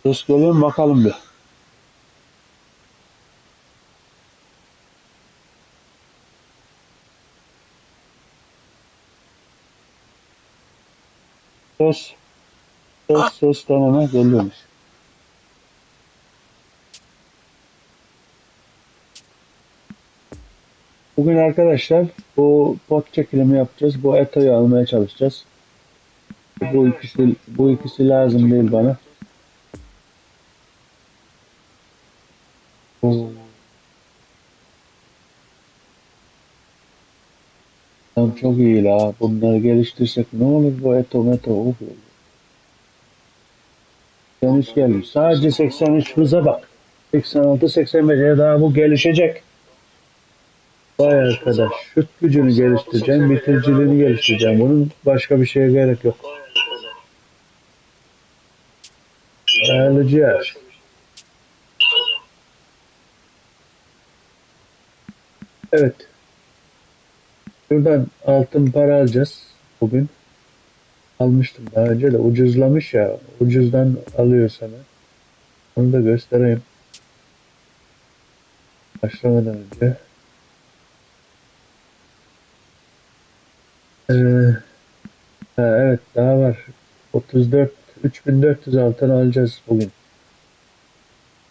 Ses geliyor mu bakalım bir. Ses, ses deneme geliyormuş. Bugün arkadaşlar bu pot çekilimi yapacağız. Bu etoyu almaya çalışacağız. Bu ikisi lazım değil bana. Bu tam çok iyi la. Bunları geliştirsek ne olur bu meto. Uf. 83 gelmiş. Sadece 83 hıza bak. 86 85'e daha bu gelişecek. Vay arkadaş. Şut gücünü geliştireceğim. Bitiriciliğini geliştireceğim. Bunun başka bir şeye gerek yok. Ayarlayacağız. Evet. Şuradan altın para alacağız bugün. Almıştım daha önce de ucuzlamış ya. Ucuzdan alıyor sana. Onu da göstereyim. Başlamadan önce. Ee, evet daha var. 34 3400 altın alacağız bugün.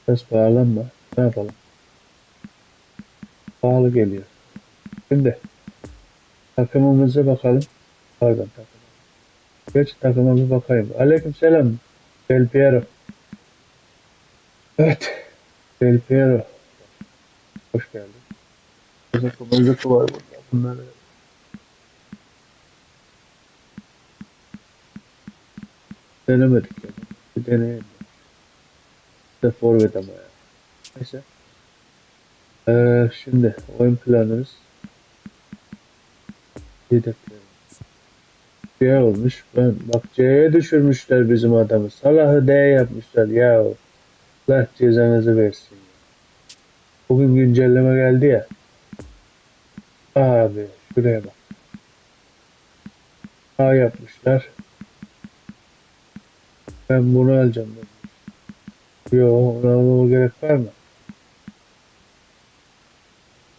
Biraz pahalı ama ne yapalım. Pahalı geliyor. Şimdi takımımıza bakalım. Pardon takım. Geç takıma bir bakayım. Aleykümselam. Del Piero. Evet. Del Piero. Hoş geldin. Mızıkı var burada. Bunları denemedik ya. Bir deneyelim. Bir de forvet ama ya. Neyse. Şimdi oyun planımız yedekleri. C olmuş. Bak C'ye düşürmüşler bizim adamı. Salah'ı D yapmışlar ya. Allah cezanızı versin. Bugün güncelleme geldi ya. Abi şuraya bak. A yapmışlar. Ben bunu alacağım. Yok ona almama gerek var mı?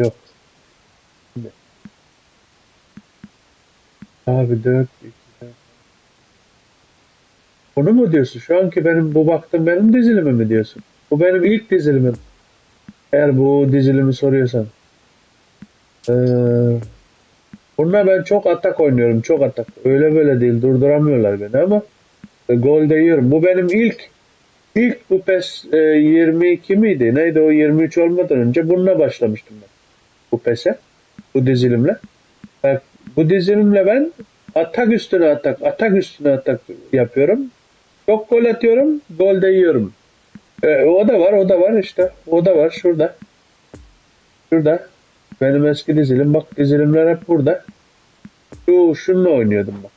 Yok. Şimdi. Abi 4 2. Bunu mu diyorsun? Şu anki bu baktım benim dizilimim mi diyorsun? Bu benim ilk dizilimim. Eğer bu dizilimi soruyorsan. Ee, Bununla ben çok atak oynuyorum. Çok atak. Öyle böyle değil. Durduramıyorlar beni ama gol de yiyorum. Bu benim ilk bu PES 22 miydi? Neydi o 23 olmadan önce bununla başlamıştım ben. Bu PES'e. Bu dizilimle. Bak, bu dizilimle ben atak üstüne atak üstüne atak yapıyorum. Çok gol atıyorum. Gol de yiyorum. O da var işte. O da var şurada. Şurada. Benim eski dizilim. Bak dizilimler hep burada. Şununla oynuyordum bak.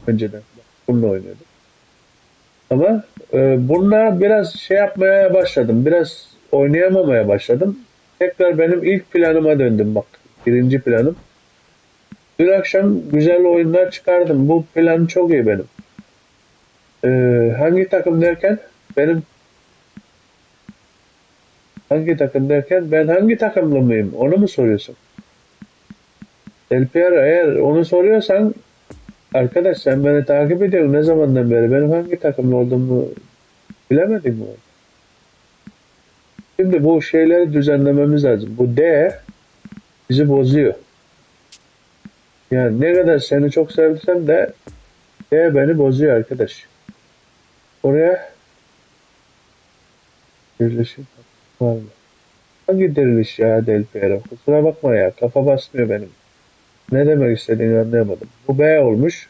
Önceden. Bak, bununla oynuyordum. Ama bununla biraz şey yapmaya başladım. Biraz oynayamamaya başladım. Tekrar benim ilk planıma döndüm bak. Birinci planım. Dün akşam güzel oyunlar çıkardım. Bu plan çok iyi benim. E, hangi takım derken benim hangi takım derken ben hangi takımlı mıyım? Onu mu soruyorsun? Del Piero eğer onu soruyorsan arkadaş sen beni takip ediyorsun ne zamandan beri? Benim hangi takımlı olduğumu bilemedim mi? Şimdi bu şeyleri düzenlememiz lazım. Bu D bizi bozuyor. Yani ne kadar seni çok sevsem de beni bozuyor arkadaş. Oraya birleşim var mı? Hangi diriliş ya Del Piero? Kusura bakma ya. Kafa basmıyor benim. Ne demek istediğini anlayamadım. Bu B olmuş.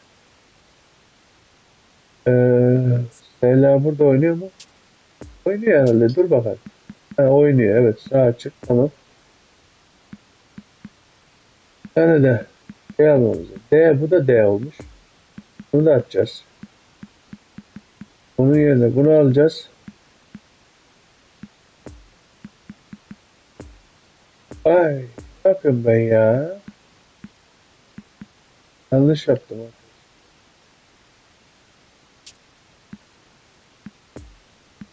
Sela burada oynuyor mu? Oynuyor herhalde. Dur bakalım. Ha, oynuyor. Evet. Sağ açık. Tamam. Bir tane de şey almamız lazım. D. Bu da D olmuş. Bunu da atacağız. Onun yerine bunu alacağız. Ay. Ne yapıyorum ben ya? Yanlış yaptım.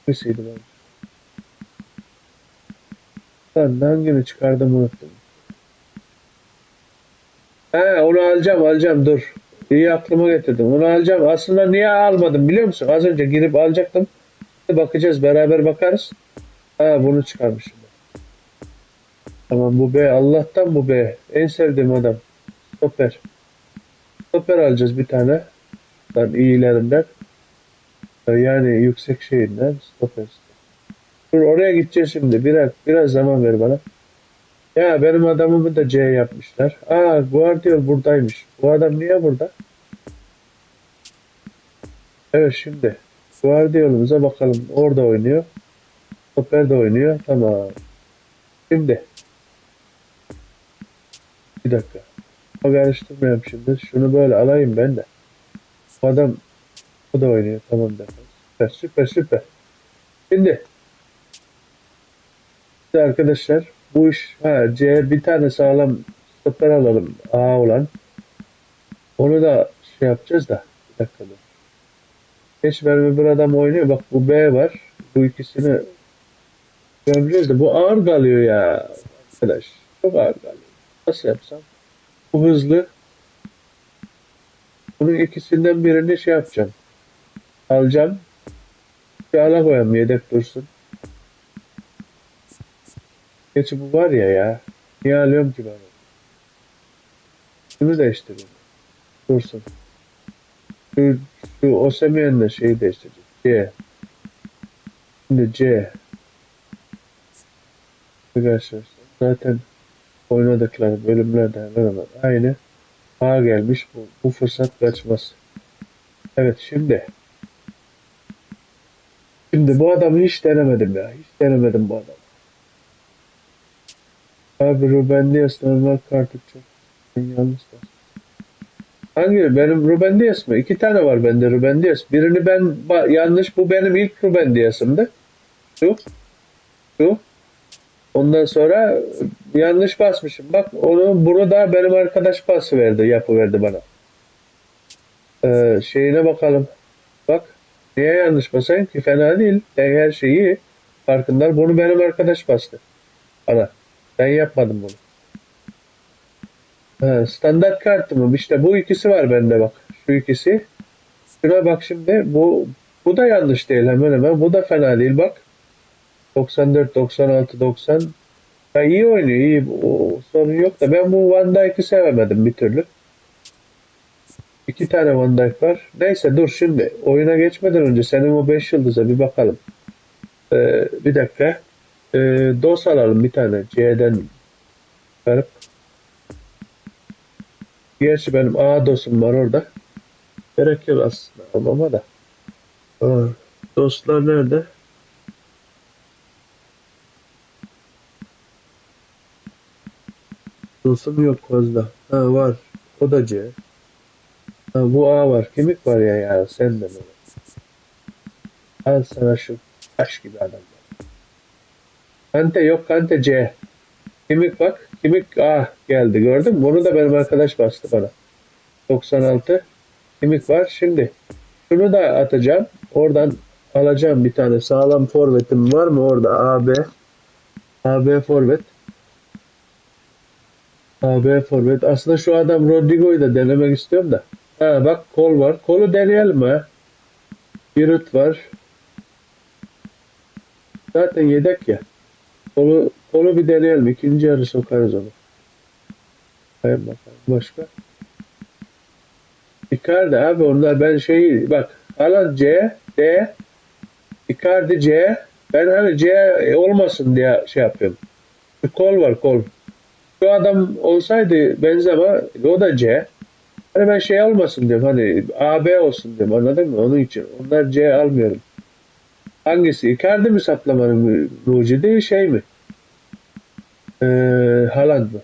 Hangisiydi ben? Lan hangini çıkardım unuttum. He onu alacağım dur. İyi aklıma getirdim. Onu alacağım. Aslında niye almadım biliyor musun? Az önce girip alacaktım. Bakacağız beraber bakarız. Ha bunu çıkarmışım. Tamam bu B. Allah'tan bu B. En sevdiğim adam. Stoper. Stoper alacağız bir tane. Ben iyilerinden. Yani yüksek şeyinden. Stoper. Dur oraya gideceğiz şimdi. Biraz zaman ver bana. Ya benim adamımı da C yapmışlar. Aa Guardiol buradaymış. Bu adam niye burada? Evet şimdi. Guardiol'umuza bakalım. Orada oynuyor. Stoper de oynuyor. Tamam. Şimdi. Bir dakika. Ama karıştırmayayım şimdi. Şunu böyle alayım ben de. Bu adam o da oynuyor. Tamam defans. Süper süper süper. Şimdi arkadaşlar bu iş C bir tane sağlam stoper alalım. A olan. Onu da şey yapacağız da. Bir dakika dur. Geç benim bir adam oynuyor. Bak bu B var. Bu ikisini gömeceğiz de bu ağır kalıyor ya. Arkadaş. Çok ağır kalıyor. Nasıl yapsam? Bu hızlı. Bunun ikisinden birini şey yapacağım. Alacağım. Bir ala koyayım yedek dursun. Geçi bu var ya. Niye alıyorum ki ben onu? Şunu değiştireyim. Dursun. Şu, şu Osimhen'le şeyi değiştireceğim. C. Şimdi C. Arkadaşlar zaten oynadıkları bölümlerde hemen hemen aynı. A gelmiş. Bu fırsat kaçmaz. Evet şimdi bu adamı hiç denemedim ya. Hiç denemedim bu adamı. Abi Ruben Dias normal kartı çok. Ben yanlış da. Hangi? Benim Ruben Dias mı? İki tane var bende Ruben Dias. Birini ben yanlış. Bu benim ilk Ruben Dias'ımdı. Şu. Şu. Ondan sonra yanlış basmışım. Bak bunu da benim arkadaş pası verdi. Yapı verdi bana. Şeyine bakalım. Bak. Niye yanlış basayım ki? Fena değil. Her şeyi farkındalar. Bunu benim arkadaş bastı. Bana. Ben yapmadım bunu. Standart kartımım. İşte bu ikisi var bende bak. Şu ikisi. Şuna bak şimdi. Bu da yanlış değil hemen hemen. Bu da fena değil bak. 94, 96, 90. Ya iyi oynuyor. İyi. O, sorun yok da ben bu Van Dijk'ı sevemedim bir türlü. İki tane Van Dijk var. Neyse dur şimdi. Oyuna geçmeden önce senin o 5 yıldıza bir bakalım. Bir dakika. DOS alalım bir tane. C'den çıkarıp. Gerçi benim A DOS'um var orada. Gerek yok aslında almama da. Aa, dostlar nerede? Dostum yok fazla. Ha var. O da C. Ha, bu A var. Kimik var ya sen de böyle. Al sana şu taş gibi adam. Kante yok Kante C. Kimik bak. Kimik A geldi gördün mü? Bunu da benim arkadaş bastı bana. 96. Kimik var. Şimdi şunu da atacağım. Oradan alacağım bir tane sağlam forvetim var mı orada? AB. AB forvet. AB forvet. Aslında şu adam Rodrigo'yu da denemek istiyorum da. Ha bak kol var. Kolu deneyelim ha. Giroud var. Zaten yedek ya. Kolu bir deneyelim. İkinci yarı sokarız onu. Hayır bakalım. Başka? Icardi abi onlar ben şeyi bak Haaland C, D, Icardi C. Ben hani C olmasın diye şey yapıyorum. Bir kol var kol. Şu adam olsaydı Benzema o da C. Hani ben şey olmasın diyorum hani A B olsun diyorum anladın mı? Onun için. Onlar C almıyorum. Hangisi? Icardi mi saplamanın mucidi şey mi? Haaland mı?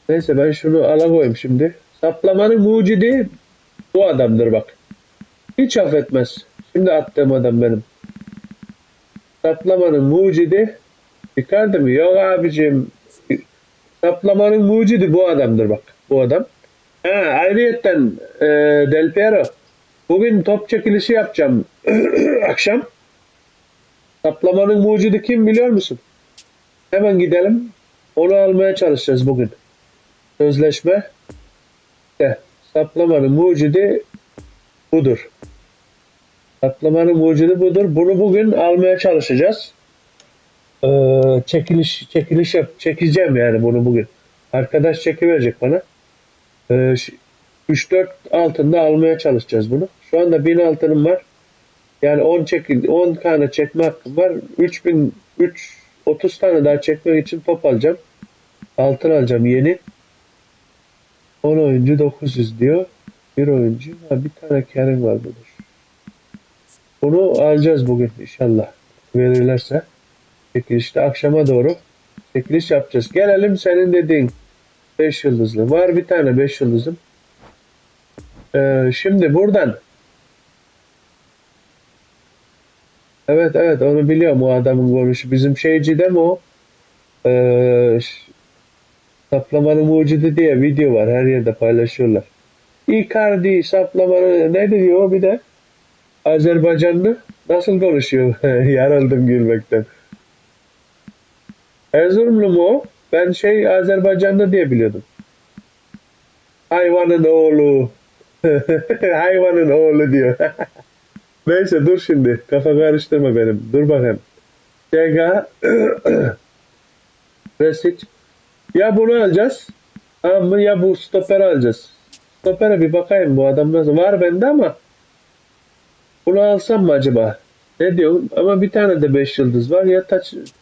Neyse ben şunu alakoyayım şimdi. Saplamanın mucidi bu adamdır bak. Hiç affetmez. Şimdi attığım adam benim. Saplamanın mucidi Icardi mi? Yok abicim. Saplamanın mucidi bu adamdır bak. Bu adam. Ha, ayrıyetten Del Piero. Bugün top çekilişi yapacağım. Akşam. Saplamanın mucidi kim biliyor musun? Hemen gidelim. Onu almaya çalışacağız bugün. Sözleşme de. Saplamanın mucidi budur. Saklamanın mucidi budur. Bunu bugün almaya çalışacağız. Çekeceğim yani bunu bugün. Arkadaş çekiverecek bana. 3-4 altında almaya çalışacağız bunu. Şu anda 1000 altınım var. Yani 10 tane çekme hakkım var. 30 tane daha çekmek için top alacağım. Altın alacağım yeni. 10 oyuncu 900 diyor. Bir oyuncu. Ha, bir tane Kerim var burada. Bunu alacağız bugün inşallah. Verirlerse. Çekilişte akşama doğru çekiliş yapacağız. Gelelim senin dediğin 5 yıldızlı. Var bir tane 5 yıldızım. Şimdi buradan evet evet onu biliyorum o adamın konuşu. Bizim şeyci de mi o? Ee, Saplamanın mucidi diye video var. Her yerde paylaşıyorlar. Icardi saplamanın ne diyor o bir de? Azerbaycanlı. Nasıl konuşuyor? Yaraldım gülmekten. Erzurumlu mu o? Ben şey Azerbaycanlı diye biliyordum. Hayvanın oğlu. Hayvanın oğlu diyor. Neyse dur şimdi. Kafa karıştırma benim. Dur bakayım. Cega Resic. Ya bunu alacağız. Tamam mı? Ya bu stoperi alacağız. Stopere bir bakayım bu adam nasıl. Var bende ama bunu alsam mı acaba? Ne diyorsun? Ama bir tane de 5 yıldız var. Ya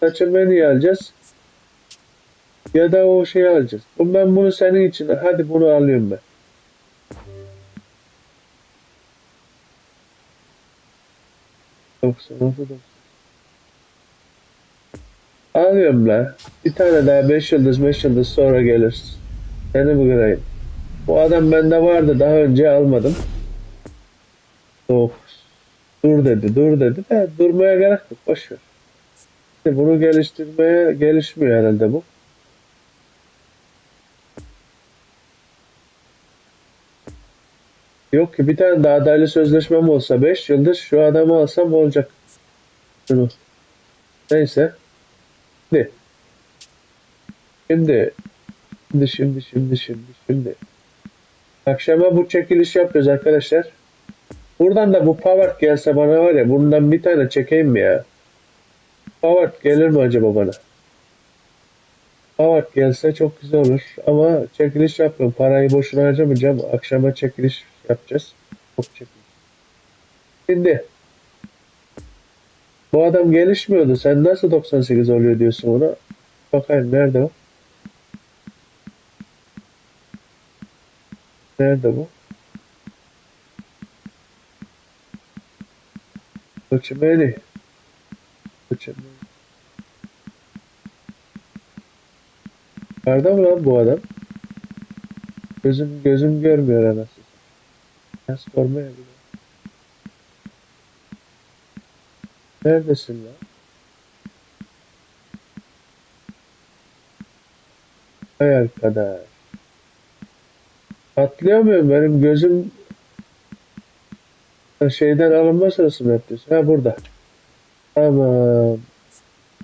Taçımeni'yi alacağız ya da o şeyi alacağız. Ben bunu senin için hadi bunu alıyorum ben. 96 90. Alıyorum la. Bir tane daha 5 yıldız 5 yıldız sonra gelir. Seni bugün ayım. Bu adam bende vardı daha önce almadım. Yok. Dur dedi dur dedi de durmaya gerek yok. Boş ver. Bunu geliştirmeye gelişmiyor herhalde bu. Yok ki bir tane daha adaylı sözleşmem olsa 5 yıldız şu adamı alsam olacak. Şunu. Neyse. Şimdi. Şimdi. Şimdi. Akşama bu çekiliş yapıyoruz arkadaşlar. Buradan da bu Pavard gelse bana var ya bundan bir tane çekeyim mi ya? Pavard gelir mi acaba bana? Pavard gelse çok güzel olur. Ama çekiliş yapmıyorum. Parayı boşuna harcamayacağım. Akşama çekiliş yapacağız. Çok çekiliş. Şimdi bu adam gelişmiyordu. Sen nasıl 98 oluyor diyorsun ona? Bakayım nerede o? Nerede bu? Koçumeli. Koçumeli. Nerede mı lan bu adam? Gözüm görmüyor anasını. Nasıl görmüyor bile. Neredesin lan? Hay arkadaş. Atlayamıyorum. Benim gözüm şeyden alınma sırası mı yapıyorsun? Ha burada. Tamam.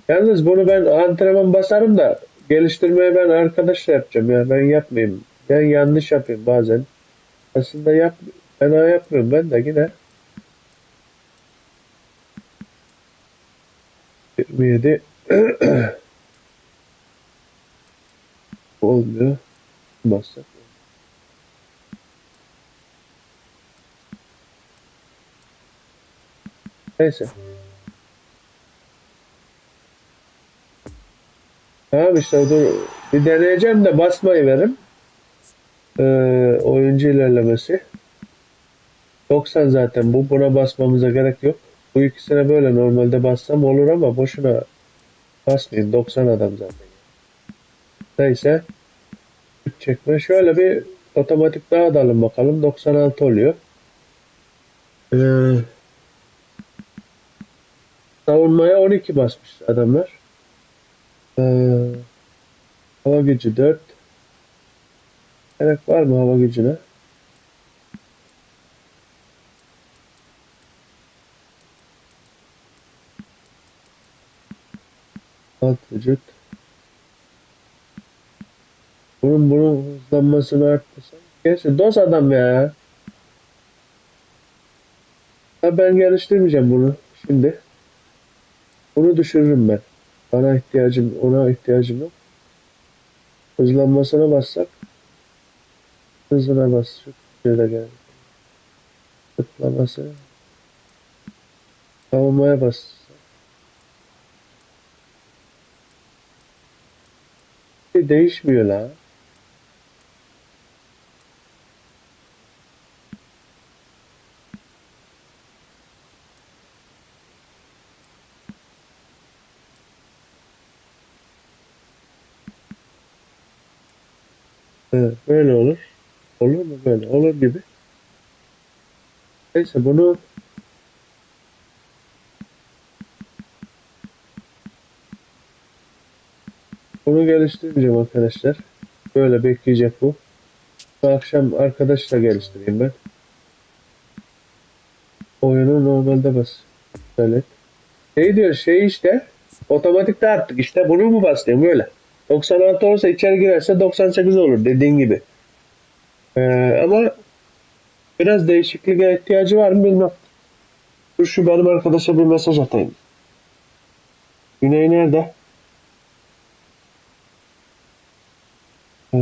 Yalnız bunu ben antrenman basarım da geliştirmeye ben arkadaşla yapacağım ya. Ben yapmayayım. Ben yanlış yapayım bazen. Aslında fena yapmıyorum ben de yine 27 olmuyor. Bassak. Neyse. Tamam işte dur. Bir deneyeceğim de basmayı verim. Oyuncu ilerlemesi. 90 zaten bu. Buna basmamıza gerek yok. Bu ikisine böyle normalde bassam olur ama boşuna basmayayım. 90 adam zaten. Neyse. 3 çekme. Şöyle bir otomatik dağıtalım bakalım. 96 oluyor. Ee, savunmaya 12 basmış adamlar. Ee, hava gücü 4. Gerek var mı hava gücüne? Alt vücut. Bunun hızlanmasını arttırsam. Gerçi DOS adam ya. Ha, ben geliştirmeyeceğim bunu. Şimdi. Bunu düşürürüm ben. Ona ihtiyacım yok. Hızlanmasına bassak. Hızına bas. Şu şöyle gel. Zıplaması. Savunmaya bas. Değişmiyor la. Evet, böyle olur. Olur mu böyle? Olur gibi. Neyse bunu geliştirmeyeceğim arkadaşlar. Böyle bekleyecek bu. Bu akşam arkadaşla geliştireyim ben. Oyunu normalde bas. Evet. Şey diyor şey işte. Otomatik dağıttık işte. Bunu mu basayım böyle? 96 olursa içeri girerse 98 olur dediğin gibi. Ama biraz değişikliğe ihtiyacı var mı bilmem. Dur şu benim arkadaşa bir mesaj atayım. Güney nerede? Ee,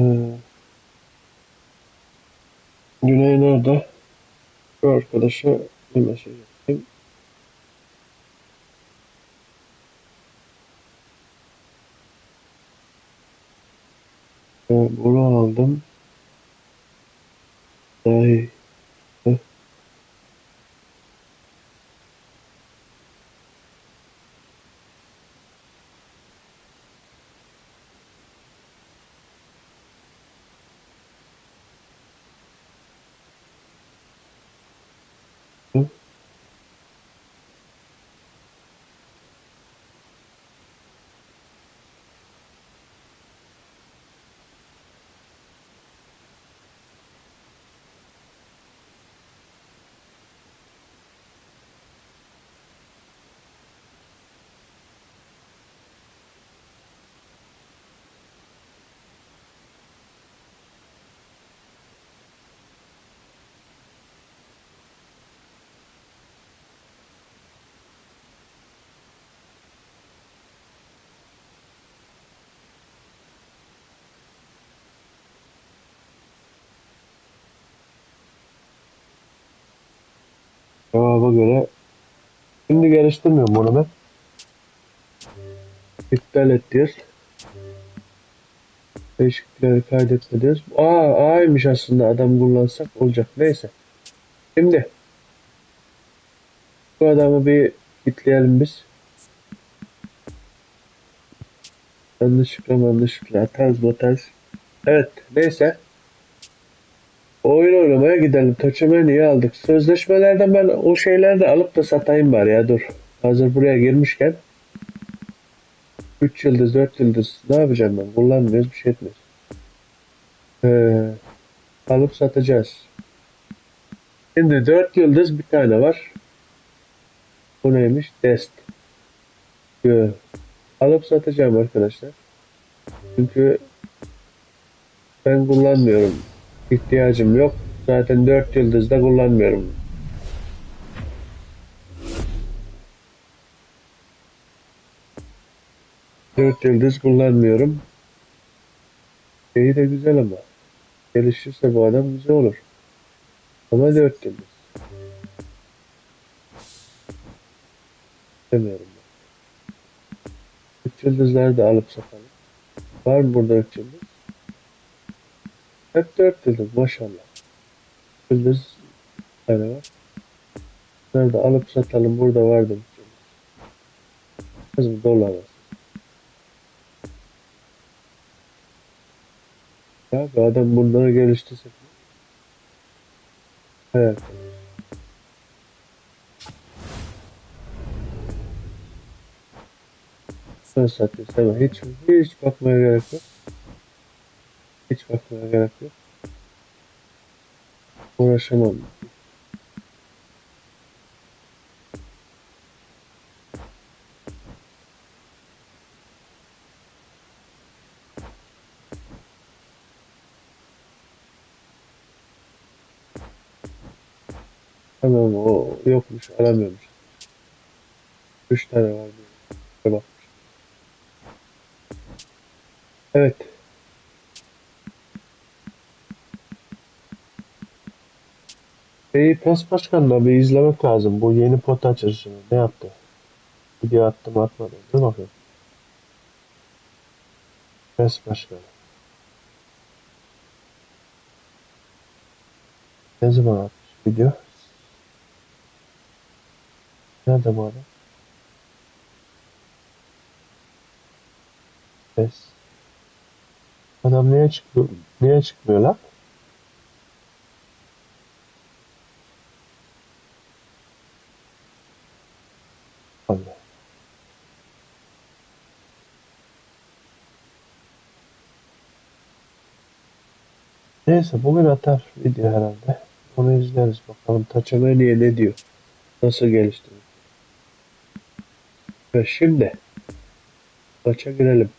Güney nerede? Şu arkadaşa bir mesaj atayım. Bunu aldım. Dahi. Cevaba göre şimdi geliştirmiyorum bunu ben. İptal et diyoruz. Değişiklikleri kaydetme diyoruz. A'ymış aslında adam kullansak olacak. Neyse. Şimdi bu adamı bir kitleyelim biz. Yanlışlıkla atarız. Evet neyse. Oyun oynamaya gidelim. Taçımayı niye aldık? Sözleşmelerden ben o şeyleri de alıp da satayım bari ya dur. Hazır buraya girmişken 3 yıldız 4 yıldız ne yapacağım ben? Kullanmıyoruz bir şey etmiyoruz. Ee, alıp satacağız. Şimdi 4 yıldız bir tane var. Bu neymiş? Dest. Yo. Alıp satacağım arkadaşlar. Çünkü ben kullanmıyorum. İhtiyacım yok. Zaten 4 yıldız da kullanmıyorum. 4 yıldız kullanmıyorum. Şeyi de güzel ama. Gelişirse bu adam güzel olur. Ama 4 yıldız. Demiyorum ben. Üç yıldızları da alıp satalım. Var mı burada üç yıldız? Hep dört yıldız maşallah. Yıldız bir tane var. Bunları da alıp satalım. Burada vardı üç yıldız. Kızım dolar. Ya bu adam bunları geliştirsek mi? Evet. Ben satayım sana. Hiç bakmaya gerek yok. Hiç bakmaya gerek yok. Uğraşamam. Tamam o yokmuş aramıyormuş. Üç tane var diyor. Bak. Evet. PES Başkan'la bir izlemek lazım. Bu yeni pot açılışını. Ne yaptı? Video attım atmadı. Dur bakayım. PES Başkanı. Ne zaman atmış video? Nerede bu adam? PES. Adam niye çıkmıyor? Niye çıkmıyor lan? Allah. Neyse bugün atar video herhalde. Onu izleriz bakalım. Taçamaniye ne diyor? Nasıl geliştirmiş? Ve şimdi maça girelim.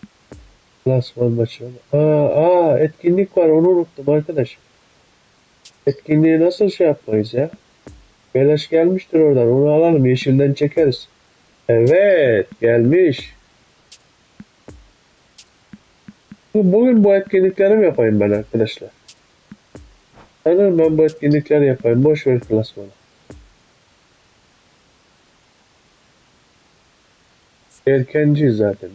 Klasman maçı. Etkinlik var onu unuttum arkadaş. Etkinliği nasıl şey yapmayız ya? Beleş gelmiştir oradan. Onu alalım. Yeşilden çekeriz. Evet gelmiş. Bugün bu etkinlikleri mi yapayım ben arkadaşlar? Sanırım ben bu etkinlikleri yapayım. Boş ver klasmanı. Erkenciyiz zaten.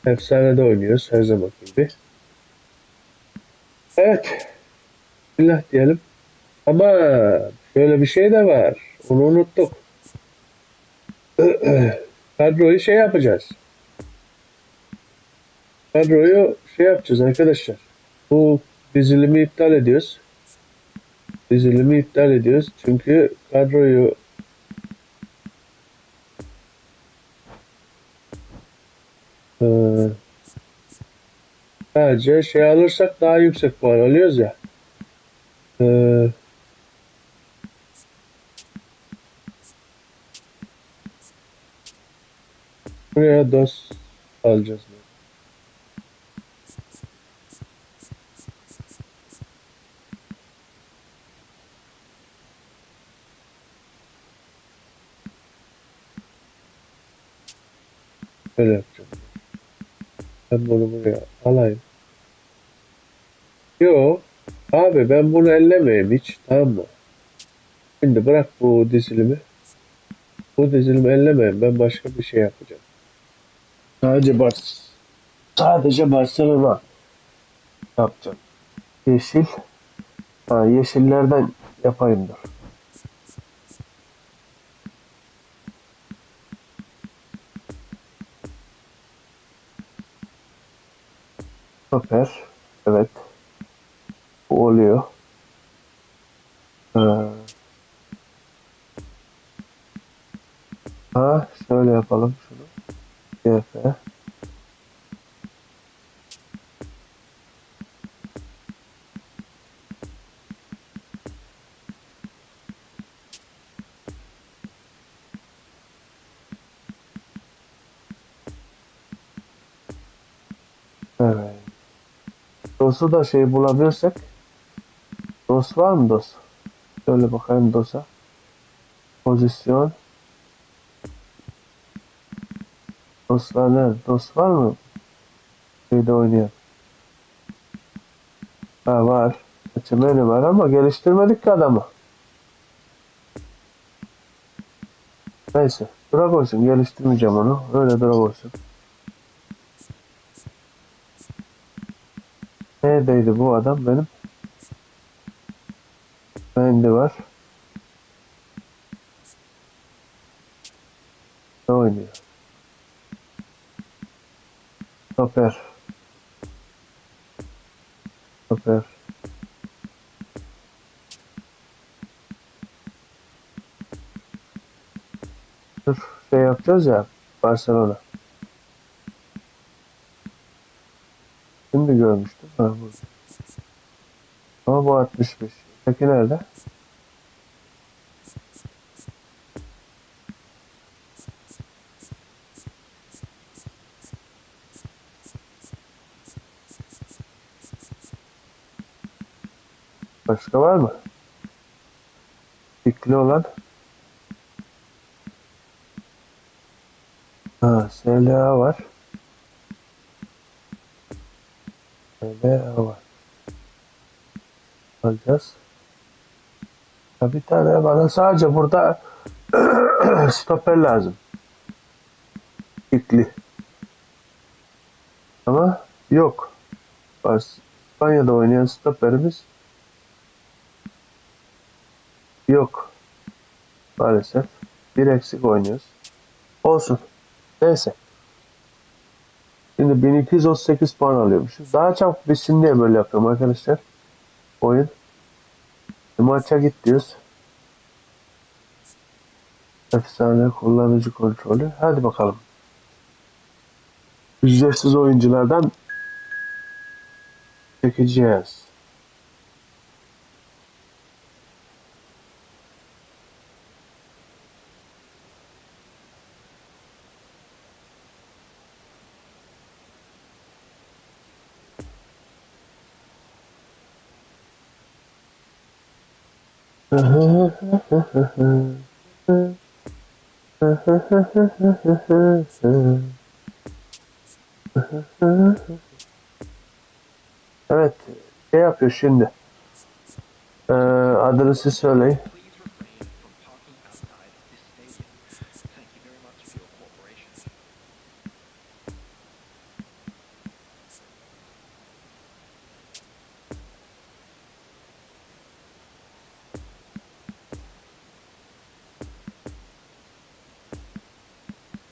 Efsanede oynuyoruz her zaman gibi. Evet. Bismillah diyelim. Ama şöyle bir şey de var. Onu unuttuk. Kadroyu şey yapacağız. Kadroyu şey yapacağız arkadaşlar. Bu dizilimi iptal ediyoruz. Dizilimi iptal ediyoruz. Çünkü kadroyu e, sadece şey alırsak daha yüksek puan alıyoruz ya. E, buraya DOS alacağız. Öyle yapacağım. Ben bunu buraya alayım. Yo. Abi ben bunu ellemeyeyim hiç. Tamam mı? Şimdi bırak bu dizilimi. Bu dizilimi ellemeyeyim. Ben başka bir şey yapacağım. Sadece sadece Barcelona yapacağım. Yeşil. Ha, yeşillerden yapayım dur. Süper. Evet. Bu oluyor. Şöyle yapalım şunu. CF. Evet. DOS'u da şey bulabilirsek. DOS var mı DOS? Şöyle bakayım DOS'a. Pozisyon. DOS'lar nerede? DOS var mı? Şeyde oynayan. Ha var. Açımeni var ama geliştirmedik ki adamı. Neyse. Dura koysun. Geliştirmeyeceğim onu. Öyle dura koysun. Neredeydi bu adam benim? Bende var. Ne oynuyor? Stoper. Stoper. Dur. Şey yapacağız ya. Barcelona. Şimdi görmüştüm. Ha, bu. Ama bu 65. Peki nerede? Başka var mı? Dikli olan. Ha, SLA var. SLA var. Alacağız. Ya bir tane bana sadece burada stoper lazım. Dikli. Ama yok. İspanya'da oynayan stoperimiz yok. Maalesef. Bir eksik oynuyoruz. Olsun. Neyse. Şimdi 1238 puan alıyormuşuz. Daha çabuk bitsin diye böyle yapıyorum arkadaşlar. Oyun. Maça git diyoruz. Efsane kullanıcı kontrolü. Hadi bakalım. Ücretsiz oyunculardan çekeceğiz. Evet. Şey yapıyor şimdi. Adresi söyleyin.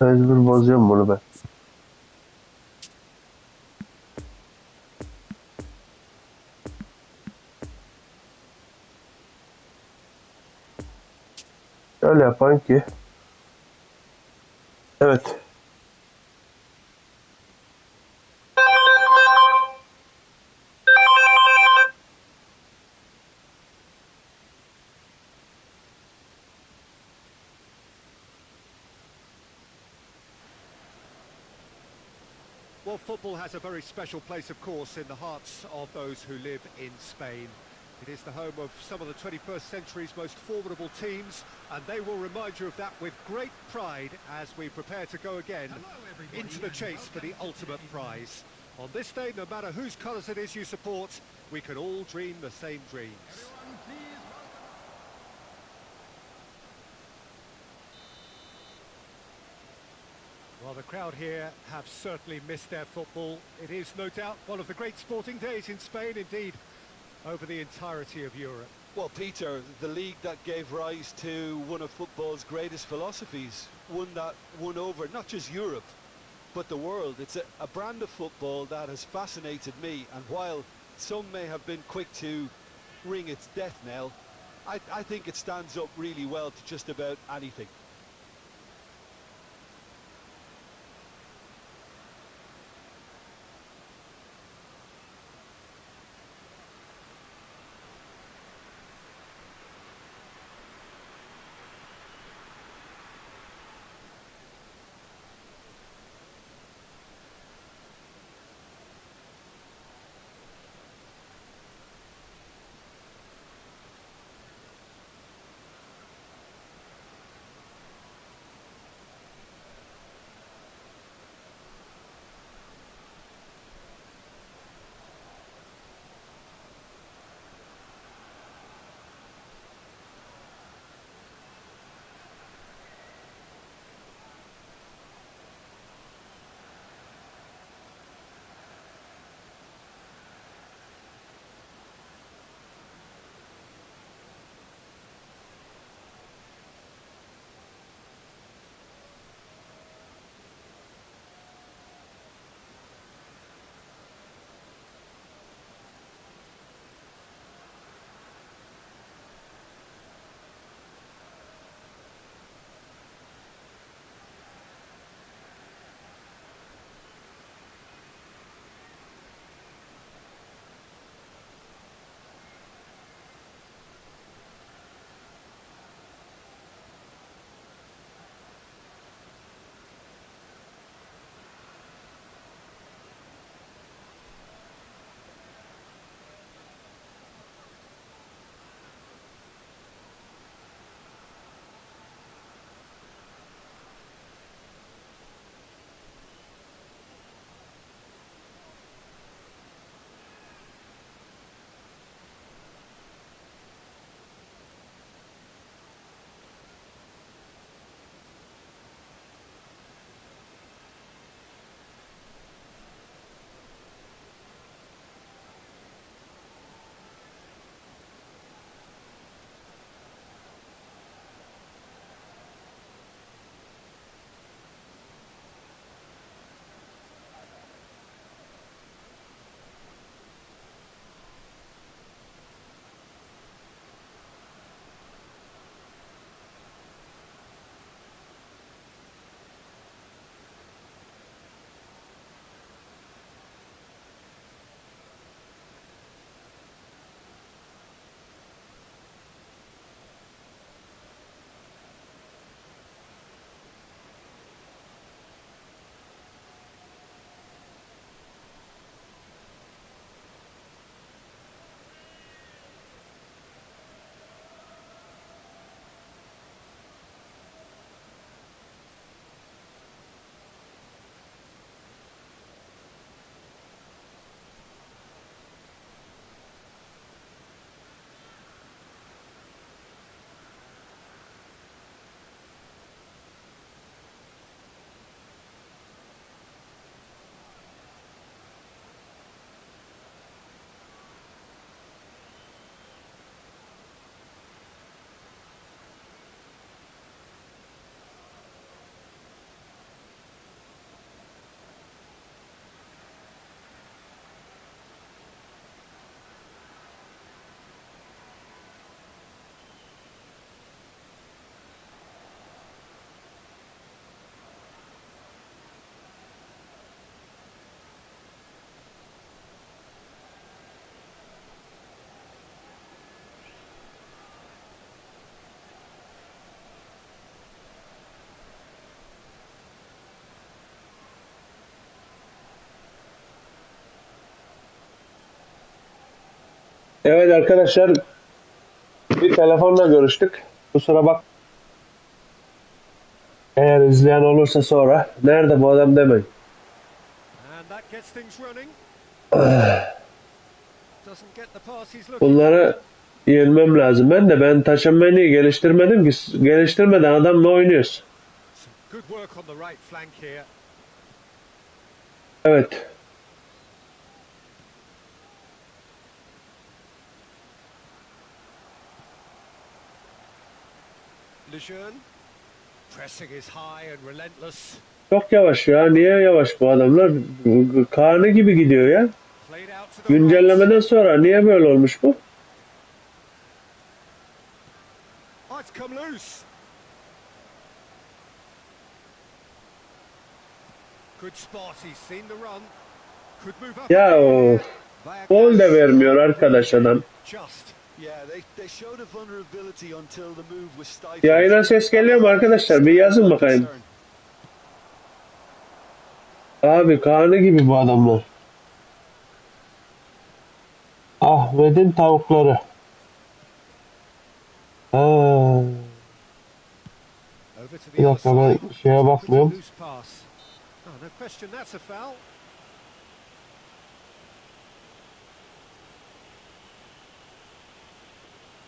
Mecbur bozuyorum bunu ben. Öyle yapan ki. Evet. Well, football has a very special place, of course, in the hearts of those who live in Spain. It is the home of some of the 21st century's most formidable teams, and they will remind you of that with great pride as we prepare to go again into the chase for the ultimate prize. On this day, no matter whose colours it is you support, we can all dream the same dreams. Well, the crowd here have certainly missed their football. It is no doubt one of the great sporting days in Spain, indeed, over the entirety of Europe. Well, Peter, the league that gave rise to one of football's greatest philosophies, one that won over not just Europe, but the world. It's a brand of football that has fascinated me, and while some may have been quick to ring its death knell, I think it stands up really well to just about anything. Evet arkadaşlar, bir telefonla görüştük. Kusura bak. Eğer izleyen olursa sonra nerede bu adam demeyin. And that gets things running. Doesn't get the pass he's looking for. Bunları yenmem lazım. Ben taşınmayı geliştirmedim ki. Geliştirmeden adamla oynuyoruz. Some good work on the right flank here. Evet. Lejeune. Pressing is high and relentless. Çok yavaş ya. Niye yavaş bu adamlar? Karnı gibi gidiyor ya. Played out to the right. Güncellemeden sonra niye böyle olmuş bu? Oh, it's come loose. Good spot. He's seen the run. Could move up. Ya again. gol de vermiyor Not arkadaş really adam. just. Yeah, they showed a vulnerability until the move was stifled. Yayına ses geliyor mu arkadaşlar? Bir yazın bakayım. Abi karnı gibi bu adamlar. Ahmet'in tavukları. Ha, Over to bir the other dakika ben side. şeye Pretty bakmıyorum. loose pass. Oh, no question that's a foul.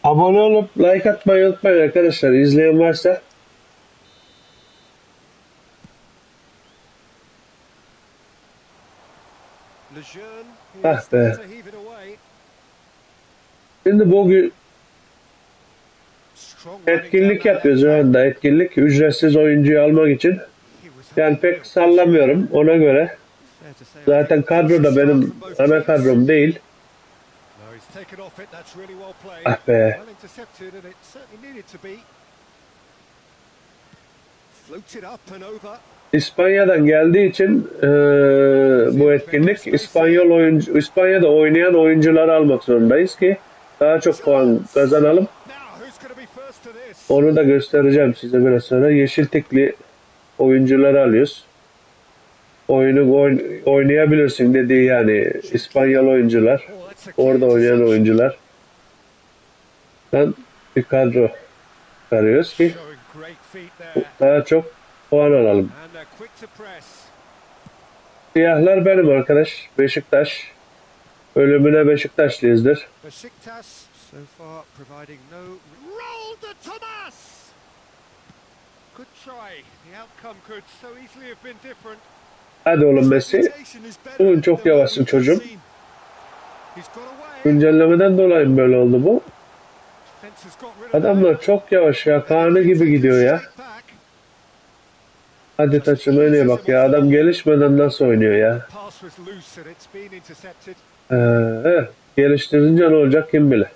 Abone olup like atmayı unutmayın arkadaşlar. İzleyen varsa. Lejeune Ah is there be. to heave it away. Şimdi bugün Strong running down etkinlik that yapıyoruz left şu flank. anda. Etkinlik ücretsiz oyuncuyu almak için. He was Yani having a pek real push. sallamıyorum ona göre. Fair to say, I Zaten think kadro decent da start benim from both ana teams. kadrom değil. No, he's taken off it. That's really well played. Ah be. Well intercepted, and it certainly needed to be. Floated up and over. İspanya'dan geldiği için bu etkinlik İspanya'da oynayan oyuncuları almak zorundayız ki daha çok puan kazanalım. Now, who's going to be first to this? Onu da göstereceğim size biraz sonra. Yeşil tikli oyuncuları alıyoruz. Oynayabilirsin dediği yani İspanyol oyuncular. Oh, that's a key Orada oynayan interception. oyuncular. Bir kadro arıyoruz ki Showing great feet there. daha çok puan alalım. And they're quick to press. Siyahlar benim arkadaş. Beşiktaş. Ölümüne Beşiktaşlıyızdır. Besiktas so far providing no. Rolled to Thomas! Good try. The outcome could so easily have been different. Hadi oğlum Messi. Bugün çok yavaşsın çocuğum. He's got away. Güncellemeden dolayı mı böyle oldu bu? Defense has got rid of that. Adamlar çok yavaş ya. Karnı gibi gidiyor ya. Straight back. Hadi taçımaya bak ya. Adam gelişmeden nasıl oynuyor ya. Pass was loose and it's been intercepted. Geliştirince ne olacak kim bilir.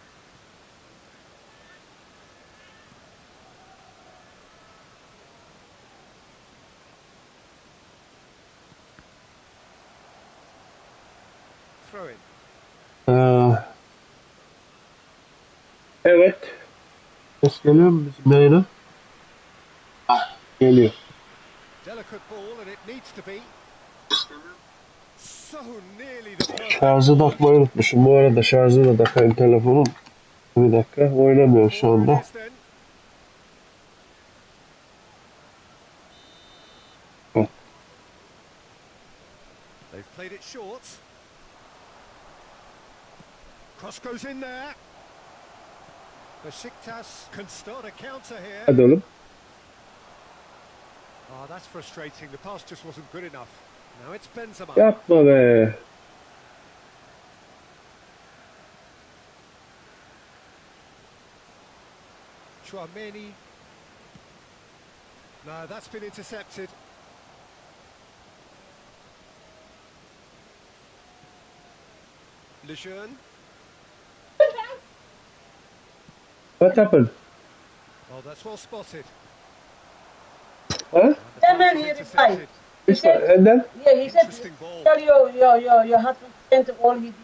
Throw in. Evet. Ses geliyor mu bizim yayına? Geliyor. Delicate ball and it needs to be. So nearly the perfect Şarjı takmayı unutmuşum. Bu arada şarjı da takayım telefonum. Bir dakika. Oynamıyor şu ball anda. it is then. Hı. They've played it short. Cross goes in there. Besiktas can start a counter here. Hadi oğlum. Oh, that's frustrating. The pass just wasn't good enough. Now it's Benzema. Yapma be. Chouameni. No, that's been intercepted. Lejeune. What happened? Oh, that's well spotted. Huh? And the That pass man is here intercepted. And then? Yeah, he said, Interesting ball. tell your husband sent all he did.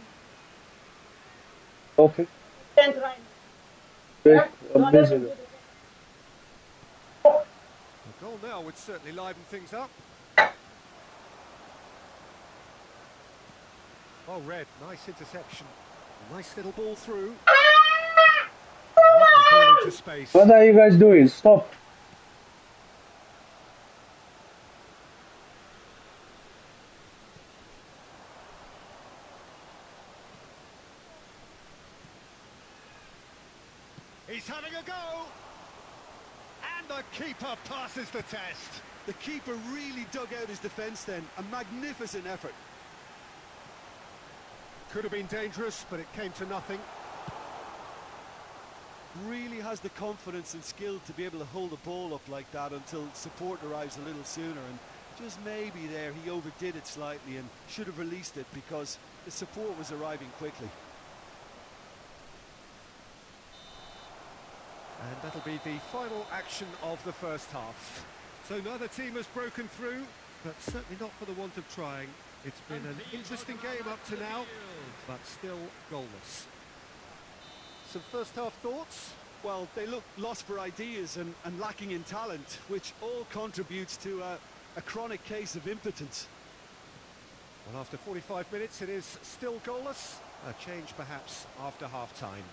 Okay. Sent right. Wait, Yeah? I'm Don't let busy. him do A goal now would certainly liven things up. Oh, Red, nice interception. Nice little ball through. Lovely ball into space. What are you guys doing? Stop. He's having a go. And the keeper passes the test. The keeper really dug out his defence then. A magnificent effort. Could have been dangerous, but it came to nothing. Really has the confidence and skill to be able to hold the ball up like that until support arrives a little sooner, and just maybe there he overdid it slightly and should have released it because the support was arriving quickly. And that'll be the final action of the first half. So neither team has broken through, but certainly not for the want of trying. It's been an interesting game up to now, but still goalless. Some first half thoughts? Well, they look lost for ideas and lacking in talent, which all contributes to a chronic case of impotence. Well, after 45 minutes it is still goalless. A change perhaps after half-time.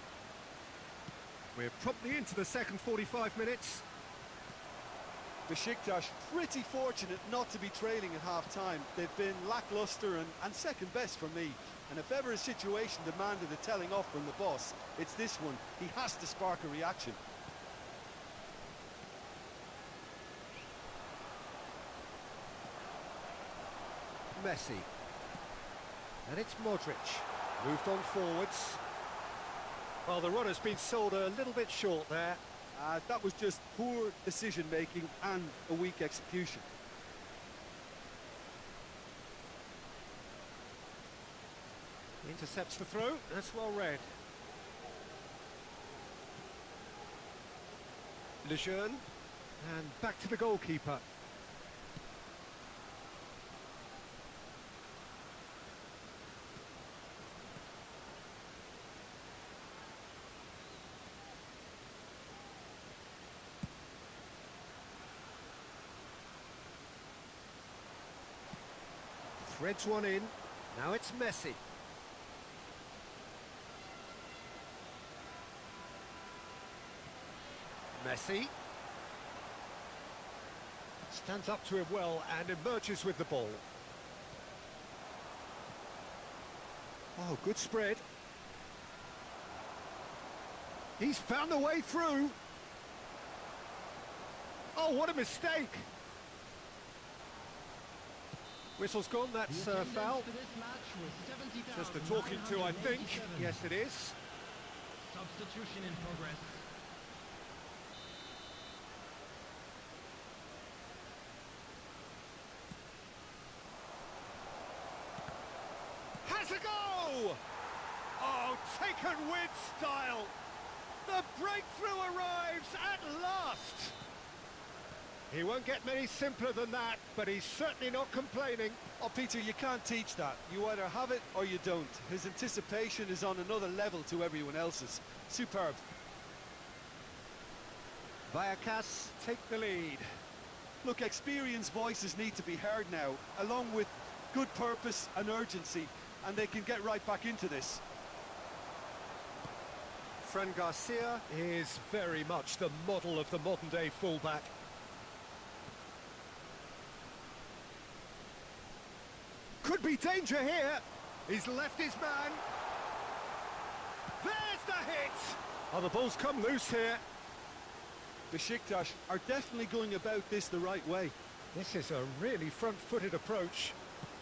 We're promptly into the second 45 minutes. Besiktas pretty fortunate not to be trailing at half-time. They've been lacklustre and second best for me. And if ever a situation demanded a telling off from the boss, it's this one. He has to spark a reaction. Messi. And it's Modric. Moved on forwards. Well, the run has been sold a little bit short there. That was just poor decision-making and a weak execution. Intercepts the throw. That's well read. Lejeune. And back to the goalkeeper. Threads one in. Now it's Messi. Messi. Stands up to him well and emerges with the ball. Oh, good spread. He's found a way through. Oh, what a mistake. Whistle's gone, that's foul. Just a talking to, I think. Yes, it is. Substitution in progress. Has a go! Oh, taken with style. The breakthrough arrives at last. He won't get many simpler than that, but he's certainly not complaining. Oh, Peter, you can't teach that. You either have it or you don't. His anticipation is on another level to everyone else's. Superb. Vallecas take the lead. Look, experienced voices need to be heard now, along with good purpose and urgency, and they can get right back into this. Fran Garcia is very much the model of the modern-day fullback. Could be danger here. He's left his man. There's the hit. Oh, the ball's come loose here. Besiktas are definitely going about this the right way. This is a really front-footed approach.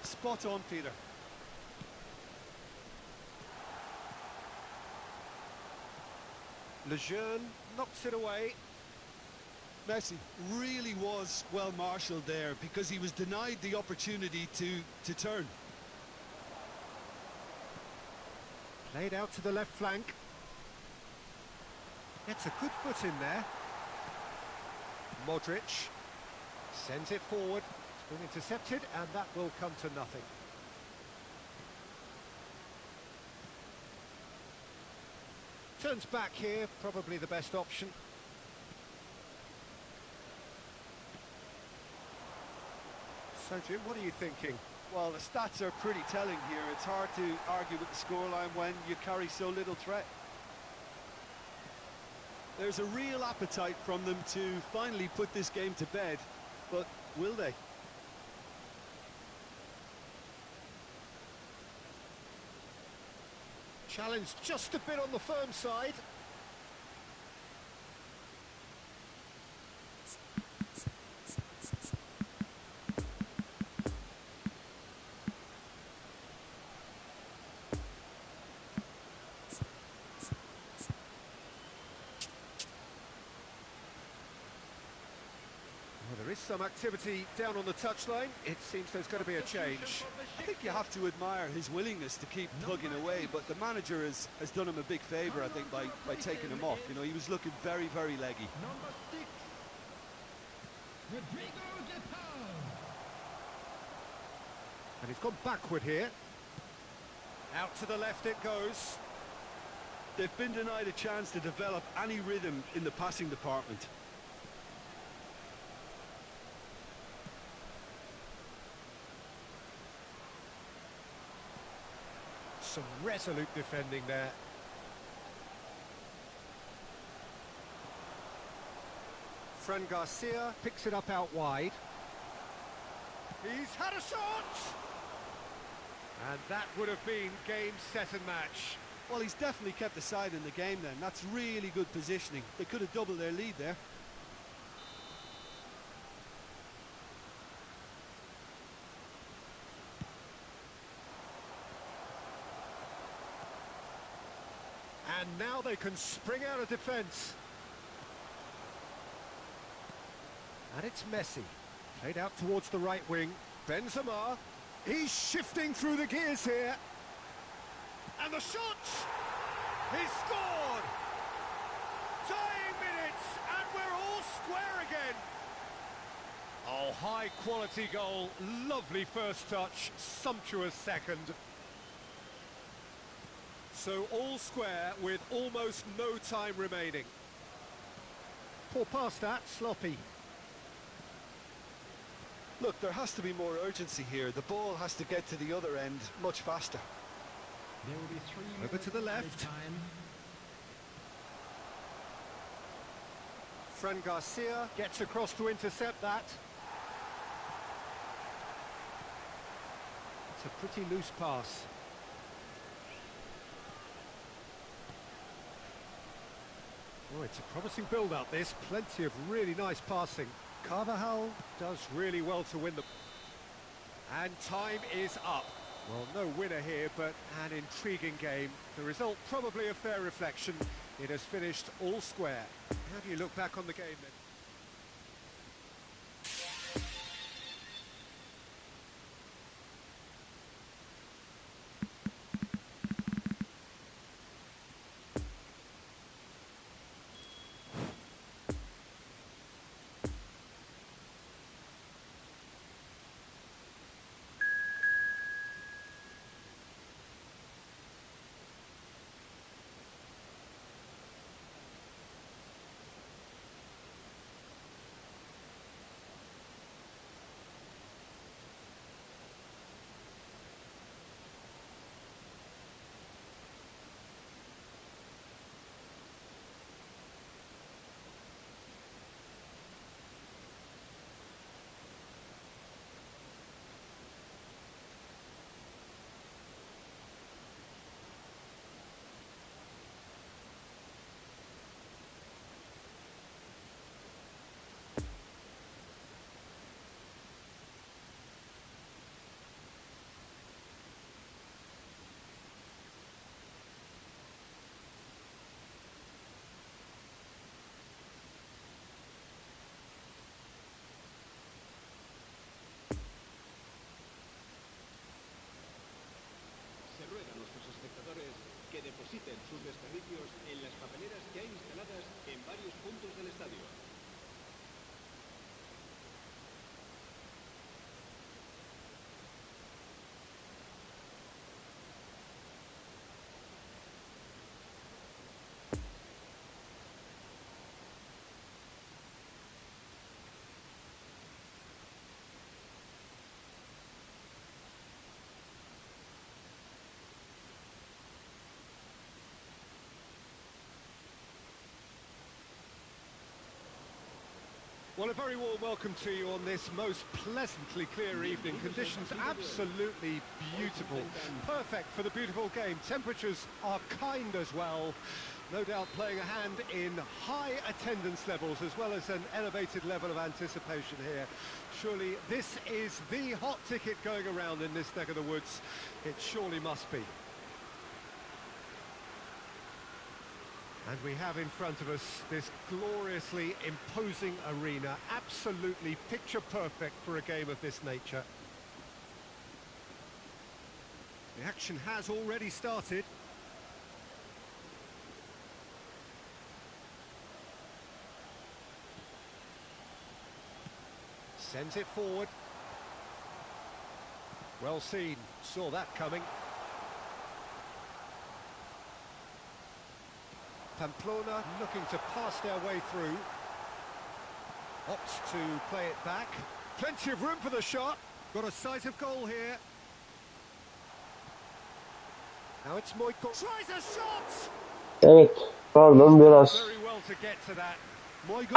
Spot on, Peter. Lejeune knocks it away. Messi really was well marshalled there because he was denied the opportunity to turn. Played out to the left flank. Gets a good foot in there. Modric sends it forward. It's been intercepted and that will come to nothing. Turns back here, probably the best option. So, Jim, what are you thinking? Well, the stats are pretty telling here. It's hard to argue with the scoreline when you carry so little threat. There's a real appetite from them to finally put this game to bed, but will they? Challenge just a bit on the firm side. Well, there is some activity down on the touchline. It seems there's going to be a change. I think you have to admire his willingness to keep plugging away, but the manager has done him a big favour, I think, by taking him off. You know, he was looking very, very leggy. Number 6, Rodrigo de Paul. And he's gone backward here. Out to the left it goes. They've been denied a chance to develop any rhythm in the passing department. Some resolute defending there. Fran Garcia picks it up out wide. He's had a shot! And that would have been game, set and match. Well, he's definitely kept the side in the game then. That's really good positioning. They could have doubled their lead there. And now they can spring out of defence. And it's Messi. Played out towards the right wing. Benzema. He's shifting through the gears here. And the shot! He's scored! Dying minutes, and we're all square again. Oh, high quality goal. Lovely first touch. Sumptuous second. So all square with almost no time remaining. Poor pass that, sloppy. Look, there has to be more urgency here. The ball has to get to the other end much faster. There will be 3 Over minutes to the added left. time. Fran Garcia gets across to intercept that. It's a pretty loose pass. Oh, it's a promising build-up, this. Plenty of really nice passing. Carvajal does really well to win the... And time is up. Well, no winner here, but an intriguing game. The result probably a fair reflection. It has finished all square. How do you look back on the game then? Se ruega a nuestros espectadores que depositen sus desperdicios en las papeleras ya instaladas en varios puntos del estadio. Well, a very warm welcome to you on this most pleasantly clear evening. Conditions absolutely beautiful. Perfect for the beautiful game. Temperatures are kind as well. No doubt playing a hand in high attendance levels as well as an elevated level of anticipation here. Surely this is the hot ticket going around in this neck of the woods. It surely must be. And we have in front of us this gloriously imposing arena, absolutely picture perfect for a game of this nature. The action has already started. Sends it forward. Well seen, saw that coming. Pamplona looking to pass their way through. Opts to play it back. Plenty of room for the shot. Got a sight of goal here. Now it's Moiko. Tries a shot! Evet, pardon biraz Very well to get to that. My goodness,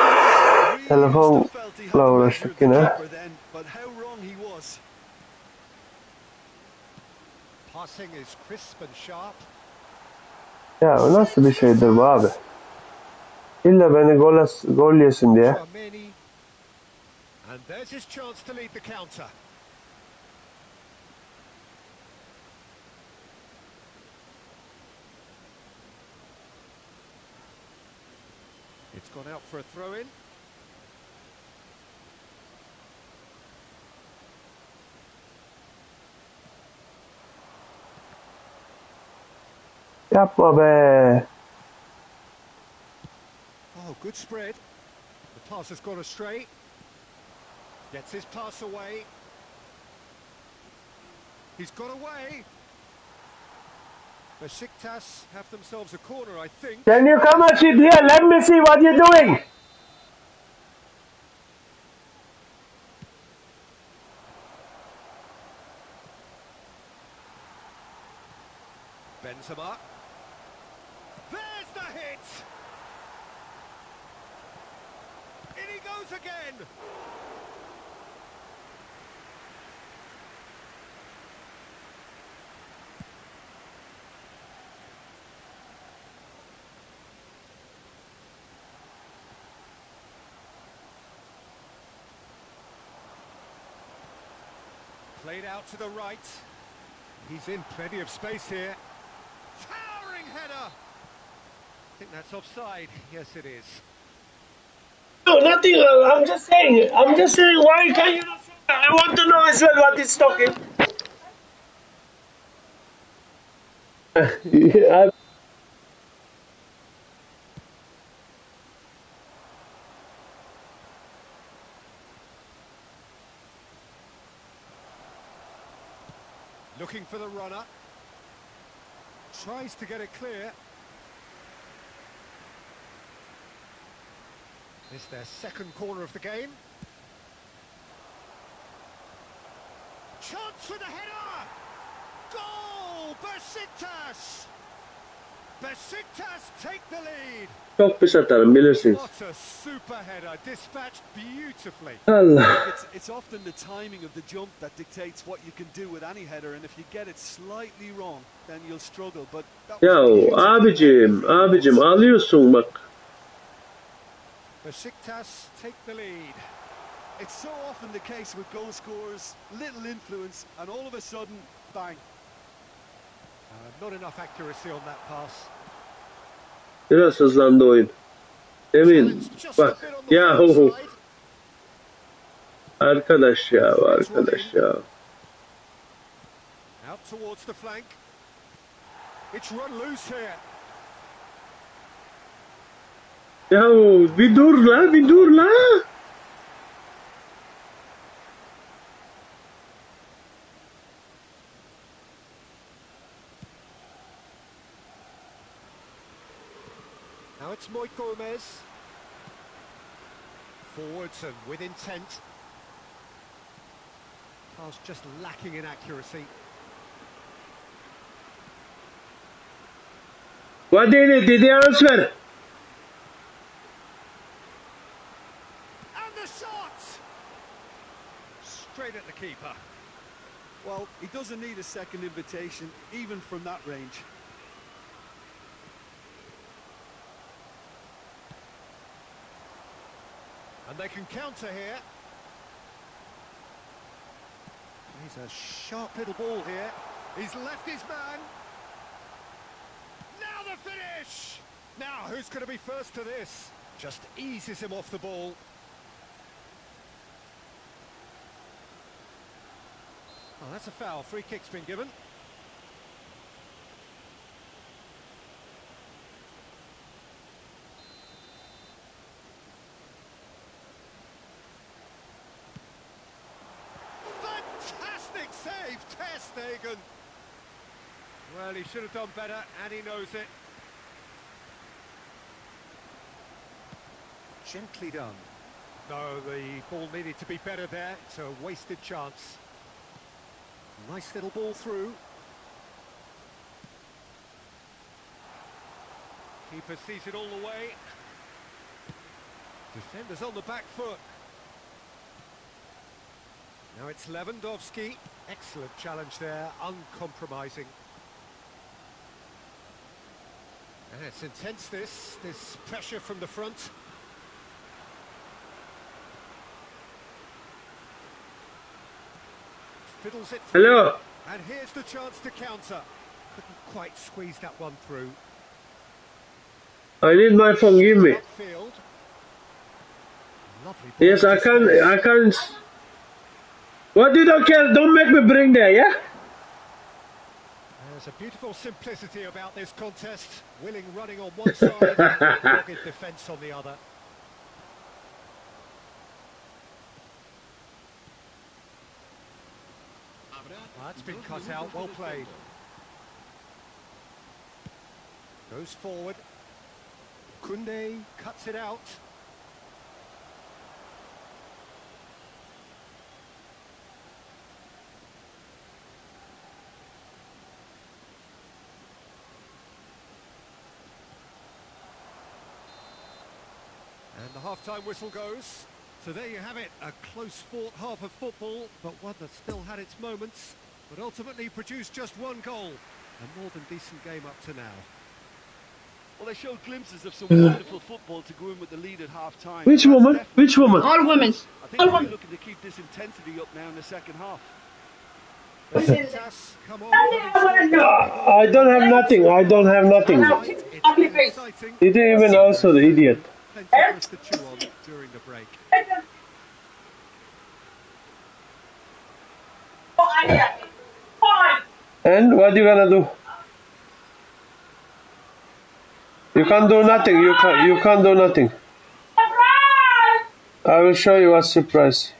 really telefonla must have felt he had the measure uğraştık of the yine. keeper then, but how wrong he was. Passing is crisp and sharp. Ya nasıl bir şeydir bu abi? İlla beni gol yesin diye. Chouameni. And there's his chance to lead the counter. It's gone out for a throw-in. Yapma be. Oh, good spread. The pass has gone astray. Gets his pass away. He's got away. Besiktas have themselves a corner, I think. Can you come and sit here? Let me see what you're doing. Benzema. There's the hit! In he goes again! Played out to the right. He's in plenty of space here. Towering header! I think that's offside. Yes, it is. No, nothing. I'm just saying. Why can you not? I want to know as well what he's talking. Yeah, Looking for the runner. Tries to get it clear. It's their second corner of the game. Chance for the header! Goal! Besiktas! Besiktas take the lead! çok pis atarım bilirsiniz. What a super header, dispatched beautifully. Allah. It's often the timing of the jump that dictates what you can do with any header, and if you get it slightly wrong, then you'll struggle. But that was Ya beautifully abicim alıyorsun bak. Besiktas take the lead. It's so often the case with goal scorers, little influence, and all of a sudden, bang. Not enough accuracy on that pass. Biraz hızlandı oyun. Emin Just a bak bit on the yahu forward side. arkadaş ya. Out towards the flank. It's run loose here. Yahu bir dur la. Now it's Moit Gomez. Forwards and with intent. Pass just lacking in accuracy. Vad är det ansvar? And the shot! doesn't need a second invitation, even from that range. And they can counter here. He's a sharp little ball here. He's left his man. Now the finish! Now, who's going to be first to this? Just eases him off the ball. Oh, that's a foul. Free kick's been given. Fantastic save, Ter Stegen. Well, he should have done better, and he knows it. Gently done. No, the ball needed to be better there. It's a wasted chance. Nice little ball through. Keeper sees it all the way. Defenders on the back foot. Now it's Lewandowski. Excellent challenge there, uncompromising. And it's intense, this pressure from the front. Fiddles it through. Hello. And here's the chance to counter. Couldn't quite squeeze that one through. I need my phone. Give me. Upfield. Lovely ball Yes, I into can. space. I can. What you don't care? Don't make me bring there. Yeah. There's a beautiful simplicity about this contest. Willing running on one side, dogged defence on the other. That's been cut out, well played. Goes forward. Koundé cuts it out. And the half-time whistle goes. So there you have it, a close-fought half of football, but one that still had its moments, but ultimately produced just one goal. A more than decent game up to now. Well, they showed glimpses of some wonderful football to go in with the lead at half-time. Which And that's woman? definitely Which woman? All women. I think All they'll be women. looking to keep this intensity up now in the second half. Besiktas come on. I don't have nothing. I don't have nothing. It's been exciting. He didn't even answer, the idiot. Plenty for us to chew on during the break. And what you gonna do? You can't do nothing. You can't do nothing. I will show you a surprise.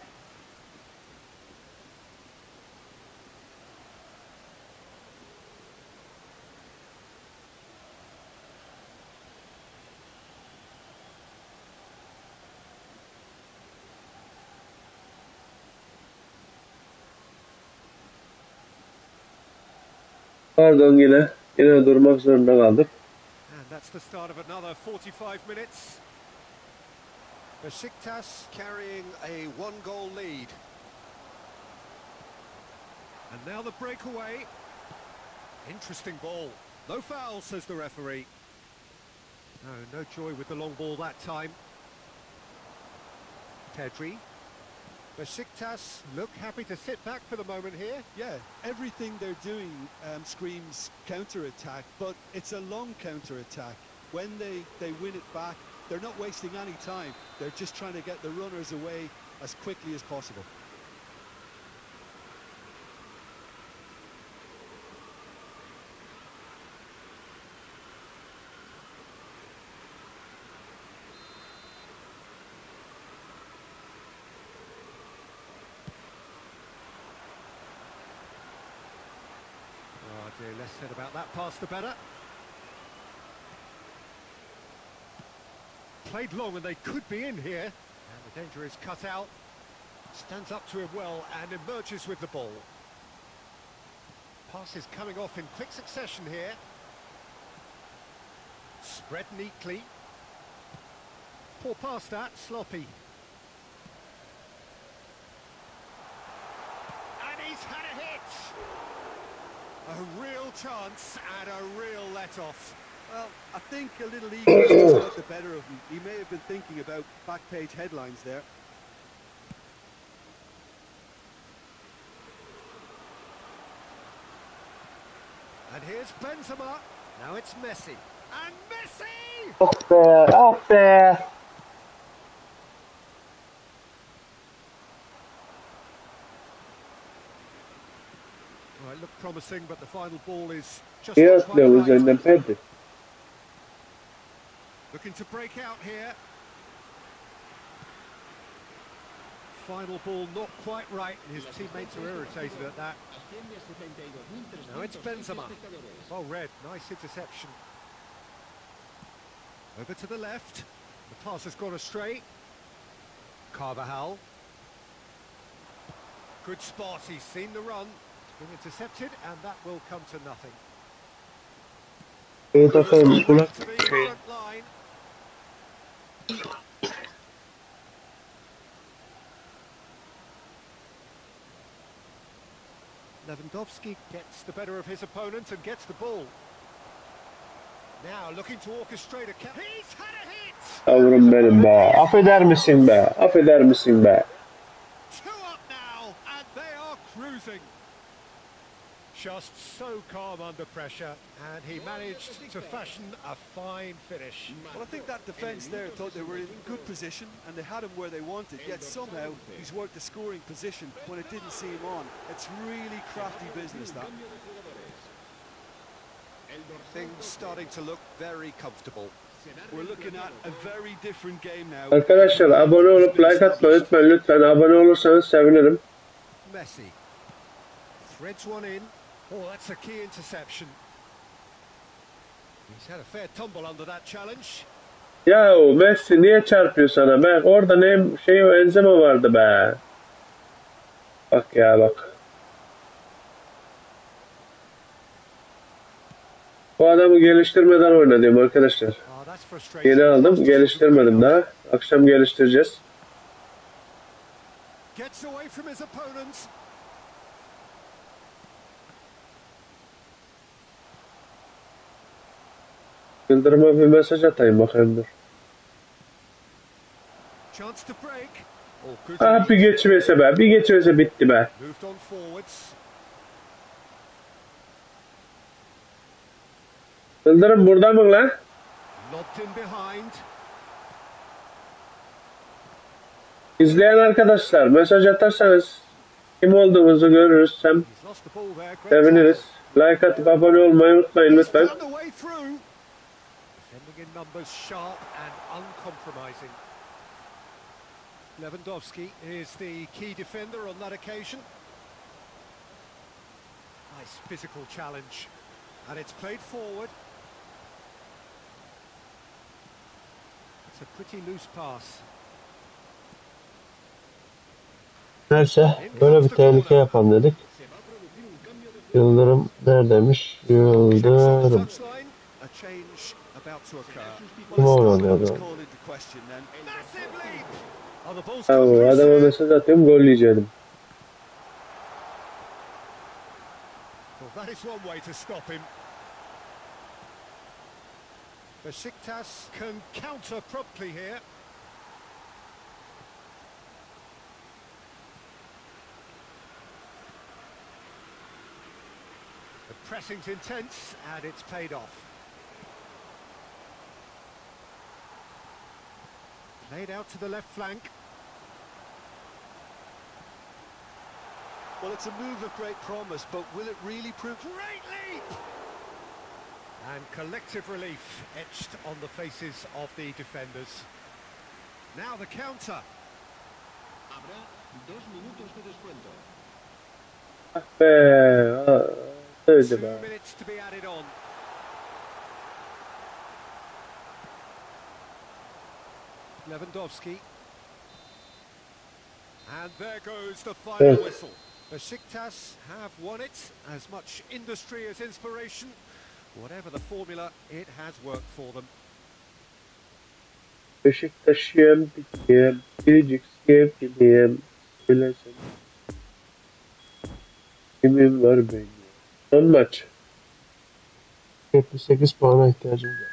Pardon yine. Yine durmak zorunda kaldık. And that's the start of another 45 minutes. Besiktas carrying a one-goal lead. And now the breakaway. Interesting ball. No foul, says the referee. No joy with the long ball that time. Pedri. Besiktas look happy to sit back for the moment here. Yeah, everything they're doing screams counter-attack, but it's a long counter-attack. When they win it back, they're not wasting any time. They're just trying to get the runners away as quickly as possible. Oh dear, less said about that pass the better. Played long and they could be in here. And the danger is cut out. Stands up to him well and emerges with the ball. Passes coming off in quick succession here. Spread neatly. Poor pass that, sloppy. And he's had a hit! A real chance and a real let-off. Well, I think a little eagerness just got the better of him. He may have been thinking about back page headlines there. And here's Benzema. Now it's Messi. And Messi! Ah be, ah be. Well, it looked promising, but the final ball is just Niye not quite atlıyor right. üzerinden Pedri? Looking to break out here. Final ball not quite right, and his teammates are irritated at that. Now it's Benzema. Oh, red, nice interception. Over to the left. The pass has gone astray. Carvajal. Good spot, he's seen the run. It's been intercepted, and that will come to nothing. İyi takayım kulak. To the front line. Lewandowski gets the better of his opponent and gets the ball. Now looking to orchestrate a he's had a hit! Yavrum benim be. Affeder misin be? Affeder misin be? 2 up now, and they are cruising. Just so calm under pressure, and he managed to fashion a fine finish. Well, I think that defence there thought they were in good position and they had him where they wanted, yet somehow he's worked the scoring position when it didn't see him on. It's really crafty business, that. Things starting to look very comfortable. We're looking at a very different game now. Arkadaşlar abone olup like atmayı unutmayın lütfen. Abone olursanız sevinirim. Messi threads one in. Oh, that's a key interception. He's had a fair tumble under that challenge. Yahu Messi niye çarpıyor sana be? Orada ne Benzema vardı be. Bak ya bak. Bu adamı geliştirmeden oynadım arkadaşlar. Oh, that's frustrating. Yeni aldım, geliştirmedim daha. Akşam geliştireceğiz. Gets away from his opponent. Yıldırım'a bir mesaj atayım bakayım dur. Chance to break. Oh, good. Ah bir geçmese be, bir geçmese bitti be. Moved on forwards. Yıldırım burada mı lan? Lobbed in behind. İzleyen arkadaşlar mesaj atarsanız kim olduğumuzu görürüz. Hem He's lost the ball there. Great seviniriz. Like atıp abone olmayı unutmayın lütfen. found the way through. Defending in numbers, sharp and uncompromising. Lewandowski is the key defender on that occasion. Nice physical challenge. And it's played forward. It's a pretty loose pass. Neyse böyle bir tehlike yapalım dedik. Yıldırım neredeymiş? Yıldırım. Touchline, a change about to occur. Kim oynuyor? Called into question then. Massive leap! Oh, the ball's Ya come bu loose adama here. mesaj atıyorum gol yiyeceğim. Well, that is one way to stop him. Besiktas can counter promptly here. The pressing's intense and it's paid off. Laid out to the left flank. Well, it's a move of great promise, but will it really prove... Great leap! And collective relief etched on the faces of the defenders. Now the counter. Habrá 2 minutos de descuento. Ah be. Öyle 2 be. minutes to be added on. Lewandowski. And there goes the final Evet. whistle. Besiktas have won it. As much industry as inspiration. Whatever the formula, it has worked for them. Beşiktaş'ım, bitiyim, biricik sevgiliyim. Söylesene. Kimin var benim? Son maç. 78 puana ihtiyacımız var.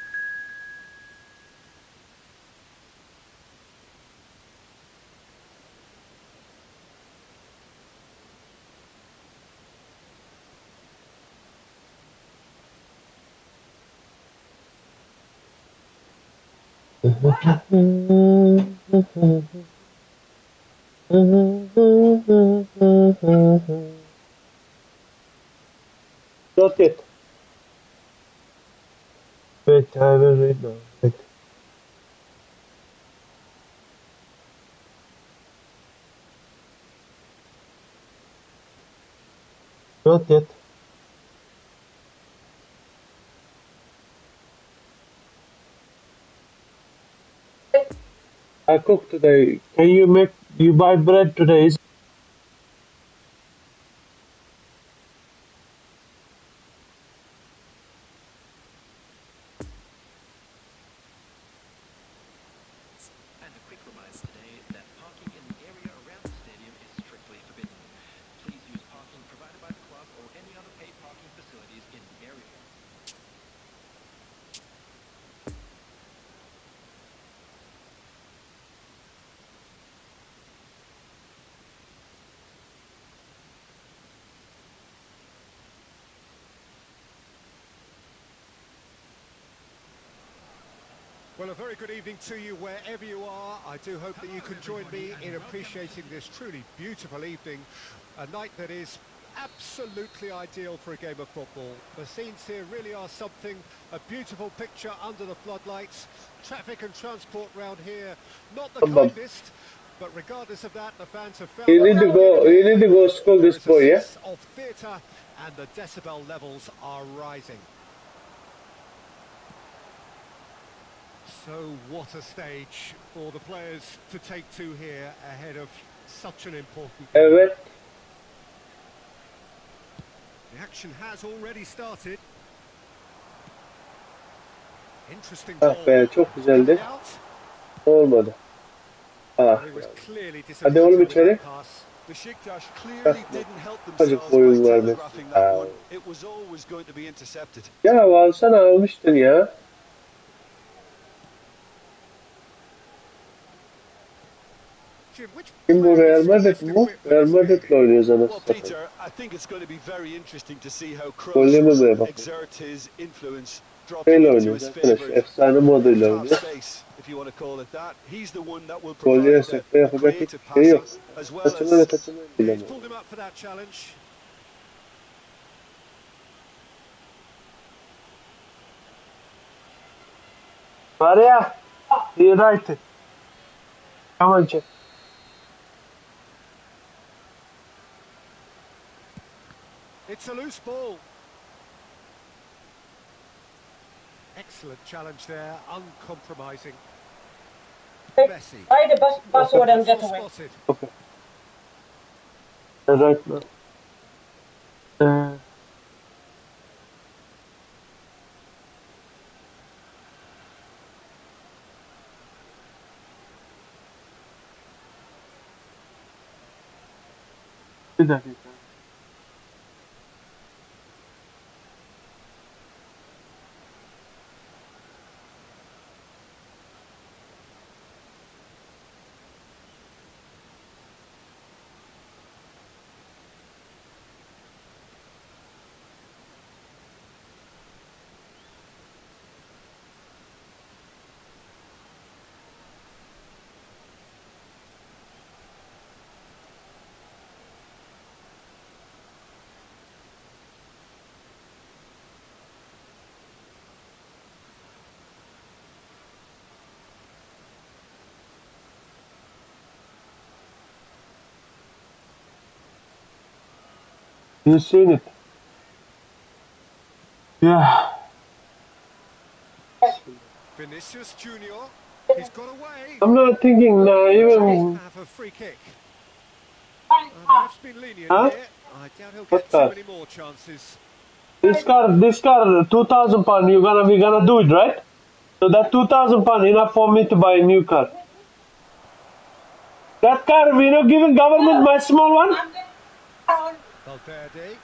Not yet. Wait, I will read now. Wait. Not yet. I cooked today. Can you buy bread today? And a quick reminder today that parking in the area around the stadium is strictly forbidden. Please use parking provided by the club or any other paid parking facilities in the area. Well, a very good evening to you wherever you are. I do hope that you can join me in appreciating this truly beautiful evening, a night that is absolutely ideal for a game of football. The scenes here really are something, a beautiful picture under the floodlights. Traffic and transport round here, not the kindest, but regardless of that, the fans have found You need to go. You need to go school there this is a boy, yeah? sense of theatre and the decibel levels are rising. So what a stage for the players to take to here ahead of such an important game. Evet. The action has already started. Interesting Ah ball. be, çok güzeldi. Out. Olmadı. Ah He was ya. clearly Hadi oğlum disappointed with içeri. that pass. Besiktas clearly Yapma. didn't help Azıcık themselves by boyun vermesi. telegraphing that Ya. one. It was always going to be intercepted. Ya alsana almıştın ya. Jim, which Kim bu player Real is Madrid best mu? equipped for Real this Madrid'le game? oynuyoruz anasını Well, satayım. Peter, I think it's going to be very interesting to see how Kroos will Gollememeye bak. exert his influence, dropping Şeyle into oynuyoruz his arkadaş. favoured Efsane moduyla half oynuyoruz. space, if you want to call it that. He's the one that will Gol provide yersek de the yapacak creative hiçbir şey yok. passing, as well Saçını ve as saçını Yeah, he's bilemiyorum. pulled him up for that challenge. Maria, you're right. Come on, check. It's a loose ball. Excellent challenge there, uncompromising. Messi. Buy the password and get Well away. spotted. Okay. Right now. Bir dakika. You seen it? Yeah. Vinicius Junior. He's got away. I'm not thinking even. Have a free kick. The ref's been lenient Huh? here. I doubt he'll What get too car? many more chances. This car, 2,000 pound. We're gonna do it, right? So that 2,000 pound enough for me to buy a new car. That car, giving government my small one. Valverde.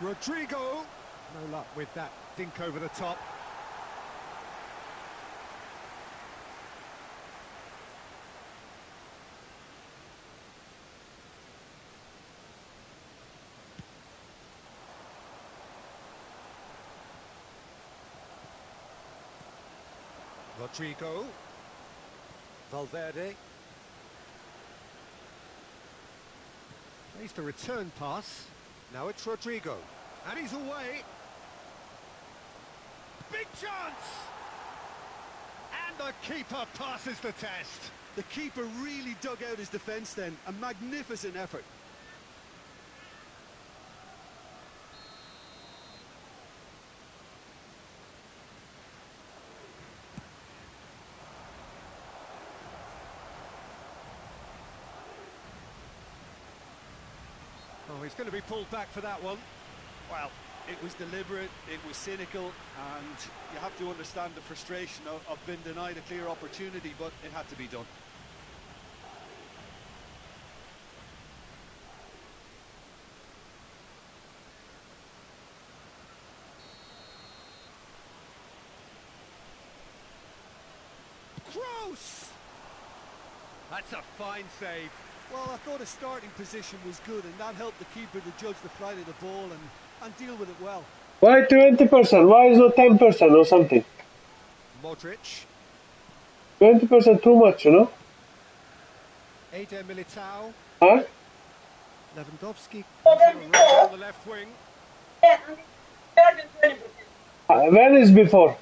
Rodrigo. No luck with that dink over the top. Rodrigo. Valverde. Plays the return pass. Now it's Rodrigo. And he's away. Big chance! And the keeper passes the test. The keeper really dug out his defence then. A magnificent effort. Oh, he's going to be pulled back for that one. Well, it was deliberate, it was cynical, and you have to understand the frustration of being denied a clear opportunity, but it had to be done. Gross! That's a fine save. Well, I thought his starting position was good, and that helped the keeper to judge the flight of the ball and deal with it well. Why 20%? Why is not 10% or something? Modric. 20% too much, you know? Eder Militao. Huh? Lewandowski. Oh, On then the left wing. yeah, and it's better than 20%. When is before?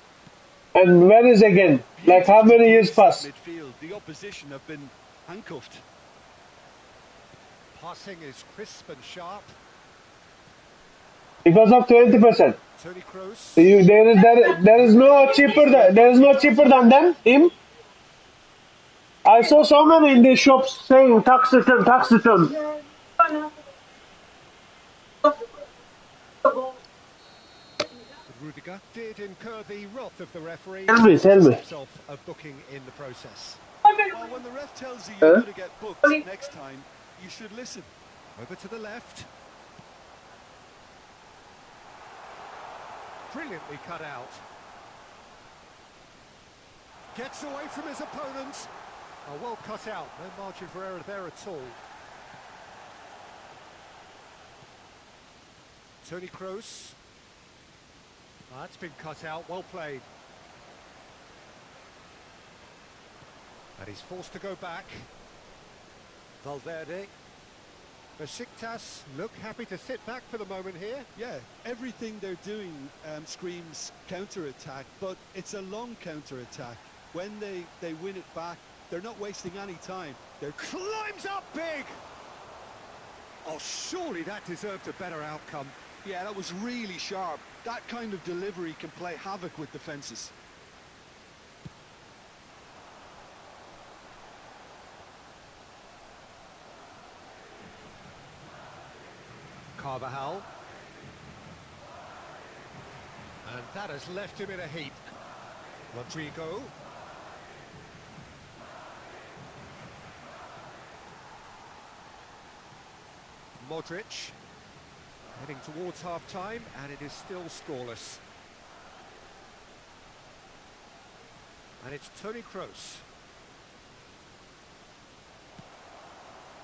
And when is again? Like how many years pass? Midfield, the opposition have been handcuffed. Passing is crisp and sharp. Because of 20%. Toni Kroos. There is no cheaper than them. Him. I saw so many in the shops saying tax return, tax return. Rudiger did incur the wrath of the referee. Tell me. Himself a booking in the process. Well, when the ref tells you you're going to get booked next time, you should listen. Over to the left. Brilliantly cut out. Gets away from his opponent. Oh, well cut out. No margin for error there at all. Toni Kroos. Oh, that's been cut out. Well played. And he's forced to go back. Valverde. Besiktas look happy to sit back for the moment here. Yeah, everything they're doing screams counter-attack, but it's a long counter-attack. When they win it back, they're not wasting any time. They're Climbs up big! Oh, surely that deserved a better outcome. Yeah, that was really sharp. That kind of delivery can play havoc with defences. Carvajal. And that has left him in a heap. Rodrigo. Modric. Heading towards half-time, and it is still scoreless. And it's Toni Kroos.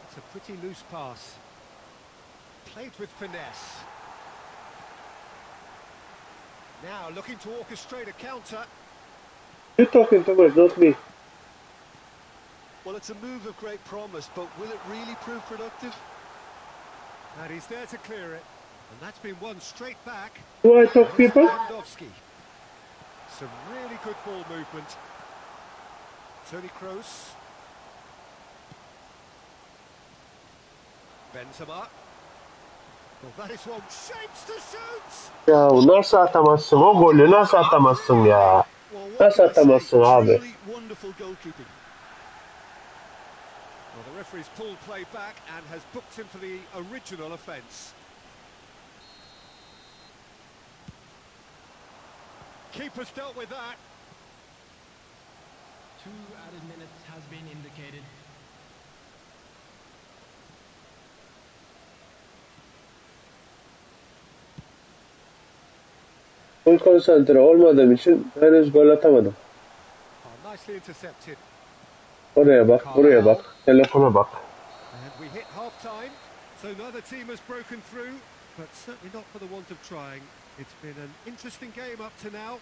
It's a pretty loose pass. Played with finesse. Now looking to orchestrate a counter. You're talking too much, not me. Well, it's a move of great promise, but will it really prove productive? And he's there to clear it. And that's been won straight back. Do I talk people? Lewandowski. Some really good ball movement. Toni Kroos. Benzema. Well, that is one. Shapes to shoot! Ya nasıl atamazsın? O golü nasıl atamazsın ya? Well, what Nasıl can I say? atamazsın abi? Truly wonderful goalkeeping. Well, the referee's pulled play back and has booked him for the original offence. Keeper's dealt with that. 2 added minutes has been indicated. Full konsantre olmadığım için henüz gol atamadım. Oh, nicely intercepted. Oraya bak, buraya bak, telefona bak. And we hit half-time, so neither team has broken through, but certainly not for the want of trying. It's been an interesting game up to now,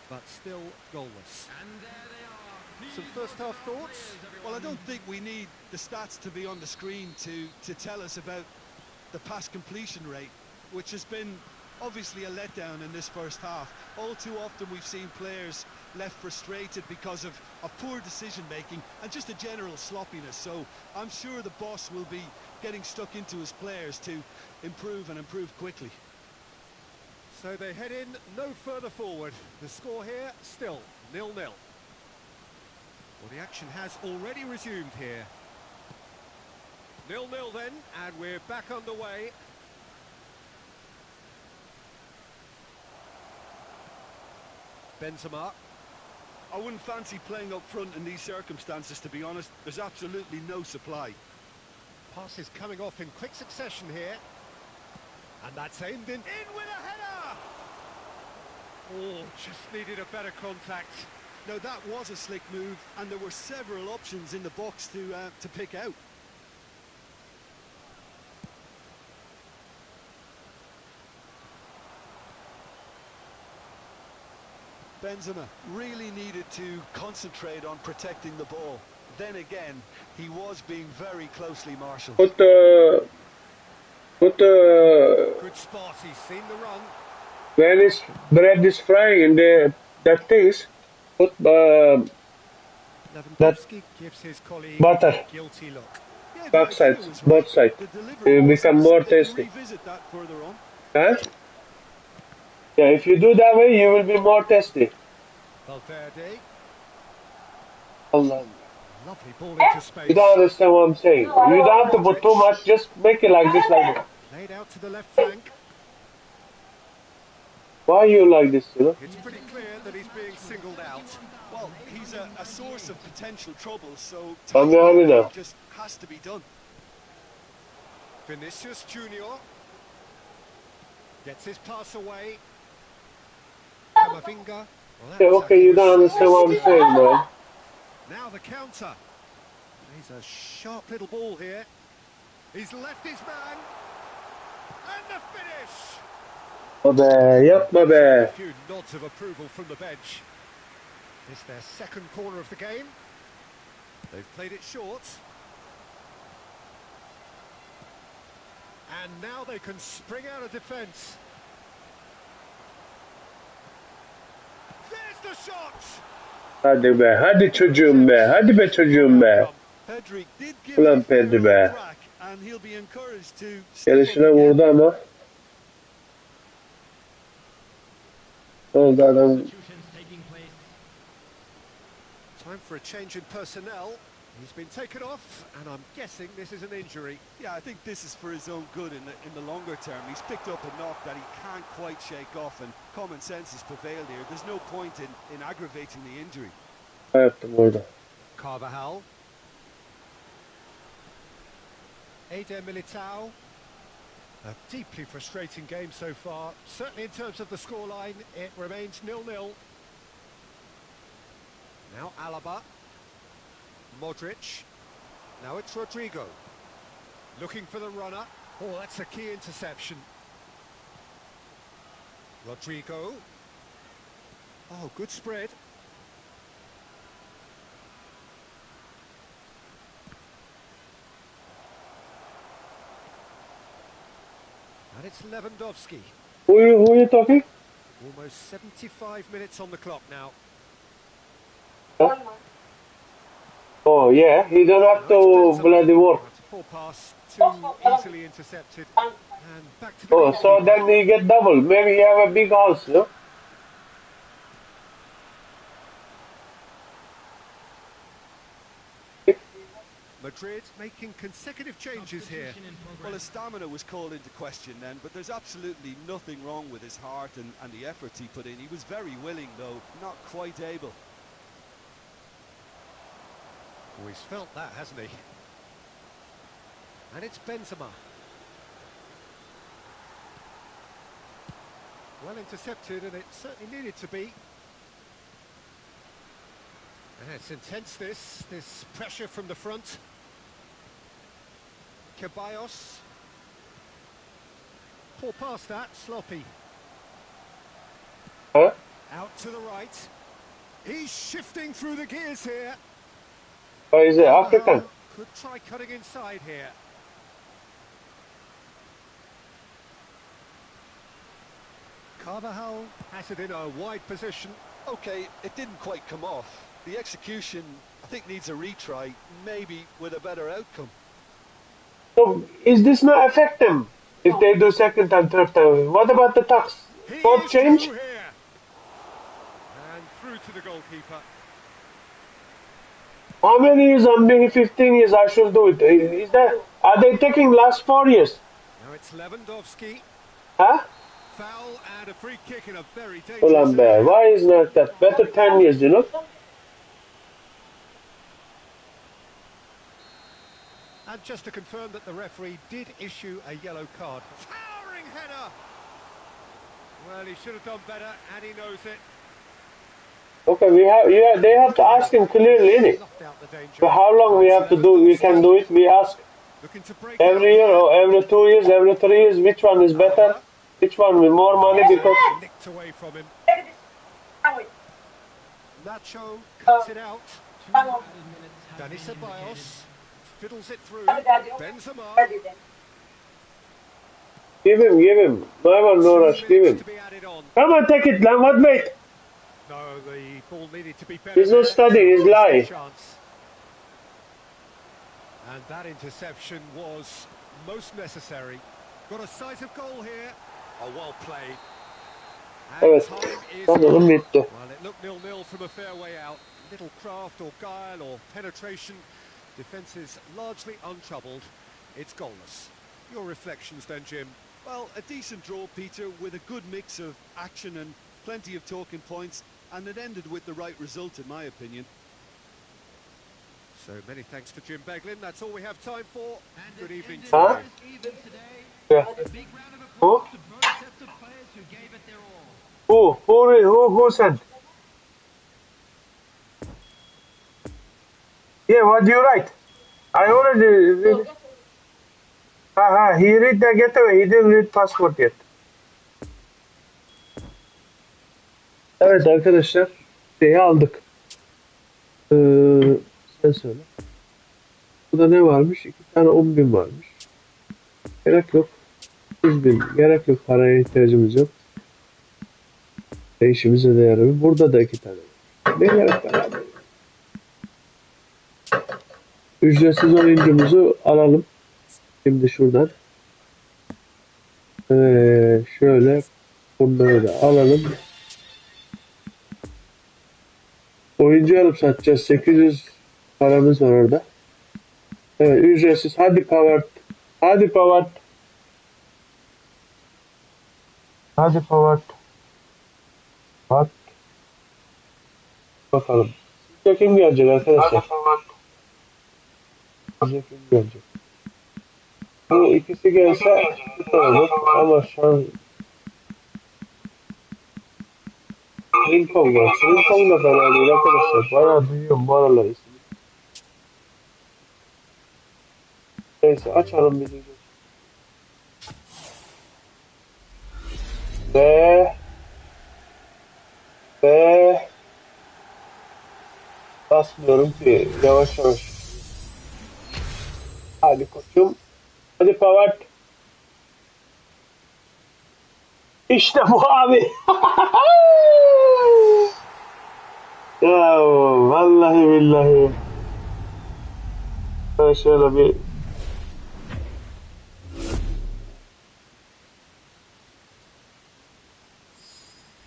but still goalless. And there they are. Some first-half thoughts? Well, I don't think we need the stats to be on the screen to tell us about the pass completion rate, which has been obviously a letdown in this first half. All too often we've seen players left frustrated because of poor decision making and just a general sloppiness. So I'm sure the boss will be getting stuck into his players to improve and improve quickly. So they head in no further forward. The score here still 0-0. Well, the action has already resumed here. 0-0 then, and we're back underway. Benzema. I wouldn't fancy playing up front in these circumstances, to be honest. There's absolutely no supply. Passes coming off in quick succession here. And that's aimed in with a header! Oh, just needed a better contact. Now that was a slick move, and there were several options in the box to pick out. Benzema really needed to concentrate on protecting the ball. Then again, he was being very closely marshalled. Good spot, he's seen the run. When his bread is frying in that things, put Lewandowski gives his colleague butter, a guilty look. Yeah, the both idea sides, was both right. sides. The delivery It will was become more they can tasty. revisit that further on. Huh? Yeah, if you do that way, you will be more tasty. Valverde, Allah. lovely ball into space. You don't understand what I'm saying. You don't have to put too much, just make it like this, like that. Played out to the left flank. Why you like this, you know? It's pretty clear that he's being singled out. Well, he's a source of potential trouble, so I'm behind tackling him now. just has to be done. Vinicius Junior gets his pass away. Camavinga. Well, Yeah, okay, you don't understand what I'm saying, man. Now the counter. He's a sharp little ball here. He's left his man. And the finish. Yapma A be. few nods of approval from the bench. It's their second corner of the game. They've played it short. And now they can spring out of defence. There's the shot! Hadi be, hadi çocuğum be, hadi be çocuğum be. Pedri did give Ulan it a fair Pedri old be. crack, and he'll be encouraged to step up Gelişine again. vurdu ama. Ne oldu adam? Substitutions taking place. Time for a change in personnel. He's been taken off, and I'm guessing this is an injury. Yeah, I think this is for his own good in the longer term. He's picked up a knock that he can't quite shake off, and common sense has prevailed here. There's no point in aggravating the injury. Yaptım orada. Carvajal. Eder Militao. A deeply frustrating game so far. Certainly in terms of the scoreline, it remains 0-0. Now Alaba. Modric. Now it's Rodrigo. Looking for the runner. Oh, that's a key interception. Rodrigo. Oh, good spread. And it's Lewandowski. Who you talking? Almost 75 minutes on the clock now. Oh yeah, he don't have to bloody work. That's a poor pass, too easily intercepted. And back to the Oh, so goalkeeper. then he get double. Maybe he have a big house, you know? Madrid making consecutive changes here. Substitution in progress. Well, his stamina was called into question then, but there's absolutely nothing wrong with his heart and the efforts he put in. He was very willing, though, not quite able. Oh, he's felt that, hasn't he? And it's Benzema. Well intercepted, and it certainly needed to be. It's intense, this pressure from the front. Ceballos. Poor pass that, sloppy. Ha? Out to the right. He's shifting through the gears here. Or is it African? Carvajal could try cutting inside here. Carvajal has it in a wide position. Okay, it didn't quite come off. The execution, I think, needs a retry, maybe with a better outcome. So is this not affect them if they do second and third time? What about the tax? He Not is change? through here. And through to the goalkeeper. How many years? I'm maybe 15 years. I should do it. Is that? Are they taking last 4 years? Now it's Lewandowski. Huh? Foul and a free kick in a very dangerous Ulan be. area. Why is not that? Better 10 years, you know? And just to confirm that the referee did issue a yellow card. Towering header! Well, he should have done better, and he knows it. Okay, we have. Yeah, they have to ask him clearly, innit? Snuffed out the danger. So how long we have to do? We can do it. We ask Looking to break every year or every 2 years, every 3 years. Which one is better? Which one with more money? Because nicked away from him. Sandwich. Nacho cuts it out. Sandwich. Dani Ceballos fiddles it through. Daddy. Benzema. Daddy then. give him. No one, no 2 rush. Give minutes him. to be added on. Come on, take it, Lam. What, mate? No, the ball needed to be better. He's not there. studying. He's lying. Chance. And that interception was most necessary. Got a size of goal here. Oh, well played. And Evet. time is Sanırım bitti. well, it looked 0-0 from a fair way out. Little craft or guile or penetration. Defence is largely untroubled. It's goalless. Your reflections then, Jim. Well, a decent draw, Peter, with a good mix of action and plenty of talking points, and it ended with the right result, in my opinion. So many thanks to Jim Beglin. That's all we have time for. And Good it evening ended to you. Huh? just even today. Yeah. A big round of Who? applause to both sets of players who gave it their all. Who said? Yeah, what do you write? I already. He read the getaway. He didn't read passport yet. Evet arkadaşlar, şeyi aldık. Sen söyle. Burada ne varmış? 2 tane 10.000 varmış. Gerek yok. 100.000. Gerek yok. Paraya ihtiyacımız yok. İşimize de yarar. Burada da 2 tane var. Ne gerek var abi? Ücretsiz oyuncumuzu alalım. Şimdi şuradan. Şöyle bunları da alalım. Oyuncu alıp satacağız. 800 paramız var orada. Evet, ücretsiz. Hadi Pavard. Hadi Pavard. Hadi Pavard. Bak. Bakalım. Size kim gelecek arkadaşlar? Size kim gelecek? Bu ikisi gelse süper olur. Ama şu an Rimpong var. Rimpong da fena değil arkadaşlar. Bayağı duyuyorum bu aralar ismini. Neyse açalım bir de. Ve basmıyorum ki yavaş yavaş. Hadi koçum. Hadi Pavard. İşte bu abi. Ya vallahi billahi. Ben şöyle bir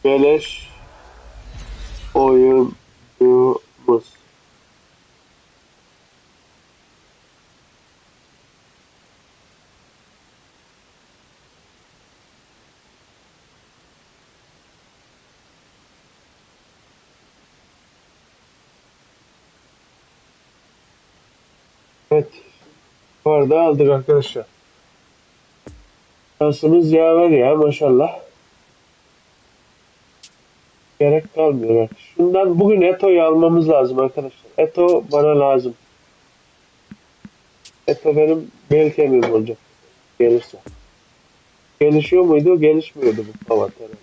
beleş oyuncumuz. Evet. Bu arada aldık arkadaşlar. Şansımız yaver ya maşallah. Gerek kalmıyor artık. Şundan bugün Eto'yu almamız lazım arkadaşlar. Eto bana lazım. Eto benim bel kemiğim olacak. Gelirse. Gelişiyor muydu? Gelişmiyordu bu Pavat herhalde.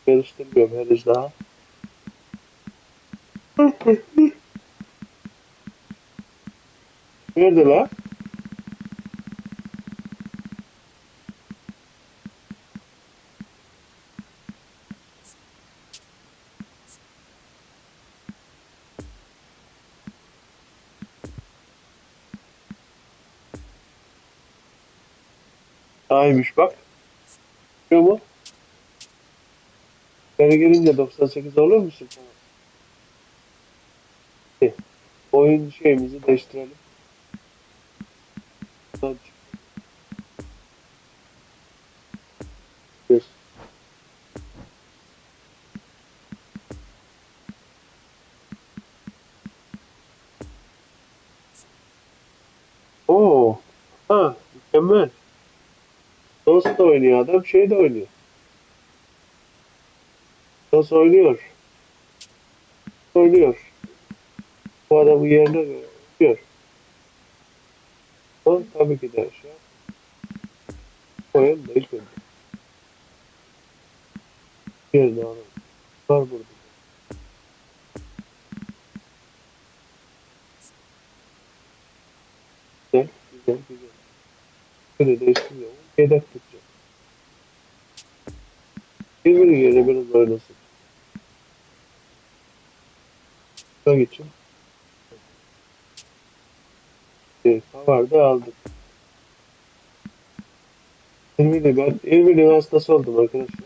Geliştirmiyorum henüz daha. Nerede la? Aymış bak. Görüyor mu? Beni gelince 98 olur musun? Tamam. Oyun şeyimizi değiştirelim. Buradan çıkıyoruz. Oo. Ha, mükemmel. Nasıl da oynuyor adam? Şey de oynuyor. Nasıl oynuyor? Oynuyor. Bu adamın yerine göre oynuyor. Ama tabii ki de şey oyun da ilk önce. Yerine alalım. Var burada. Güzel, güzel, güzel. Böyle değiştiriyor. Yedek tutacak. Birbirinin yerine biraz oynasın. Bak için. Vardı aldık. İrmini hastası oldum arkadaşlar.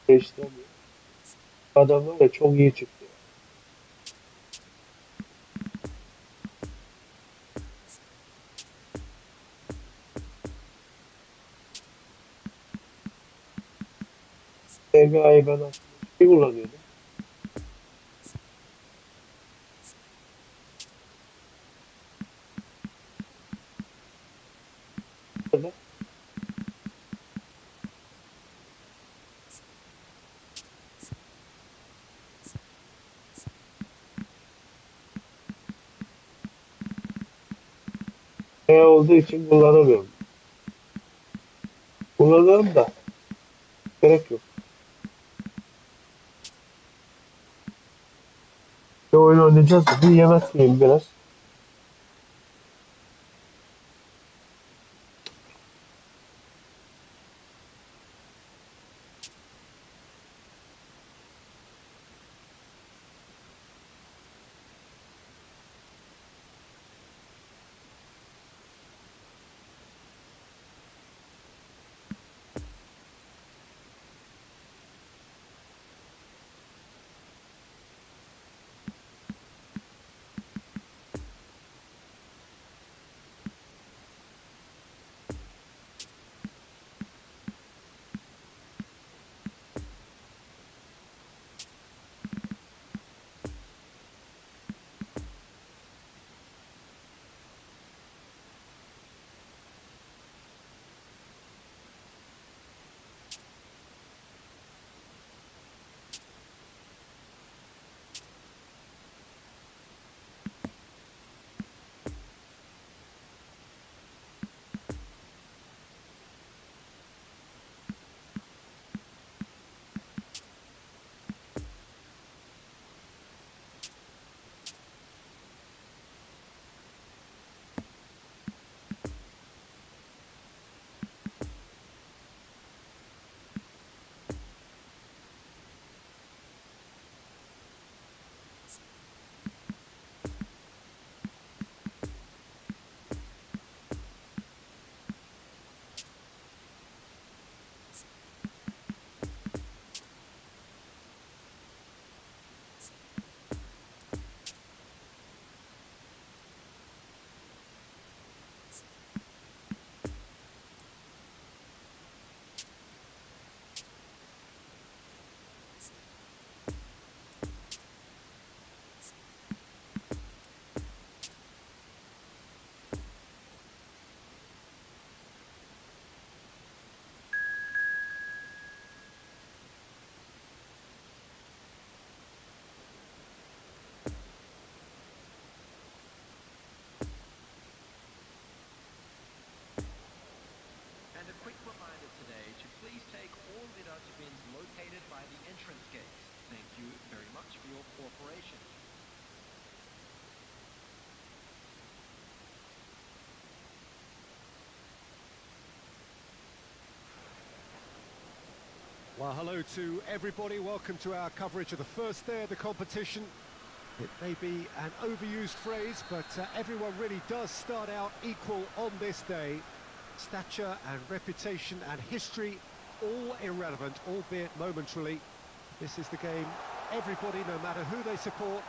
Değiştiremiyor. Adam var ya çok iyi çıktı. TGA'yı ben aslında şey kullanıyordum. Böyle. Olduğu için kullanamıyorum. Kullanırım da gerek yok. Bir oyun oynayacağız da bir yemek yiyeyim biraz. Hello to everybody, welcome to our coverage of the first day of the competition. It may be an overused phrase, but everyone really does start out equal on this day. Stature and reputation and history, all irrelevant, albeit momentarily. This is the game everybody, no matter who they support,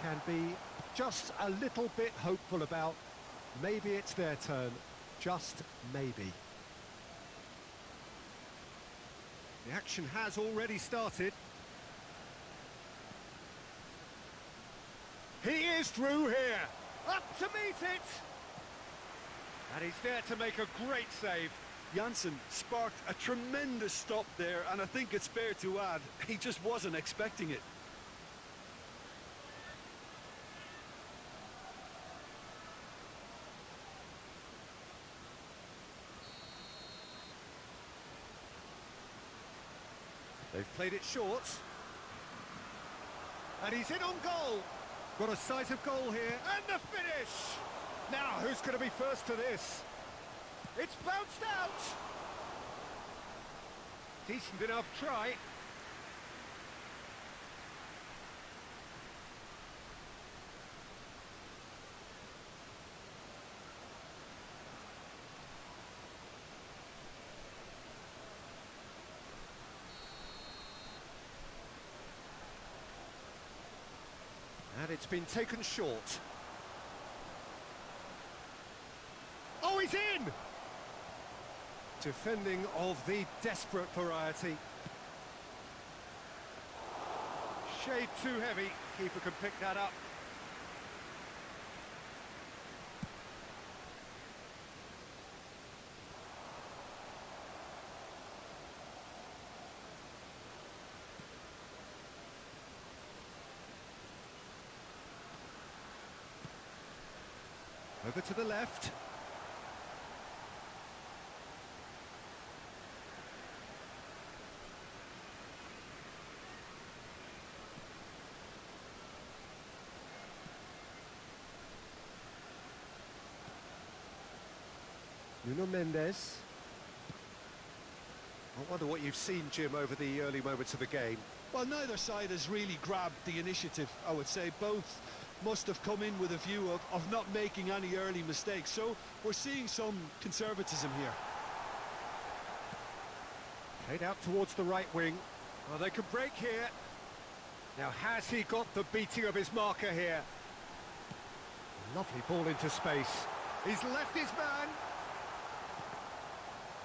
can be just a little bit hopeful about. Maybe it's their turn, just maybe. The action has already started. He is through here, up to meet it! And he's there to make a great save. Janssen sparked a tremendous stop there, and I think it's fair to add, he just wasn't expecting it. They've played it short. And he's in on goal. Got a sight of goal here, and the finish! Now, who's going to be first to this? It's bounced out! Decent enough try. And it's been taken short. Oh, he's in! Defending of the desperate variety. Shade too heavy. Keeper can pick that up. Over to the left. Nuno Mendes. I wonder what you've seen, Jim, over the early moments of the game. Well, neither side has really grabbed the initiative, I would say. Both must have come in with a view of not making any early mistakes. So we're seeing some conservatism here. Played out towards the right wing. Well, they can break here. Now, has he got the beating of his marker here? Lovely ball into space. He's left his man.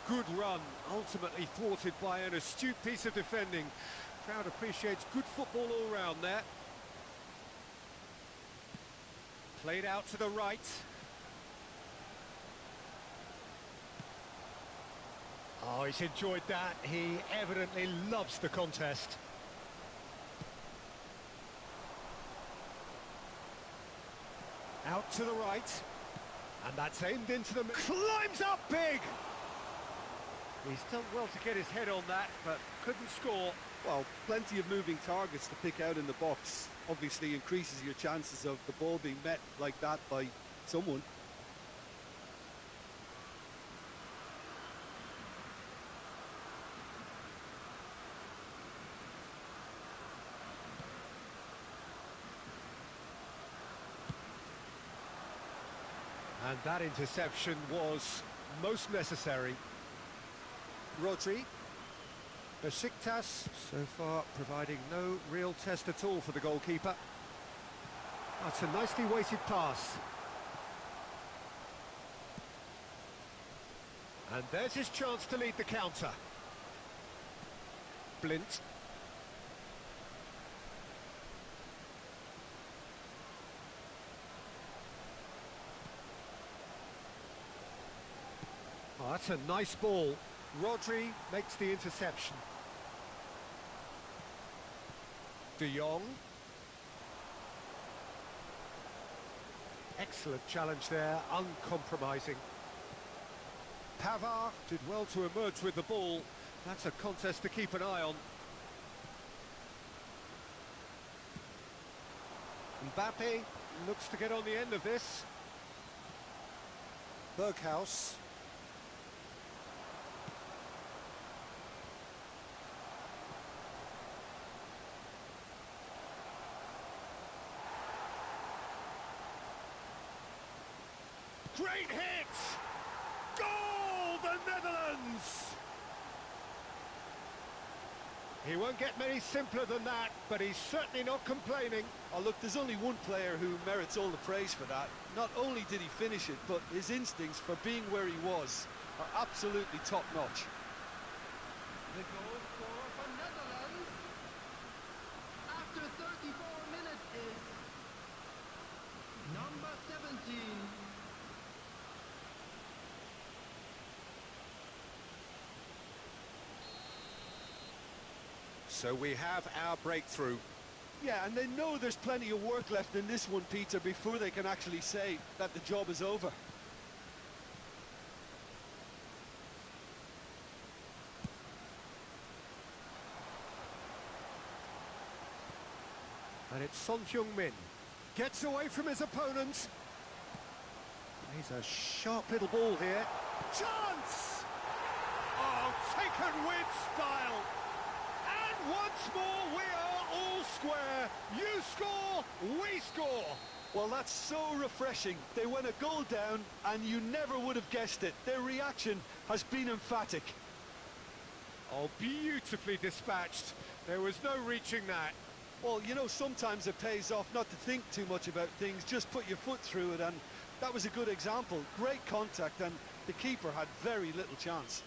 Good run, ultimately thwarted by an astute piece of defending. Crowd appreciates good football all round there. Played out to the right. Oh, he's enjoyed that. He evidently loves the contest. Out to the right. And that's aimed into the... Climbs up big! He's done well to get his head on that, but couldn't score. Well, plenty of moving targets to pick out in the box. Obviously increases your chances of the ball being met like that by someone. And that interception was most necessary. Rodri. Besiktas so far providing no real test at all for the goalkeeper. That's a nicely weighted pass. And there's his chance to lead the counter. Blint. Oh, that's a nice ball. Rodri makes the interception. De Jong. Excellent challenge there, uncompromising. Pavard did well to emerge with the ball. That's a contest to keep an eye on. Mbappe looks to get on the end of this. Berghaus. Great hit! Goal, the Netherlands! He won't get many simpler than that, but he's certainly not complaining. Oh, look, there's only one player who merits all the praise for that. Not only did he finish it, but his instincts for being where he was are absolutely top-notch. The goal scorer for Netherlands after 34 minutes is number 17. So we have our breakthrough. Yeah, and they know there's plenty of work left in this one, Peter, before they can actually say that the job is over. And it's Son Heung-min. Gets away from his opponent. He's a sharp little ball here. Chance! Oh, taken with style. And once more we are all square. You score, we score. Well, that's so refreshing. They went a goal down, and you never would have guessed it. Their reaction has been emphatic. Oh, beautifully dispatched. There was no reaching that. Well, you know, sometimes it pays off not to think too much about things, just put your foot through it, and that was a good example. Great contact, and the keeper had very little chance.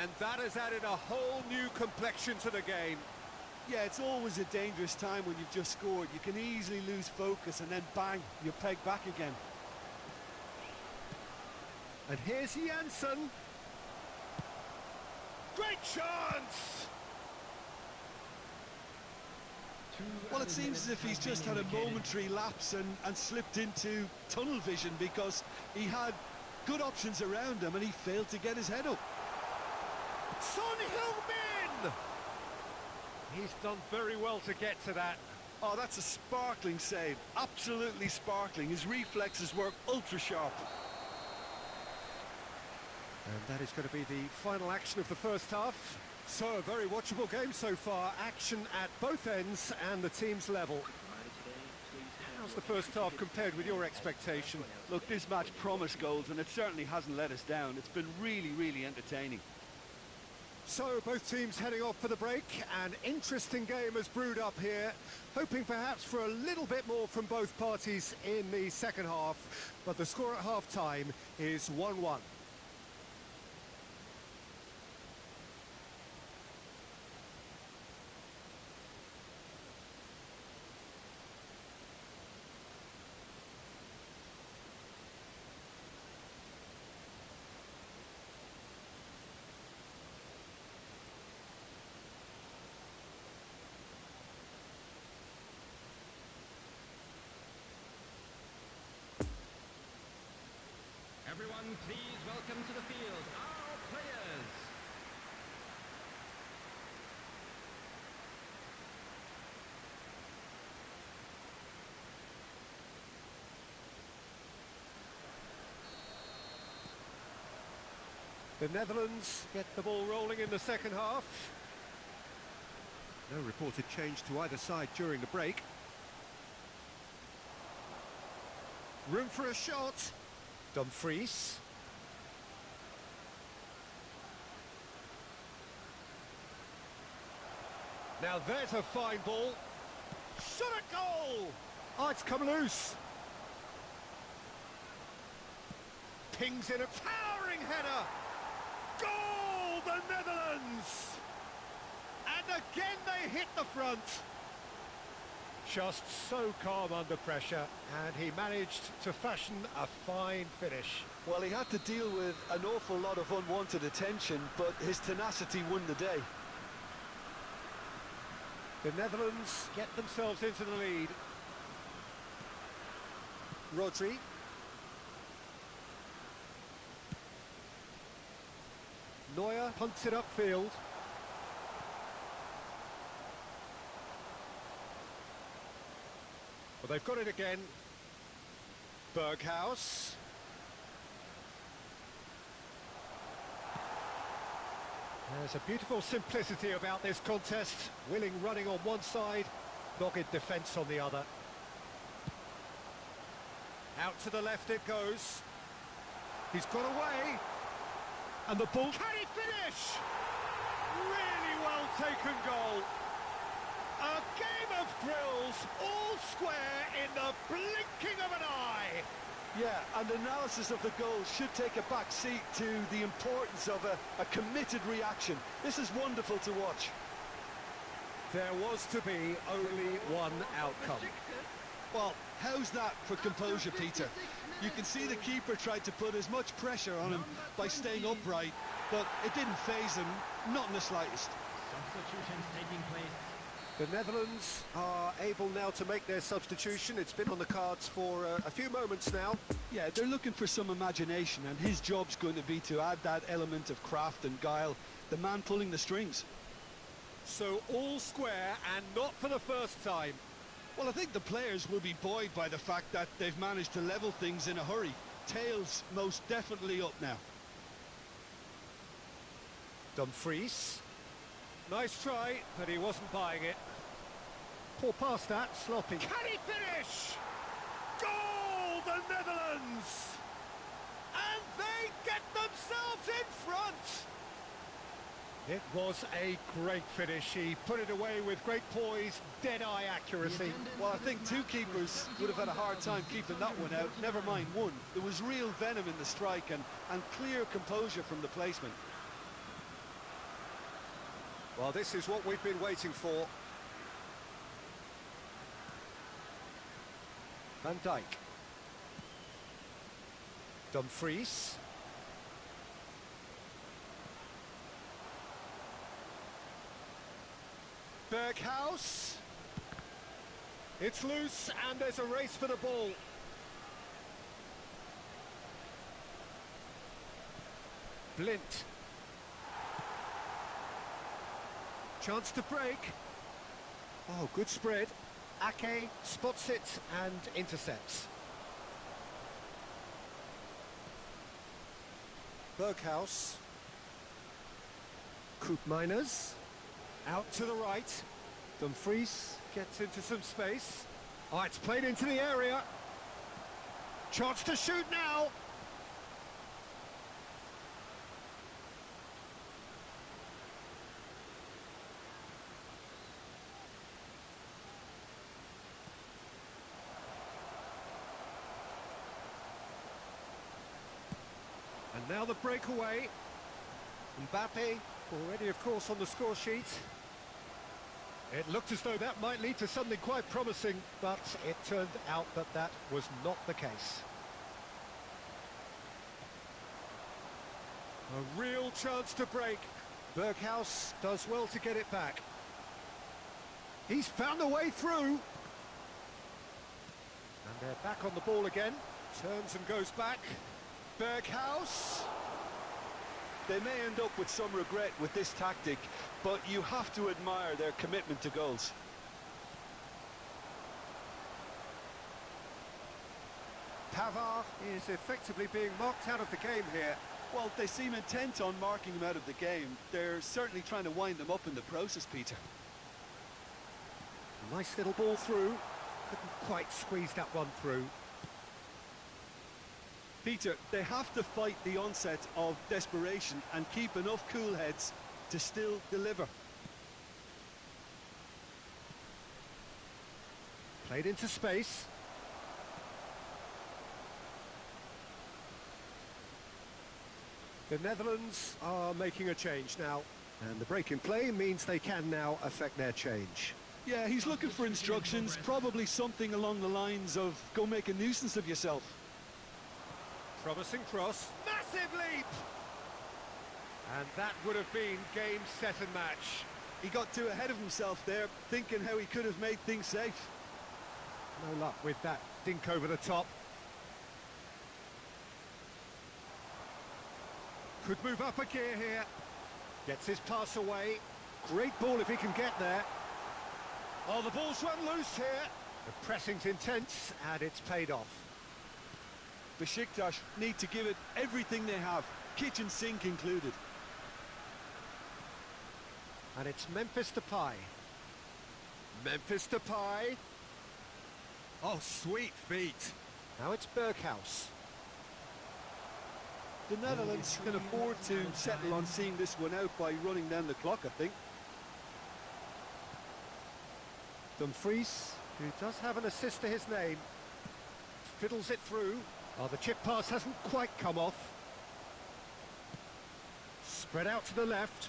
And that has added a whole new complexion to the game. Yeah, it's always a dangerous time when you've just scored. You can easily lose focus, and then bang, you're pegged back again. And here's Janssen. Great chance! Well, it seems as if he's just had a momentary lapse and slipped into tunnel vision, because he had good options around him and he failed to get his head up. Son Heung-min! He's done very well to get to that. Oh, that's a sparkling save. Absolutely sparkling. His reflexes were ultra sharp. And that is going to be the final action of the first half. So, a very watchable game so far. Action at both ends and the team's level. How's the first half compared with your expectation? Look, this match promised goals, and it certainly hasn't let us down. It's been really, really entertaining. So, both teams heading off for the break. An interesting game has brewed up here. Hoping perhaps for a little bit more from both parties in the second half. But the score at half-time is 1-1. Everyone, please welcome to the field our players. The Netherlands get the ball rolling in the second half. No reported change to either side during the break. Room for a shot. Dumfries. Now there's a fine ball. Shot at goal! Oh, it's come loose. Pings in a towering header. Goal, the Netherlands! And again they hit the front. Just so calm under pressure, and he managed to fashion a fine finish. Well, he had to deal with an awful lot of unwanted attention, but his tenacity won the day. The Netherlands get themselves into the lead. Rodri. Neuer punts it upfield. Well, they've got it again. Berghaus. There's a beautiful simplicity about this contest. Willing running on one side, dogged defence on the other. Out to the left it goes. He's got away. And the ball... Can he finish? Really well taken goal. A game of thrills, all square in the blinking of an eye. Yeah, and analysis of the goal should take a back seat to the importance of a committed reaction. This is wonderful to watch. There was to be only one outcome. Well, how's that for composure, Peter? You can see the keeper tried to put as much pressure on him by staying upright, but it didn't faze him, not in the slightest. Substitutions taking place. The Netherlands are able now to make their substitution. It's been on the cards for a few moments now. Yeah, they're looking for some imagination, and his job's going to be to add that element of craft and guile, the man pulling the strings. So all square, and not for the first time. Well, I think the players will be buoyed by the fact that they've managed to level things in a hurry. Tails most definitely up now. Dumfries. Nice try, but he wasn't buying it. Poor pass that, sloppy. Can he finish? Goal, the Netherlands! And they get themselves in front! It was a great finish. He put it away with great poise, dead-eye accuracy. Well, I think two keepers would have had a hard time keeping that one out, never mind one. There was real venom in the strike and clear composure from the placement. Well, this is what we've been waiting for. Van Dijk. Dumfries. Berghaus. It's loose and there's a race for the ball. Blint. Chance to break. Oh, good spread. Ake spots it and intercepts. Berghaus. Koopmeiners. Out to the right. Dumfries gets into some space. Oh, it's played into the area. Chance to shoot now. And now the breakaway. Mbappe, already of course on the score sheet. It looked as though that might lead to something quite promising, but it turned out that that was not the case. A real chance to break. Berghaus does well to get it back. He's found a way through. And they're back on the ball again. Turns and goes back. Berghaus. They may end up with some regret with this tactic, but you have to admire their commitment to goals. Pavard is effectively being marked out of the game here. Well, they seem intent on marking him out of the game. They're certainly trying to wind them up in the process, Peter. Nice little ball through. Couldn't quite squeeze that one through. Peter, they have to fight the onset of desperation and keep enough cool heads to still deliver. Played into space. The Netherlands are making a change now, and the break in play means they can now affect their change. Yeah, he's looking for instructions, probably something along the lines of go make a nuisance of yourself. Promising cross. Massive leap! And that would have been game, set and match. He got too ahead of himself there, thinking how he could have made things safe. No luck with that dink over the top. Could move up a gear here. Gets his pass away. Great ball if he can get there. Oh, the ball's run loose here. The pressing's intense and it's paid off. Besiktas need to give it everything they have, kitchen sink included. And it's Memphis Depay. Memphis Depay. Oh, sweet feet. Now it's Berghaus. The Netherlands can afford to settle on seeing this one out by running down the clock, I think. Dumfries, who does have an assist to his name, fiddles it through. Oh, the chip pass hasn't quite come off. Spread out to the left.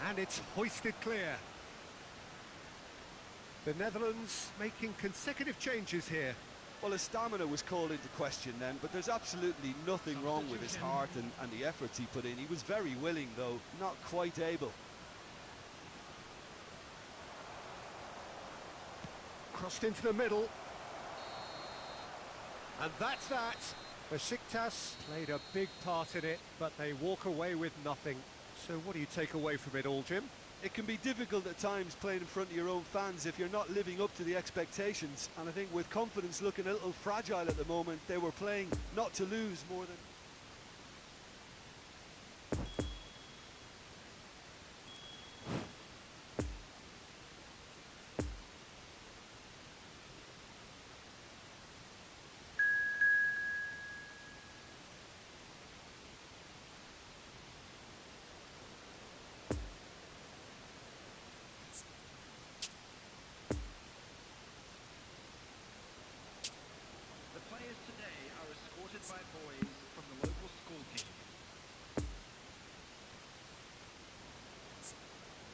And it's hoisted clear. The Netherlands making consecutive changes here. Well, his stamina was called into question then, but there's absolutely nothing wrong with his heart and the efforts he put in. He was very willing, though, not quite able. Crossed into the middle. And that's that. Besiktas played a big part in it, but they walk away with nothing. So what do you take away from it all, Jim? It can be difficult at times playing in front of your own fans if you're not living up to the expectations. And I think with confidence looking a little fragile at the moment, they were playing not to lose more than... The players today are escorted by boys from the local school team.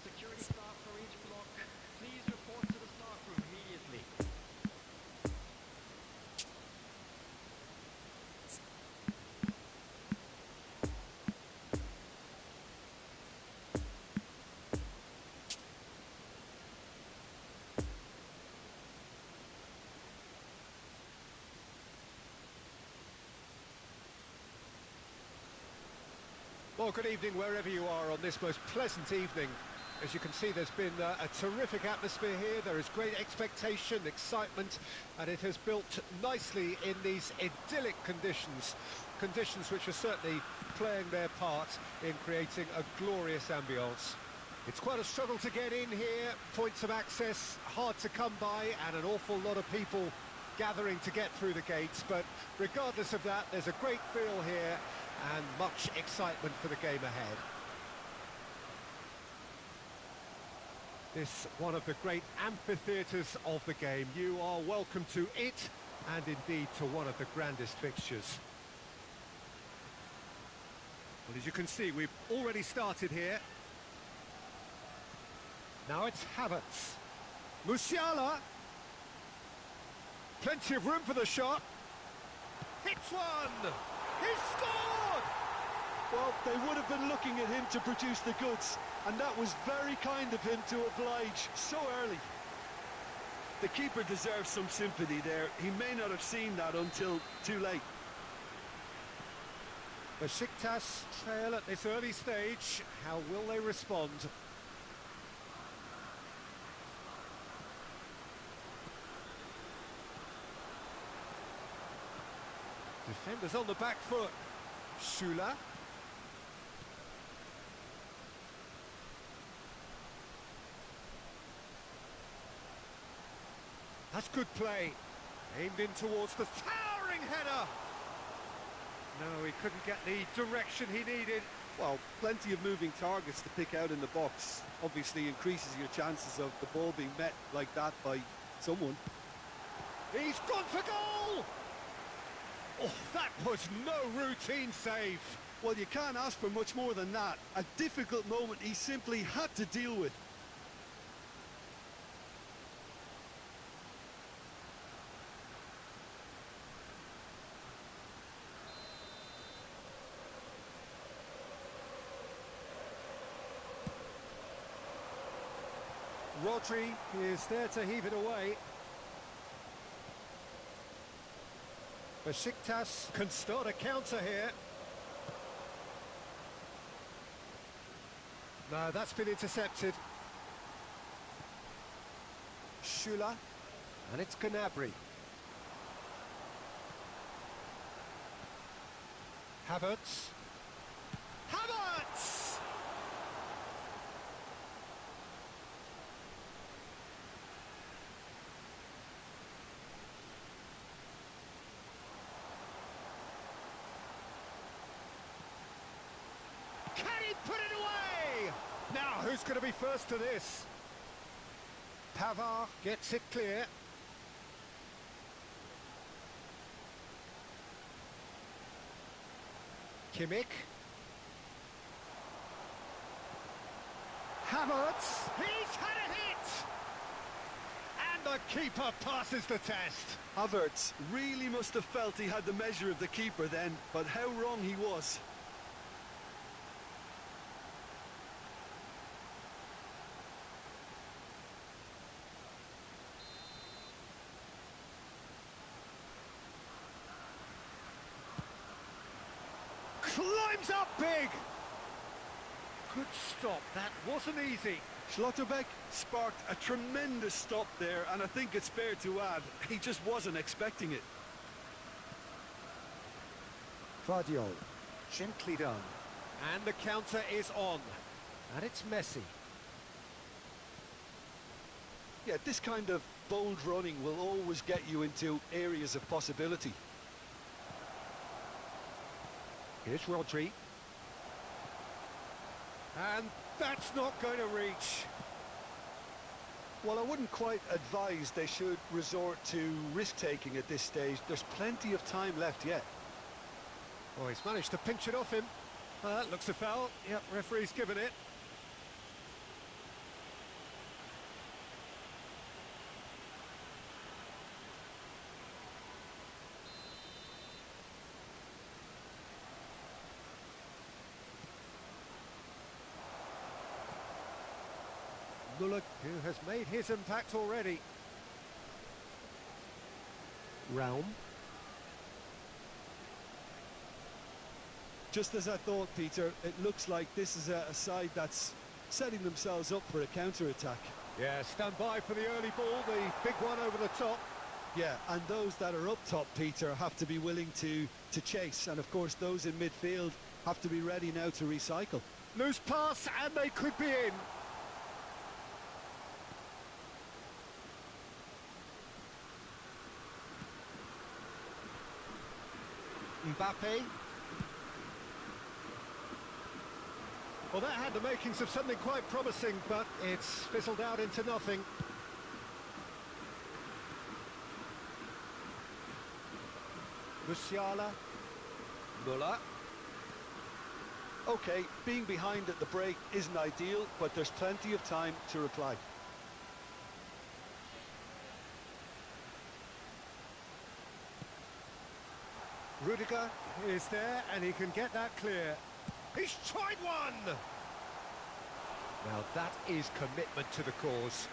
Security staff for each block, please report to the staff room immediately. Well, good evening wherever you are on this most pleasant evening. As you can see, there's been a terrific atmosphere here. There is great expectation, excitement, and it has built nicely in these idyllic conditions. Conditions which are certainly playing their part in creating a glorious ambience. It's quite a struggle to get in here, points of access hard to come by, and an awful lot of people gathering to get through the gates. But regardless of that, there's a great feel here and much excitement for the game ahead. This one of the great amphitheatres of the game. You are welcome to it, and indeed to one of the grandest fixtures. Well, as you can see, we've already started here. Now it's Havertz. Musiala. Plenty of room for the shot. Hits one! He scored! Well, they would have been looking at him to produce the goods, and that was very kind of him to oblige so early. The keeper deserves some sympathy there. He may not have seen that until too late. Besiktas trail at this early stage. How will they respond? Defenders on the back foot. Schüller. That's good play. Aimed in towards the towering header. No, he couldn't get the direction he needed. Well, plenty of moving targets to pick out in the box. Obviously increases your chances of the ball being met like that by someone. He's gone for goal! Oh, that was no routine save. Well, you can't ask for much more than that. A difficult moment he simply had to deal with. Rodri is there to heave it away. Besiktas can start a counter here. No, that's been intercepted. Schüller, and it's Gnabry. Havertz. Havertz! Can he put it away? Now, who's going to be first to this? Pavard gets it clear. Kimmich. Havertz. He's had a hit! And the keeper passes the test. Havertz really must have felt he had the measure of the keeper then, but how wrong he was. Climbs up big! Good stop, that wasn't easy. Schlotterbeck sparked a tremendous stop there, and I think it's fair to add, he just wasn't expecting it. Vardiol, gently done. And the counter is on. And it's Messi. Yeah, this kind of bold running will always get you into areas of possibility. Here's Rodri. And that's not going to reach. Well, I wouldn't quite advise they should resort to risk-taking at this stage. There's plenty of time left yet. Oh, he's managed to pinch it off him. That looks a foul. Yep, referee's given it. Müller, who has made his impact already. Raum. Just as I thought, Peter, it looks like this is a side that's setting themselves up for a counter-attack. Yeah, stand by for the early ball, the big one over the top. Yeah, and those that are up top, Peter, have to be willing to chase. And, of course, those in midfield have to be ready now to recycle. Loose pass, and they could be in. Mbappe. Well, that had the makings of something quite promising, but it's fizzled out into nothing. Musiala. Müller. OK, being behind at the break isn't ideal, but there's plenty of time to reply. Rudiger is there, and he can get that clear. He's tried one! Now that is commitment to the cause.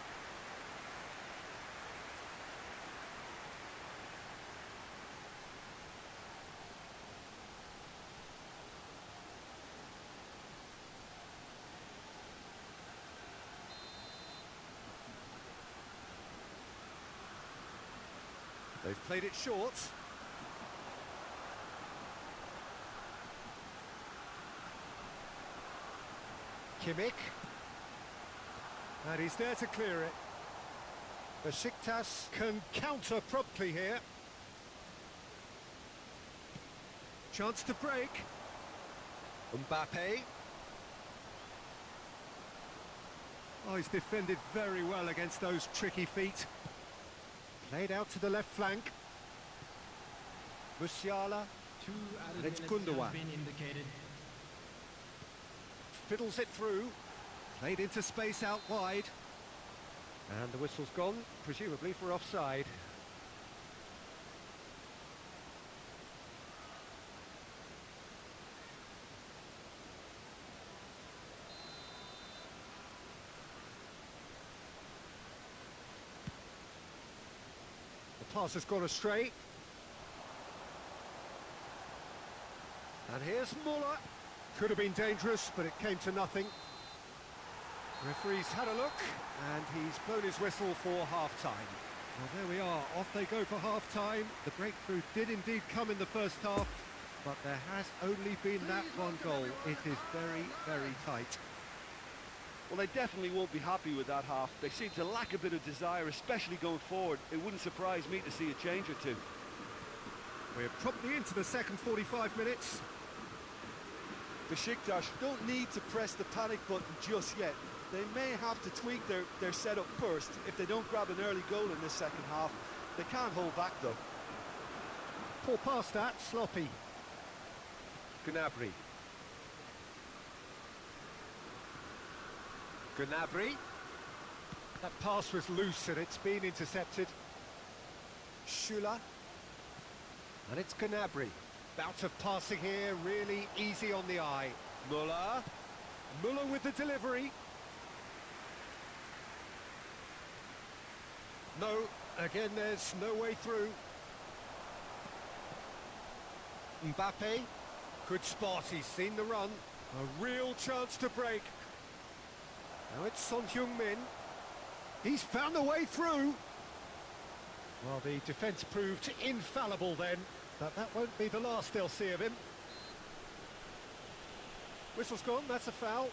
They've played it short. Kimmich. And he's there to clear it. Besiktas can counter promptly here. Chance to break. Mbappe. Oh, he's defended very well against those tricky feet. Played out to the left flank. Musiala. Added It's minutes Gundogan. have been indicated. Fiddles it through. Played into space out wide. And the whistle's gone, presumably for offside. The pass has gone astray. And here's Müller. Could have been dangerous, but it came to nothing. Referee's had a look, and he's blown his whistle for half-time. Well, there we are. Off they go for half-time. The breakthrough did indeed come in the first half, but there has only been that one goal. It is very, very tight. Well, they definitely won't be happy with that half. They seem to lack a bit of desire, especially going forward. It wouldn't surprise me to see a change or two. We're promptly into the second 45 minutes. Besiktas don't need to press the panic button just yet. They may have to tweak their setup first if they don't grab an early goal in this second half. They can't hold back though. Poor pass that, sloppy. Gnabry. Gnabry. That pass was loose and it's been intercepted. Schüller. And it's Gnabry. Bout of passing here, really easy on the eye. Müller. Müller with the delivery. No, again there's no way through. Mbappe. Good spot, he's seen the run. A real chance to break. Now it's Son Heung-min. He's found the way through. Well, the defence proved infallible then, but that won't be the last they'll see of him. Whistle's gone, that's a foul.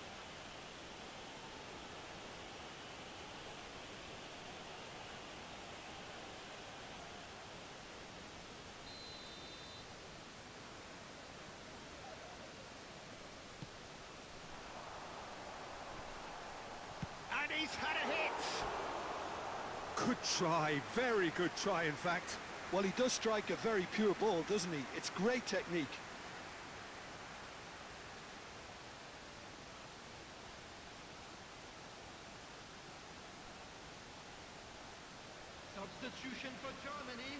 And he's had a hit! Good try, very good try in fact. Well, he does strike a very pure ball, doesn't he? It's great technique. Substitution for Germany.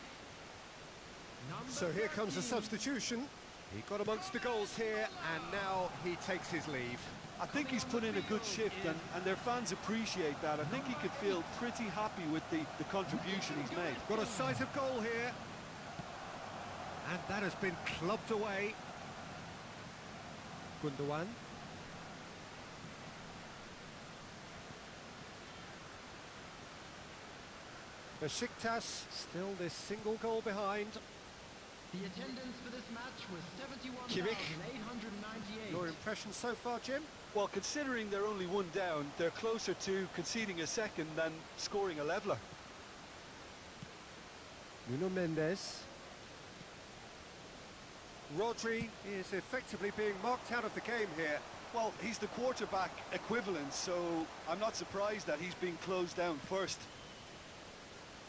So here comes a substitution. He got amongst the goals here, and now he takes his leave. I think he's put in a good shift, and their fans appreciate that. I think he could feel pretty happy with the contribution he's made. Got a sight of goal here. And that has been clubbed away. Gundogan. Besiktas still this single goal behind. The attendance for this match was Kimmich. 71,898. Your impression so far, Jim? Well, considering they're only one down, they're closer to conceding a second than scoring a leveller. Nuno Mendes. Rodri is effectively being marked out of the game here. Well, he's the quarterback equivalent, so I'm not surprised that he's being closed down first.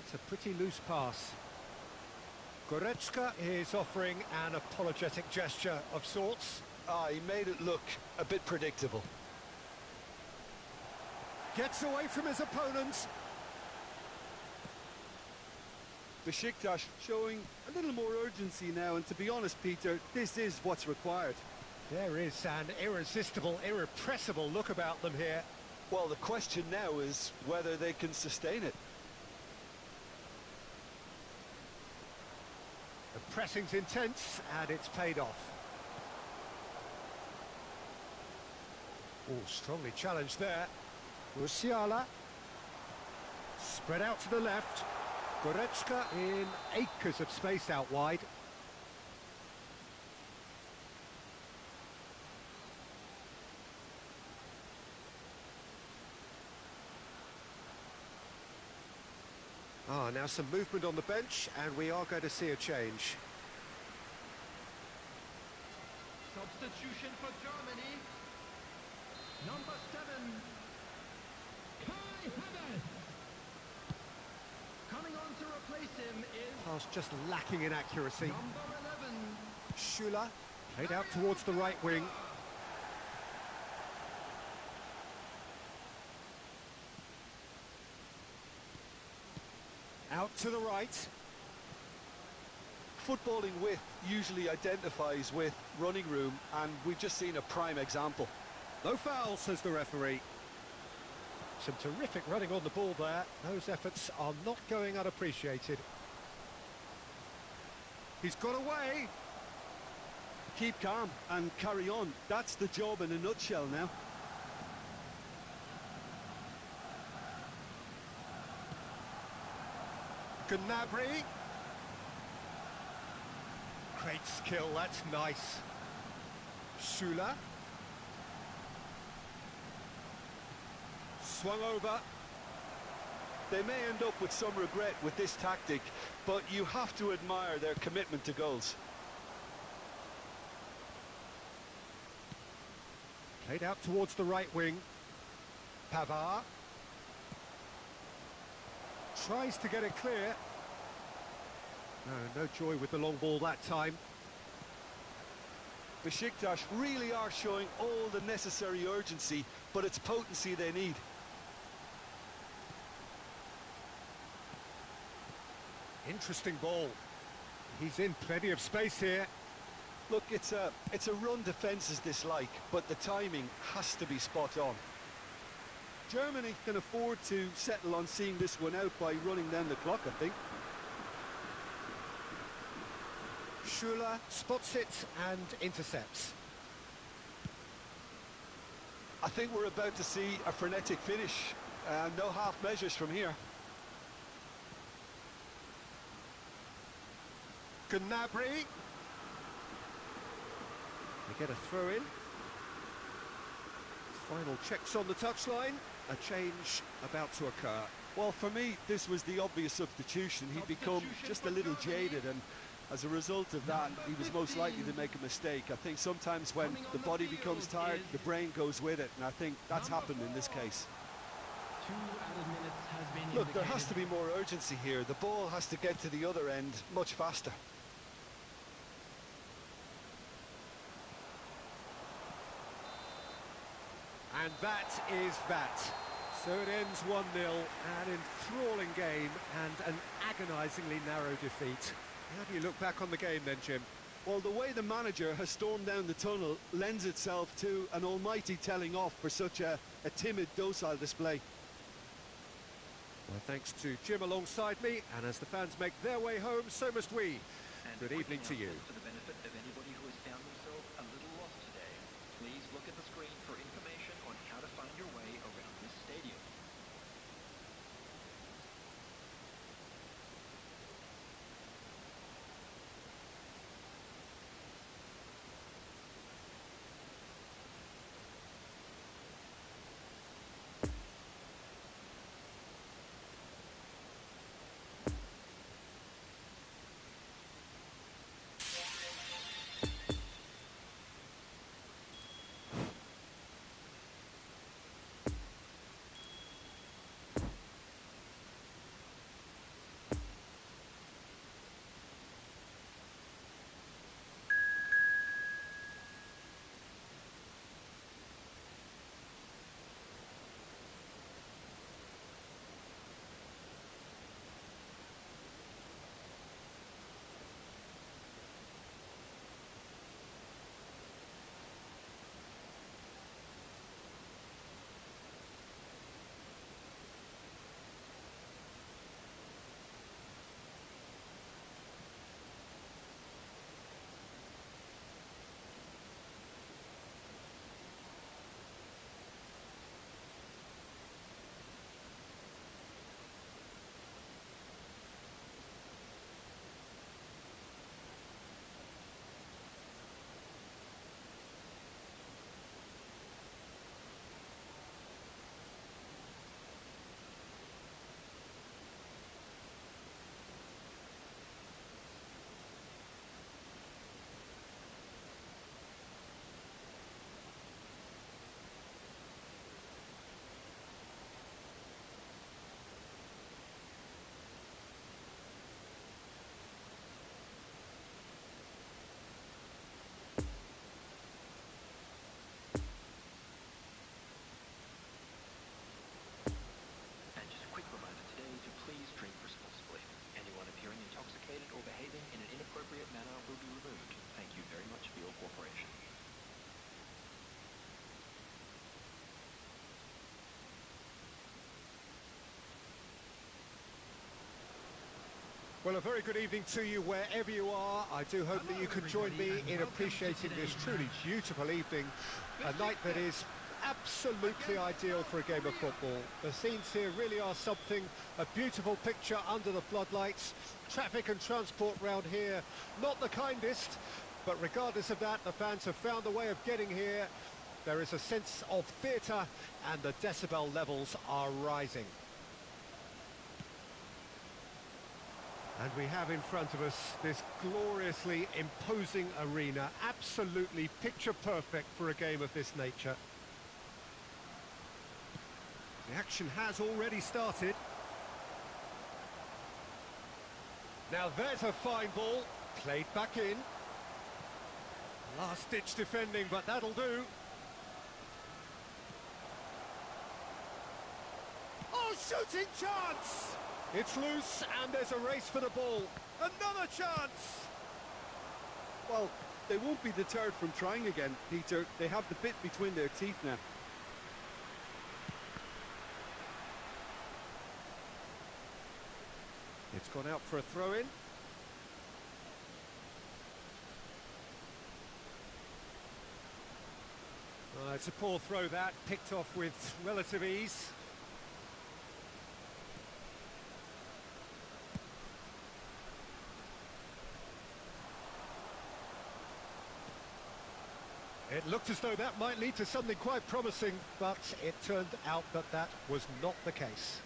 It's a pretty loose pass. Goretzka is offering an apologetic gesture of sorts. He made it look a bit predictable. Gets away from his opponent. Besiktas showing a little more urgency now, and to be honest, Peter, this is what's required. There is an irresistible, irrepressible look about them here. Well, the question now is whether they can sustain it. The pressing's intense, and it's paid off. Oh, strongly challenged there. Musiala. Spread out to the left. Goretzka in acres of space out wide. Now some movement on the bench, and we are going to see a change. Substitution for Germany. Number 7. Kai Havertz. Coming on to replace him is Pass just lacking in accuracy. number 11. Schüller played out towards the right wing. Out to the right. Footballing width usually identifies with running room, and we've just seen a prime example. No foul, says the referee. Some terrific running on the ball there. Those efforts are not going unappreciated. He's got away. Keep calm and carry on. That's the job in a nutshell now. Gnabry. Great skill, that's nice. Schüller. Swung over. They may end up with some regret with this tactic, but you have to admire their commitment to goals. Played out towards the right wing. Pavard. Tries to get it clear. No joy with the long ball that time. Besiktas really are showing all the necessary urgency, but it's potency they need. Interesting ball. He's in plenty of space here. Look, it's a run defence's dislike, but the timing has to be spot on. Germany can afford to settle on seeing this one out by running down the clock, I think. Schuler spots it and intercepts. I think we're about to see a frenetic finish. No half measures from here. Gnabry. They get a throw in. Final checks on the touchline. A change about to occur. Well, for me, this was the obvious substitution. He'd become just a little jaded, and as a result of that, he was most likely to make a mistake. I think sometimes when the body becomes tired, the brain goes with it, and I think that's happened in this case. 2 added minutes has been Look, there has indicated. to be more urgency here. The ball has to get to the other end much faster. And that is that. So it ends 1-0, an enthralling game and an agonisingly narrow defeat. How do you look back on the game then, Jim? Well, the way the manager has stormed down the tunnel lends itself to an almighty telling off for such a timid, docile display. Well, thanks to Jim alongside me, and as the fans make their way home, so must we. And Good evening to you. For the benefit of anybody who has found themselves a little lost today, please look at the screen for information on how to find your way around this stadium. And just a quick reminder today to please drink responsibly. Anyone appearing intoxicated or behaving in an inappropriate manner will be removed. Thank you very much for your cooperation. Well, a very good evening to you wherever you are. I do hope that you can join me in appreciating this truly beautiful evening. A night that is absolutely ideal for a game of football. The scenes here really are something, a beautiful picture under the floodlights. Traffic and transport round here, not the kindest, but regardless of that, the fans have found a way of getting here. There is a sense of theatre and the decibel levels are rising. And we have in front of us this gloriously imposing arena, absolutely picture perfect for a game of this nature. The action has already started. Now there's a fine ball, played back in. Last-ditch defending, but that'll do. Oh, shooting chance! It's loose, and there's a race for the ball. Another chance! Well, they won't be deterred from trying again, Peter. They have the bit between their teeth now. It's gone out for a throw-in. It's a poor throw that, picked off with relative ease. It looked as though that might lead to something quite promising, but it turned out that that was not the case.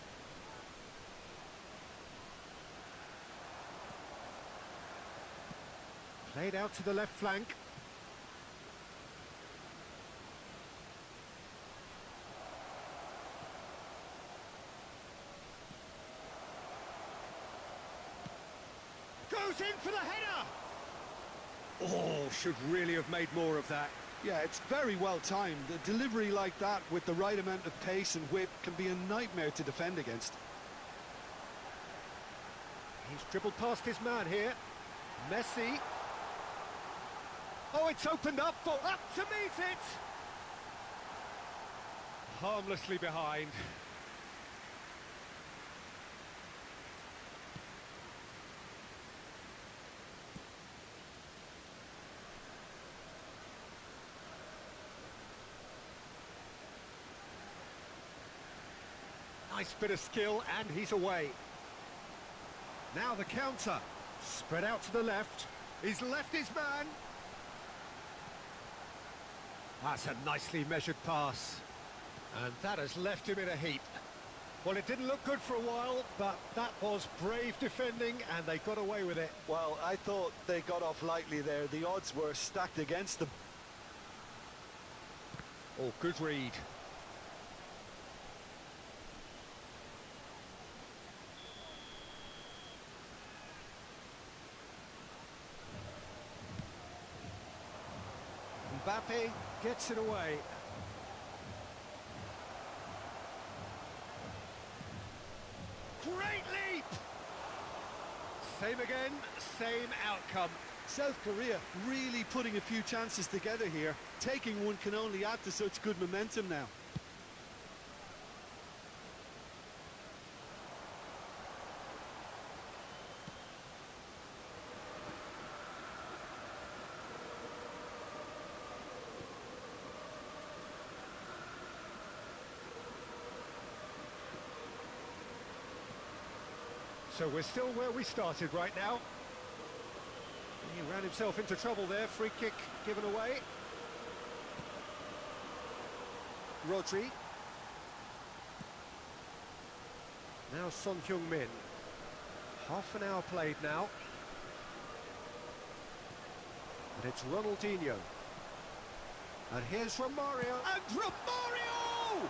Played out to the left flank. Goes in for the header! Oh, should really have made more of that. Yeah, it's very well timed. A delivery like that with the right amount of pace and whip can be a nightmare to defend against. He's dribbled past his man here. Messi. Oh, it's opened up to meet it! Harmlessly behind. Nice bit of skill, and he's away. Now the counter. Spread out to the left. He's left his man. That's a nicely measured pass. And that has left him in a heap. Well, it didn't look good for a while, but that was brave defending, and they got away with it. Well, I thought they got off lightly there. The odds were stacked against them. Oh, good read. Mbappe gets it away. Great leap! Same again, same outcome. South Korea really putting a few chances together here. Taking one can only add to such good momentum now. So we're still where we started right now. He ran himself into trouble there. Free kick given away. Rodri. Now Son Heung-min. Half an hour played now. And it's Ronaldinho. And here's Romario. And Romario!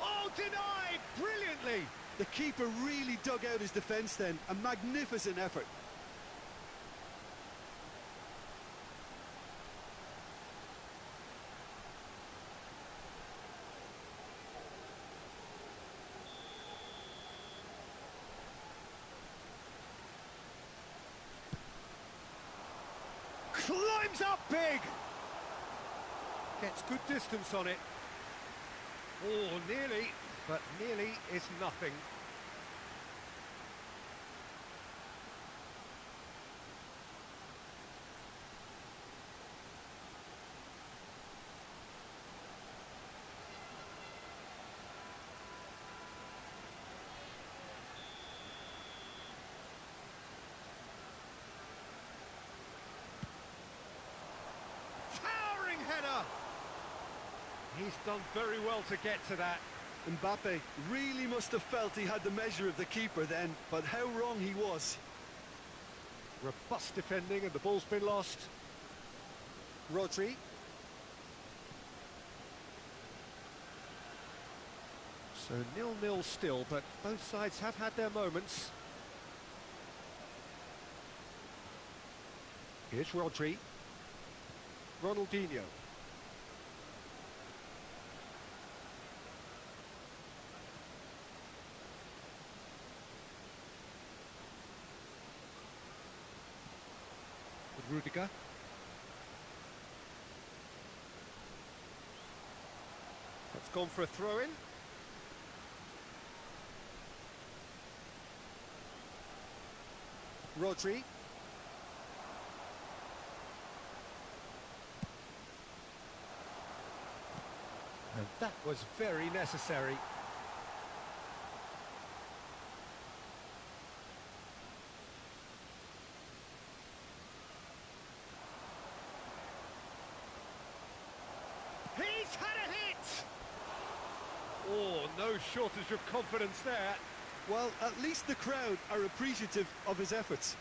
Oh, denied! Brilliantly! The keeper really dug out his defence then. A magnificent effort. Climbs up big! Gets good distance on it. Oh, nearly, but nearly is nothing. Towering header! He's done very well to get to that. Mbappe really must have felt he had the measure of the keeper then, but how wrong he was. Robust defending and the ball's been lost. Rodri. So 0-0 still, but both sides have had their moments. Here's Rodri. Ronaldinho. With Rudiger. That's gone for a throw-in. Rodri. And that was very necessary. He's had a hit! Oh, no shortage of confidence there. Well, at least the crowd are appreciative of his efforts.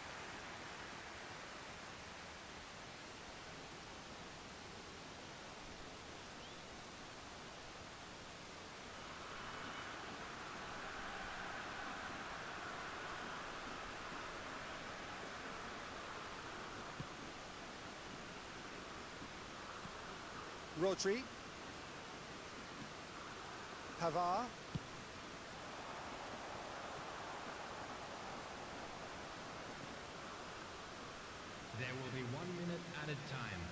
Rodri. Pavard. There will be 1 minute added time.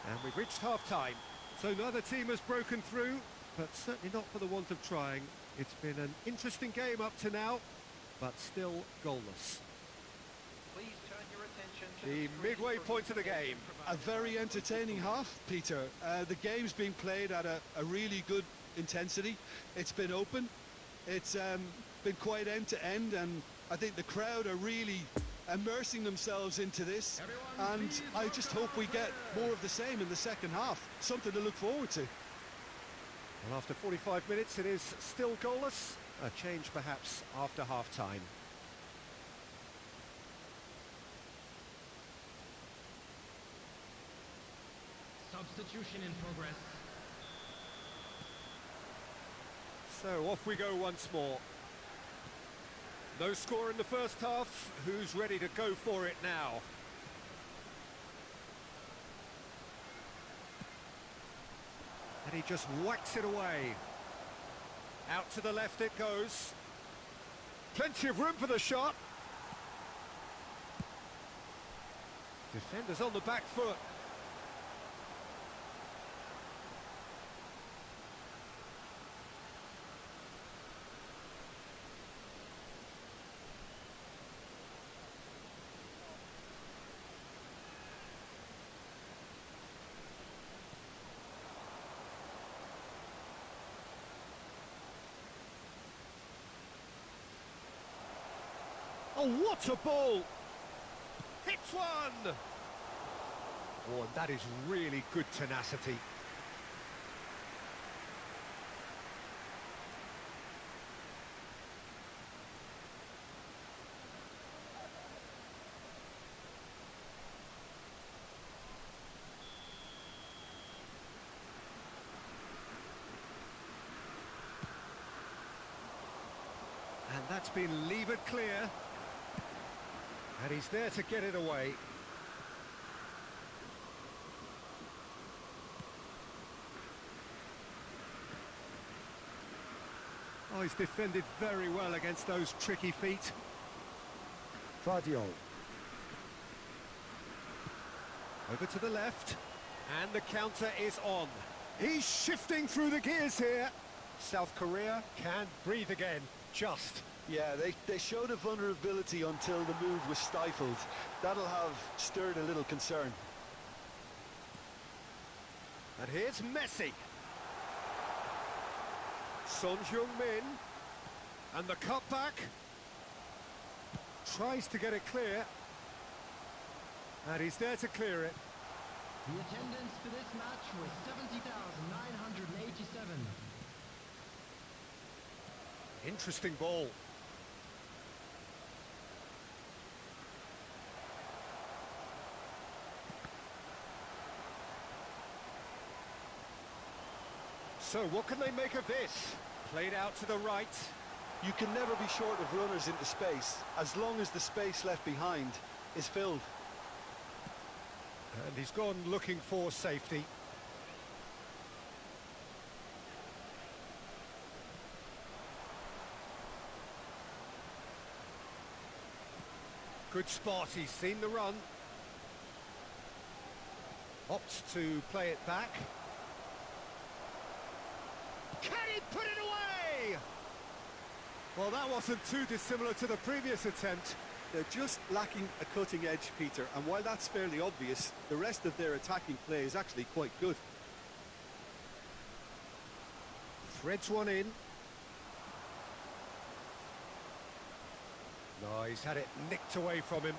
And we've reached half-time. So neither team has broken through, but certainly not for the want of trying. It's been an interesting game up to now, but still goalless. Please turn your attention to The screen midway for point of the game. A very entertaining half, Peter. The game's been played at a really good intensity. It's been open. It's been quite end to end, and I think the crowd are really immersing themselves into this. And I just hope we get more of the same in the second half. Something to look forward to. Well, after 45 minutes, it is still goalless. A change perhaps after half-time. Substitution in progress. So off we go once more. No score in the first half. Who's ready to go for it now? And he just whacks it away. Out to the left it goes. Plenty of room for the shot. Defenders on the back foot. Oh, what a ball! Hits one! Oh, and that is really good tenacity. And that's been levered clear. And he's there to get it away. Oh, he's defended very well against those tricky feet. Fadio. Over to the left. And the counter is on. He's shifting through the gears here. South Korea can breathe again. Just. Yeah, they showed a vulnerability until the move was stifled. That'll have stirred a little concern. And here's Messi. Son Heung-min. And the cutback. Tries to get it clear. And he's there to clear it. The attendance for this match was 70,987. Interesting ball. So what can they make of this? Played out to the right. You can never be short of runners into space, as long as the space left behind is filled. And he's gone looking for safety. Good spot, he's seen the run. Opts to play it back. Can he put it away? Well, that wasn't too dissimilar to the previous attempt. They're just lacking a cutting edge, Peter, and while that's fairly obvious, the rest of their attacking play is actually quite good. Threads one in. No, he's had it nicked away from him.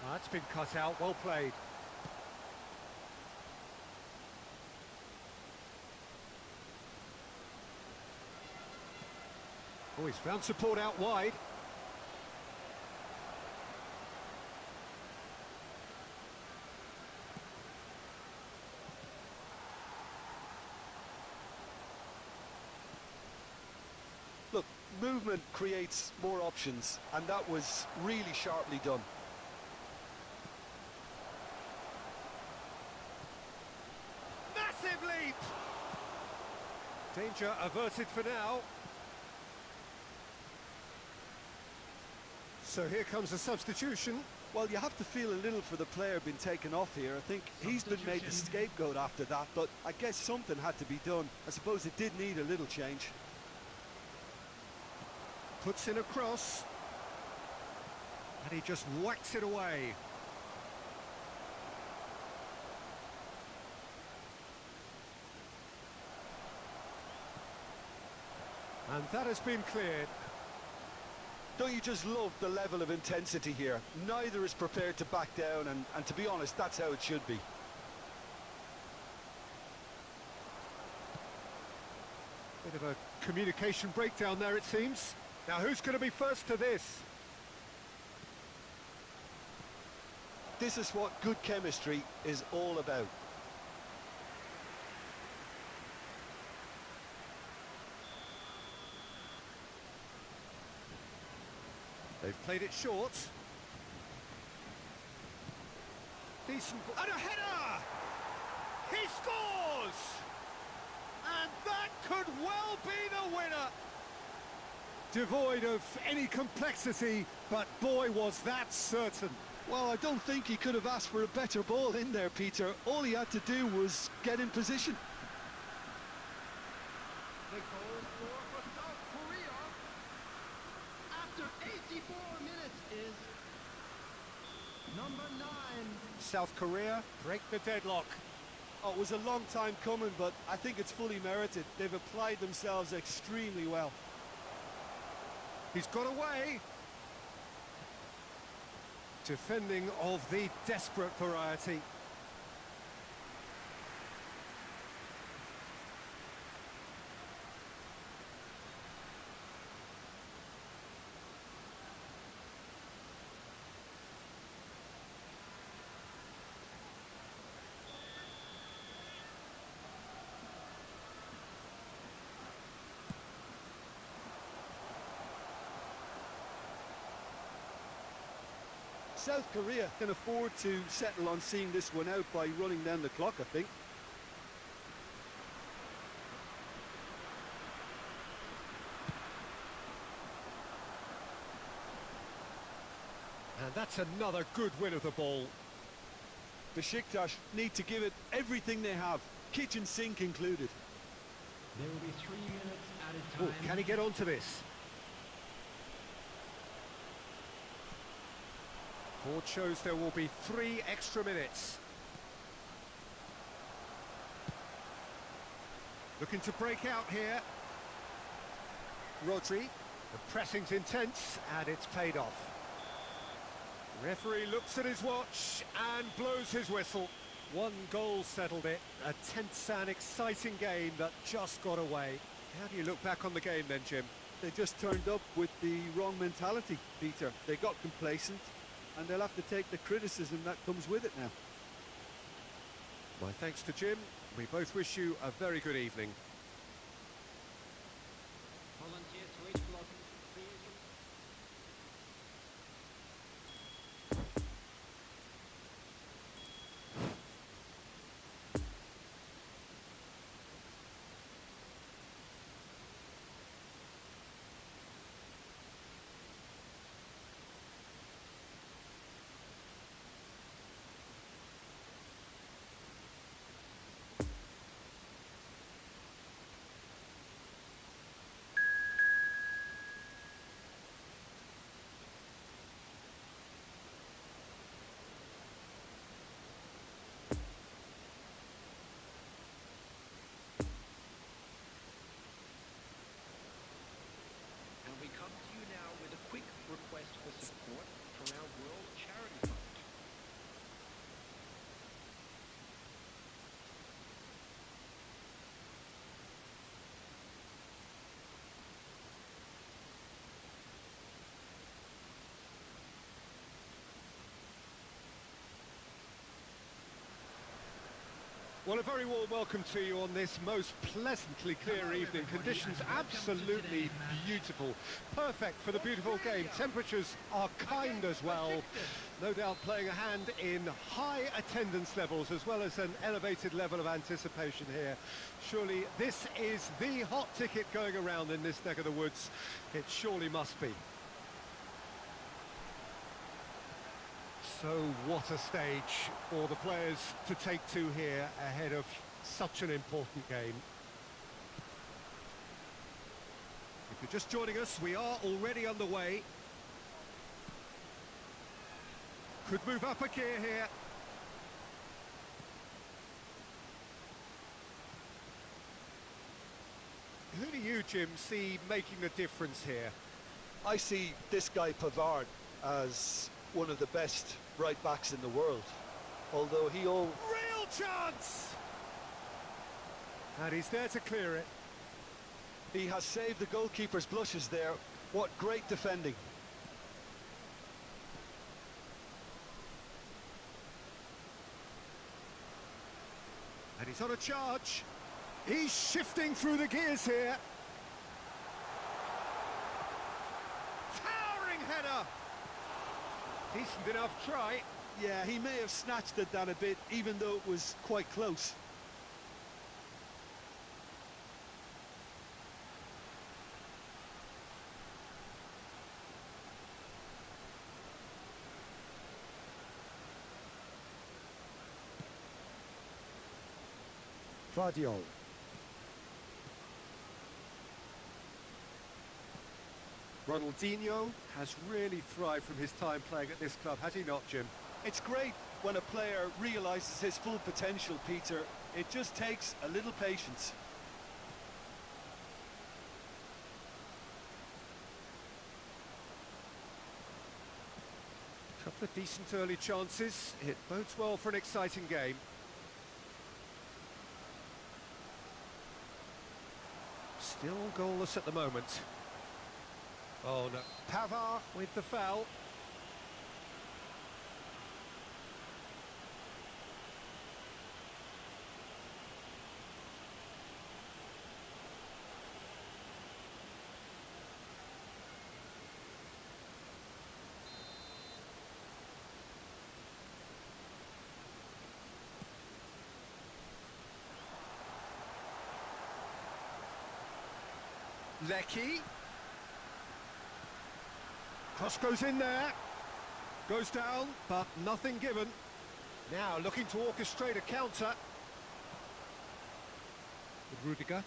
That's been cut out, well played. Oh, he's found support out wide. Look, movement creates more options, and that was really sharply done. Massive leap! Danger averted for now. So here comes a substitution. Well, you have to feel a little for the player being taken off here. I think he's been made the scapegoat after that, but I guess something had to be done. I suppose it did need a little change. Puts in a cross. And he just whacks it away. And that has been cleared. Don't you just love the level of intensity here? Neither is prepared to back down, and to be honest, that's how it should be. Bit of a communication breakdown there, it seems. Now, who's going to be first to this? This is what good chemistry is all about. They've played it short. Decent... And a header! He scores! And that could well be the winner! Devoid of any complexity, but boy, was that certain. Well, I don't think he could have asked for a better ball in there, Peter. All he had to do was get in position. The goal scorer for South Korea after 84 minutes is number 9. South Korea break the deadlock. Oh, it was a long time coming, but I think it's fully merited. They've applied themselves extremely well. He's got away. Defending of the desperate variety. South Korea can afford to settle on seeing this one out by running down the clock, I think. And that's another good win of the ball. Besiktas need to give it everything they have, kitchen sink included. There will be 3 minutes added Oh, time. can he get onto this? Board shows there will be 3 extra minutes. Looking to break out here. Rodri, the pressing's intense and it's paid off. Referee looks at his watch and blows his whistle. 1 goal settled it. A tense and exciting game that just got away. How do you look back on the game then, Jim? They just turned up with the wrong mentality, Peter. They got complacent, and they'll have to take the criticism that comes with it now. My thanks to Jim. We both wish you a very good evening. Volunteers to each block, please. And we come to you now with a quick request for support from our World Charity Fund. Well, a very warm welcome to you on this most pleasantly clear Hello, evening. everybody, Conditions and welcome to absolutely today's match. beautiful. Perfect for the beautiful game. Temperatures are kind as well. No doubt playing a hand in high attendance levels as well as an elevated level of anticipation here. Surely this is the hot ticket going around in this neck of the woods. It surely must be. So what a stage for the players to take to here ahead of such an important game. If you're just joining us, we are already underway. Could move up a gear here. Who do you, Jim, see making the difference here? I see this guy Pavard as one of the best right backs in the world. Although Real chance! And he's there to clear it. he has saved the goalkeeper's blushes there. What great defending. And he's on a charge. He's shifting through the gears here. Towering header! Decent enough try. Yeah, he may have snatched at that a bit, even though it was quite close. Vardiol. Ronaldinho has really thrived from his time playing at this club, has he not, Jim? It's great when a player realises his full potential, Peter. It just takes a little patience. Couple of decent early chances. It bodes well for an exciting game. Still goalless at the moment. Oh no. Pavard with the foul. Lecky. Cross goes in there. Goes down, but nothing given. Now looking to orchestrate a counter. With Rudiger.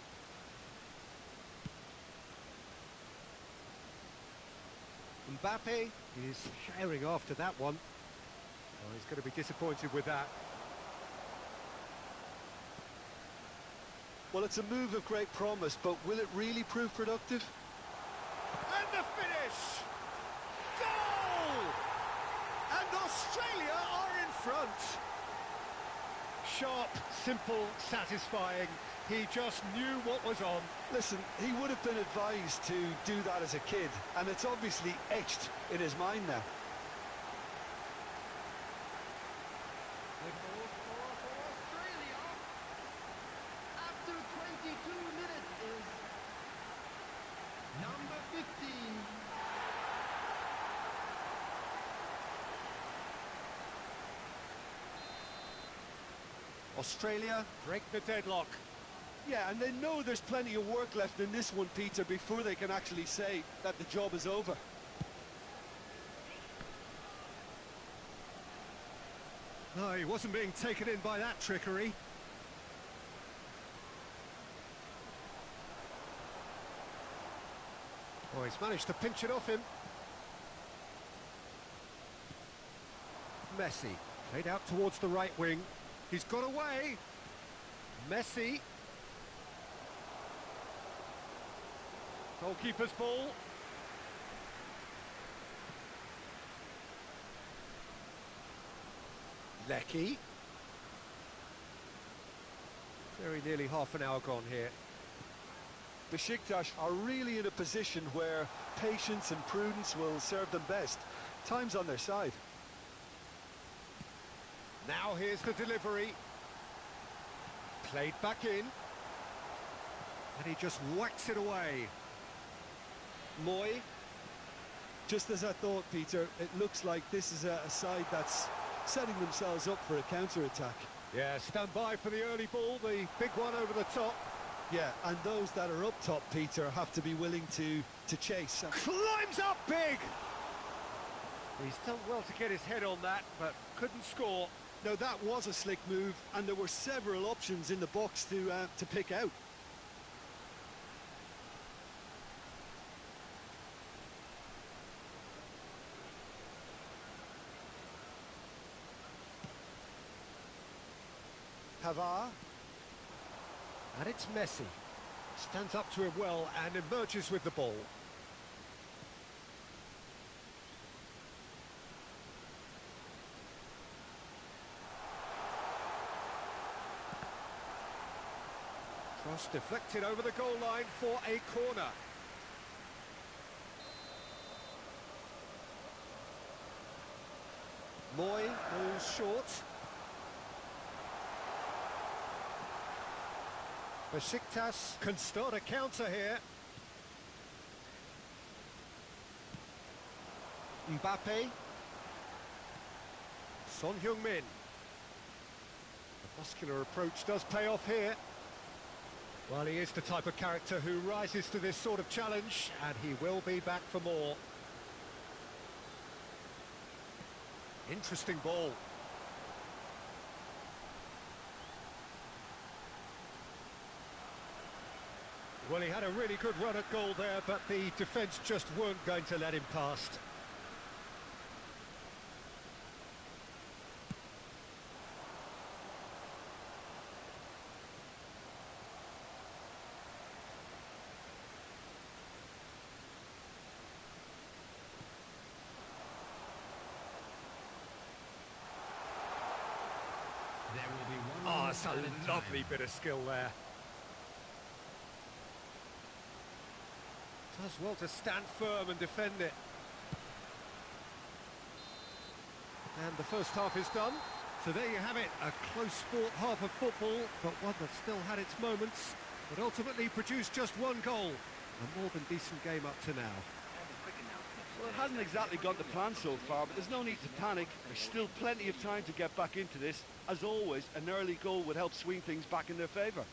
Mbappe is sharing after that one. Oh, he's going to be disappointed with that. Well, it's a move of great promise, but will it really prove productive? And the finish! Goal! And Australia are in front. Sharp, simple, satisfying. He just knew what was on. Listen, he would have been advised to do that as a kid, and it's obviously etched in his mind now. Good ball for Australia. Australia break the deadlock. Yeah, and they know there's plenty of work left in this one, Peter, before they can actually say that the job is over. No, he wasn't being taken in by that trickery. Oh, he's managed to pinch it off him. Messi, played out towards the right wing. He's got away. Messi. Goalkeeper's ball. Lecky. Very nearly half an hour gone here. Besiktas are really in a position where patience and prudence will serve them best. Time's on their side. Now here's the delivery. Played back in. And he just whacks it away. Moy. Just as I thought, Peter, it looks like this is a side that's setting themselves up for a counter-attack. Yeah, stand by for the early ball, the big one over the top. Yeah, and those that are up top, Peter, have to be willing to chase. Climbs up big! He's done well to get his head on that, but couldn't score. No, that was a slick move, and there were several options in the box to pick out. Pavard. And it's Messi. Stands up to him well and emerges with the ball. Cross deflected over the goal line for a corner. Moy goes short. Besiktas can start a counter here. Mbappe. Son Heung-min. The muscular approach does pay off here. Well, he is the type of character who rises to this sort of challenge, and he will be back for more. Interesting ball. Well, he had a really good run at goal there, but the defence just weren't going to let him past. There will be one. Oh, it's a at time. lovely bit of skill there. Does well to stand firm and defend it. And the first half is done. So there you have it, a close-fought half of football, but one that still had its moments, but ultimately produced just one goal. A more than decent game up to now. Well, it hasn't exactly gone to plan so far, but there's no need to panic. There's still plenty of time to get back into this. As always, an early goal would help swing things back in their favour.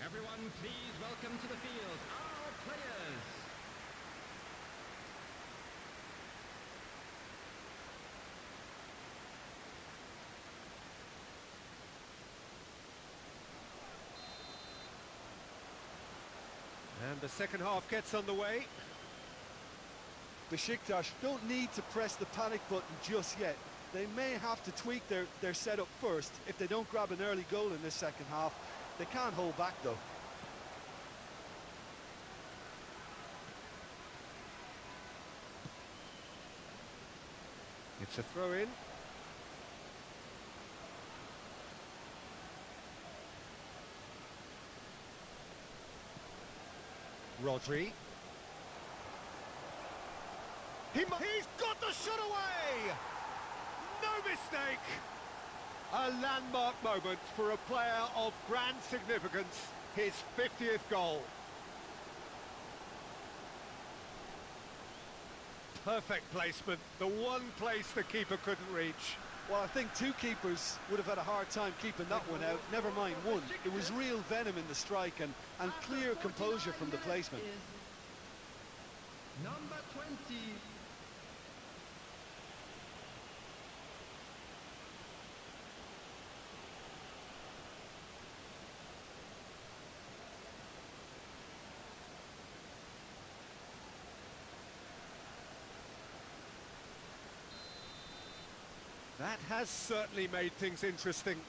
Everyone, please welcome to the field our players. And the second half gets underway. Besiktas don't need to press the panic button just yet. They may have to tweak their setup first. If they don't grab an early goal in this second half, they can't hold back though. It's a throw-in. Rodri. He's got the shot away! No mistake! A landmark moment for a player of grand significance, his 50th goal. Perfect placement, the one place the keeper couldn't reach. Well, I think two keepers would have had a hard time keeping that one out, never mind one. There was real venom in the strike and clear composure from the placement. Number 20. That has certainly made things interesting.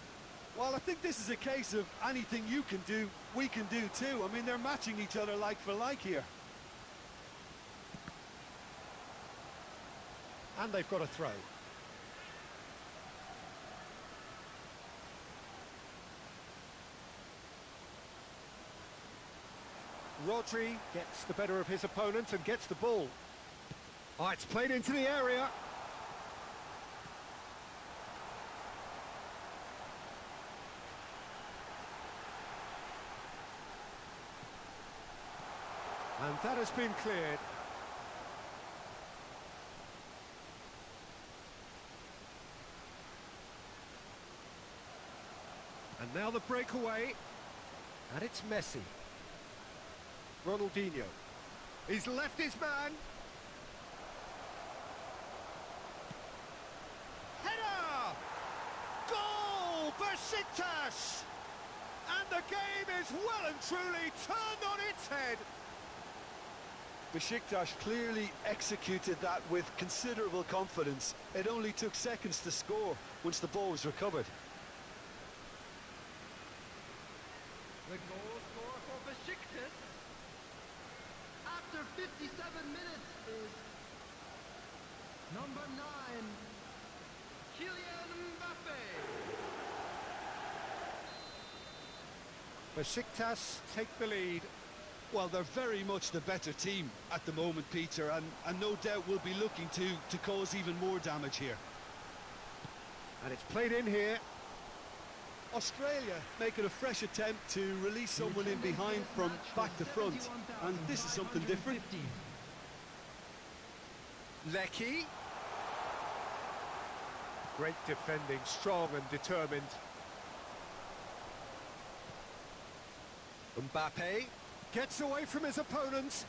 Well, I think this is a case of anything you can do, we can do too. I mean, they're matching each other like for like here. And they've got a throw. Rodri gets the better of his opponent and gets the ball. Oh, it's played into the area. And that has been cleared. And now the breakaway. And it's Messi. Ronaldinho. He's left his man. Header! Goal! Besiktas! And the game is well and truly turned on its head. Besiktas clearly executed that with considerable confidence. It only took seconds to score once the ball was recovered. The goal scorer for Besiktas after 57 minutes is number 9, Kylian Mbappe. Besiktas take the lead. Well, they're very much the better team at the moment, Peter, and no doubt will be looking to cause even more damage here. And it's played in here. Australia making a fresh attempt to release someone in behind from back to front, and this is something different. Lecky. Great defending, strong and determined. Mbappe gets away from his opponent.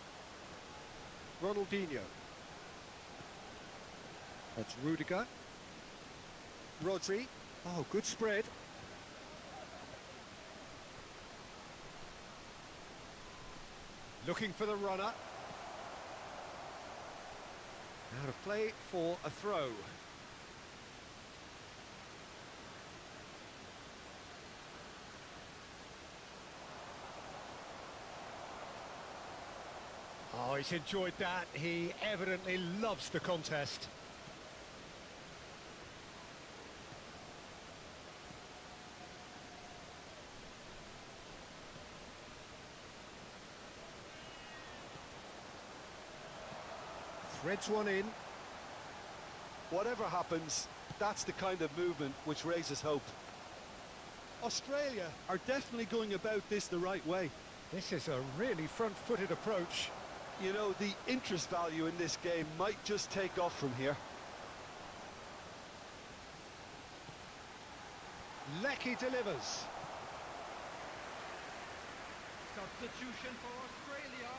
Ronaldinho. That's Rudiger. Rodri. Oh, good spread. Looking for the runner. Out of play for a throw. Oh, he's enjoyed that. He evidently loves the contest. Threads one in. Whatever happens, that's the kind of movement which raises hope. Australia are definitely going about this the right way. This is a really front-footed approach. You know, the interest value in this game might just take off from here. Lecky delivers. Substitution for Australia.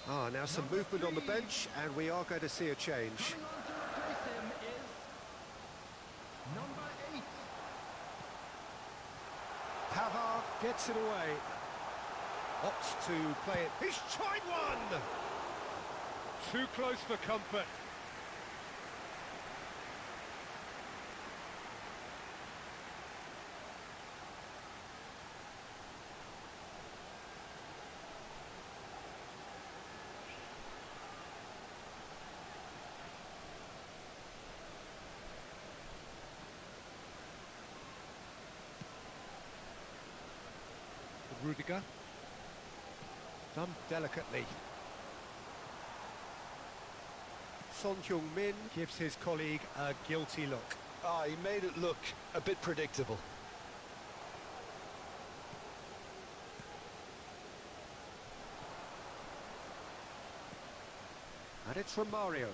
Ah, now some movement on the bench, and we are going to see a change. Coming on to replace him is number 8. Pavard gets it away. Opts to play it. He's tried one! Too close for comfort. Rudiger. Done delicately. Son Heung-min gives his colleague a guilty look. Ah, he made it look a bit predictable. And it's from Mario.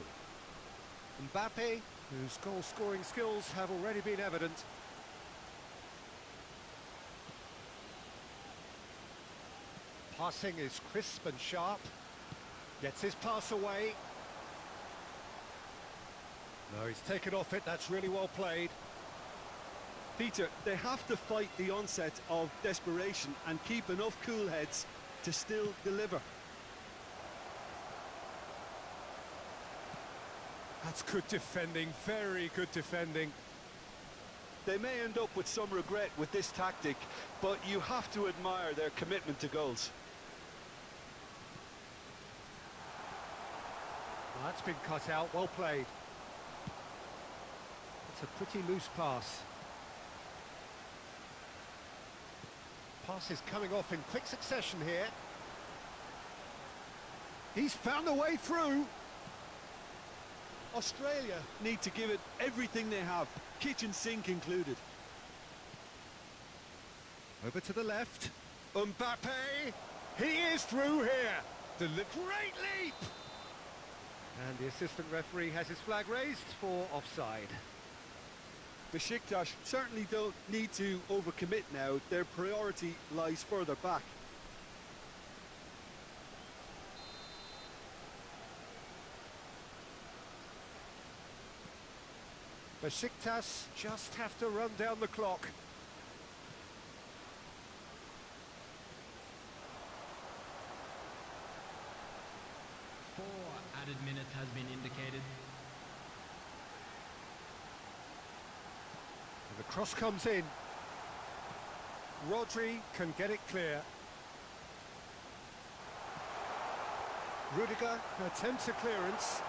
Mbappe, whose goal-scoring skills have already been evident. Passing is crisp and sharp. Gets his pass away. No, he's taken off it. That's really well played. Peter, they have to fight the onset of desperation and keep enough cool heads to still deliver. That's good defending, very good defending. They may end up with some regret with this tactic, but you have to admire their commitment to goals. Well, that's been cut out, well played. It's a pretty loose pass. Pass is coming off in quick succession here. He's found a way through. Australia need to give it everything they have, kitchen sink included. Over to the left. Mbappe! He is through here! Great leap! And the assistant referee has his flag raised for offside. Besiktas certainly don't need to overcommit now. Their priority lies further back. Besiktas just have to run down the clock. Four added minutes has been indicated. And the cross comes in. Rodri can get it clear. Rudiger attempts a clearance.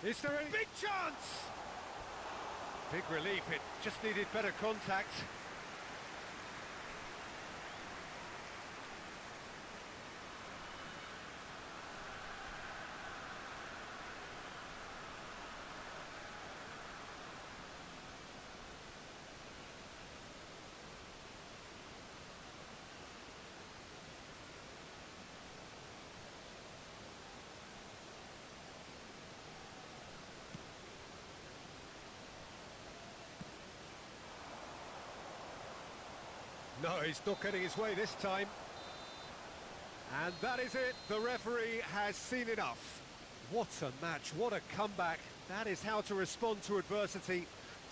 Is there any big chance? Big relief, it just needed better contact. No, he's not getting his way this time. And that is it. The referee has seen enough. What a match, what a comeback. That is how to respond to adversity.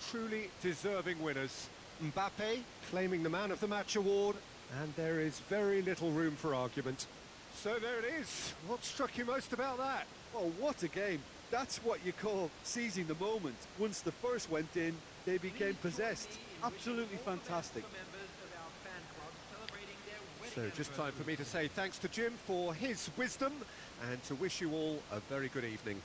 Truly deserving winners. Mbappe claiming the Man of the Match award, and there is very little room for argument. So there it is. What struck you most about that? Oh, what a game. That's what you call seizing the moment. Once the first went in, they became possessed. Absolutely fantastic. So just time for me to say thanks to Jim for his wisdom and to wish you all a very good evening.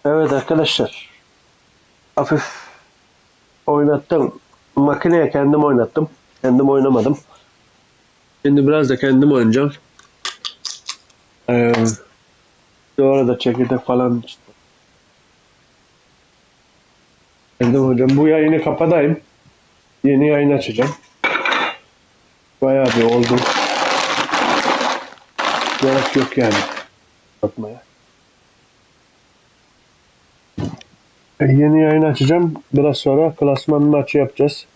Evet arkadaşlar, hafif oynattım. Makineye kendim oynattım. Kendim oynamadım. Şimdi biraz da kendim oynayacağım. Ee, Sonra da çekirdek falan işte. Kendim oynayacağım. Bu yayını kapatayım. Yeni yayın açacağım. Bayağı bir oldu. Gerek yok yani kapatmaya. Yeni yayın açacağım. Biraz sonra klasman maçı yapacağız.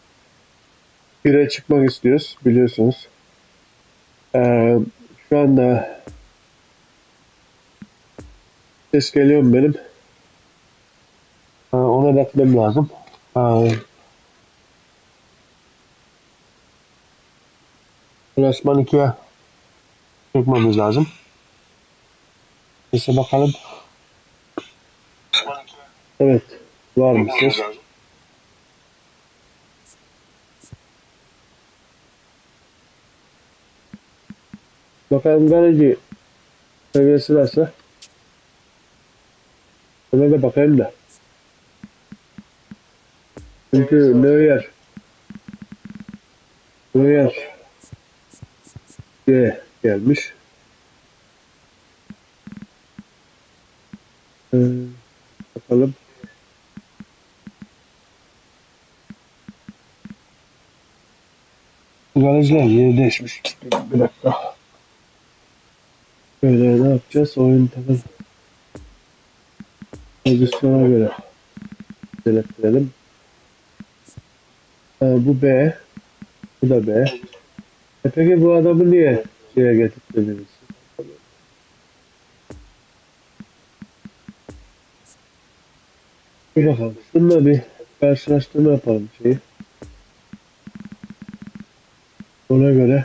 Bire çıkmak istiyoruz biliyorsunuz. Ee, Şu anda ses geliyor mu benim? Ona bakmam lazım. Klasman 2'ye çıkmamız lazım. Sese bakalım. Evet. Var mı ses? Bakalım kaleci seviyesi nasıl? Ona da bakayım da. Çünkü Neuer diye gelmiş. Ee, Bakalım. Kaleciler yeri değişmiş. Bir dakika. Böyle ne yapacağız? Oyun takım pozisyona göre belirtelim. Bu B. Bu da B. Peki bu adamı niye şeye getirdiniz? Bir bakalım. Şununla bir karşılaştırma yapalım şeyi. Ona göre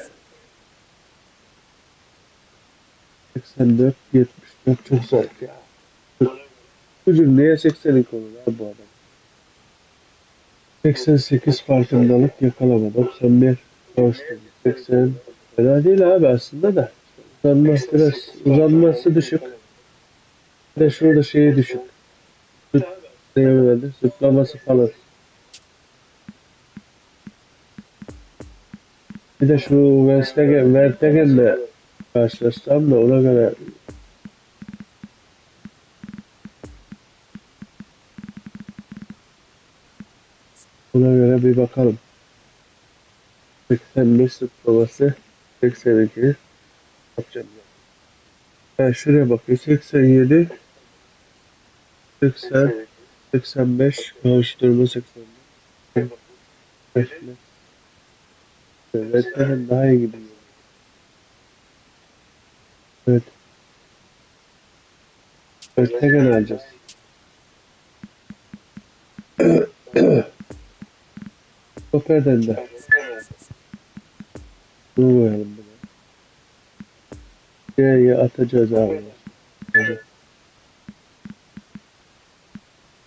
84, 74 çok zayıf ya. Bu cümleye 82 olur abi bu adam. 88 farkındalık yakalama. 91 koştum. 80 fena değil abi aslında da. Biraz uzanması düşük. Bir de şurada şeyi düşük. Süt devredir. Sütlaması falan. Bir de şu Vertegen'le karşılaştım da ona göre bir bakalım. 85 sütlaması 82 yapacağım. Ben şuraya bakıyorum. 87 80 85 karıştırma 85 Vertegen daha iyi gidiyor. Evet. Vertegen alacağız. Stoperden de. Bunu koyalım buna. C'ye atacağız abi.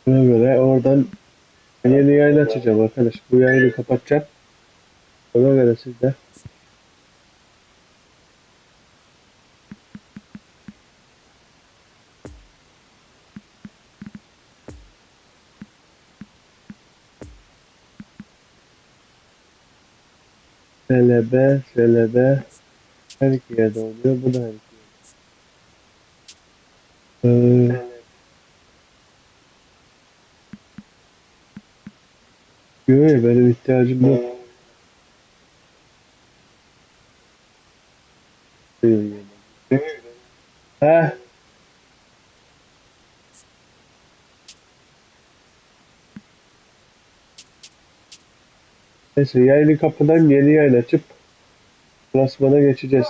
Buna göre oradan yeni yayın açacağım arkadaş. Bu yayını kapatacağım. Ona göre siz de SLB her iki yerde oluyor. Bu da her iki yerde. Yok ya benim ihtiyacım yok. Ha, neyse yayını kapıdan yeni yayın açıp klasmana geçeceğiz.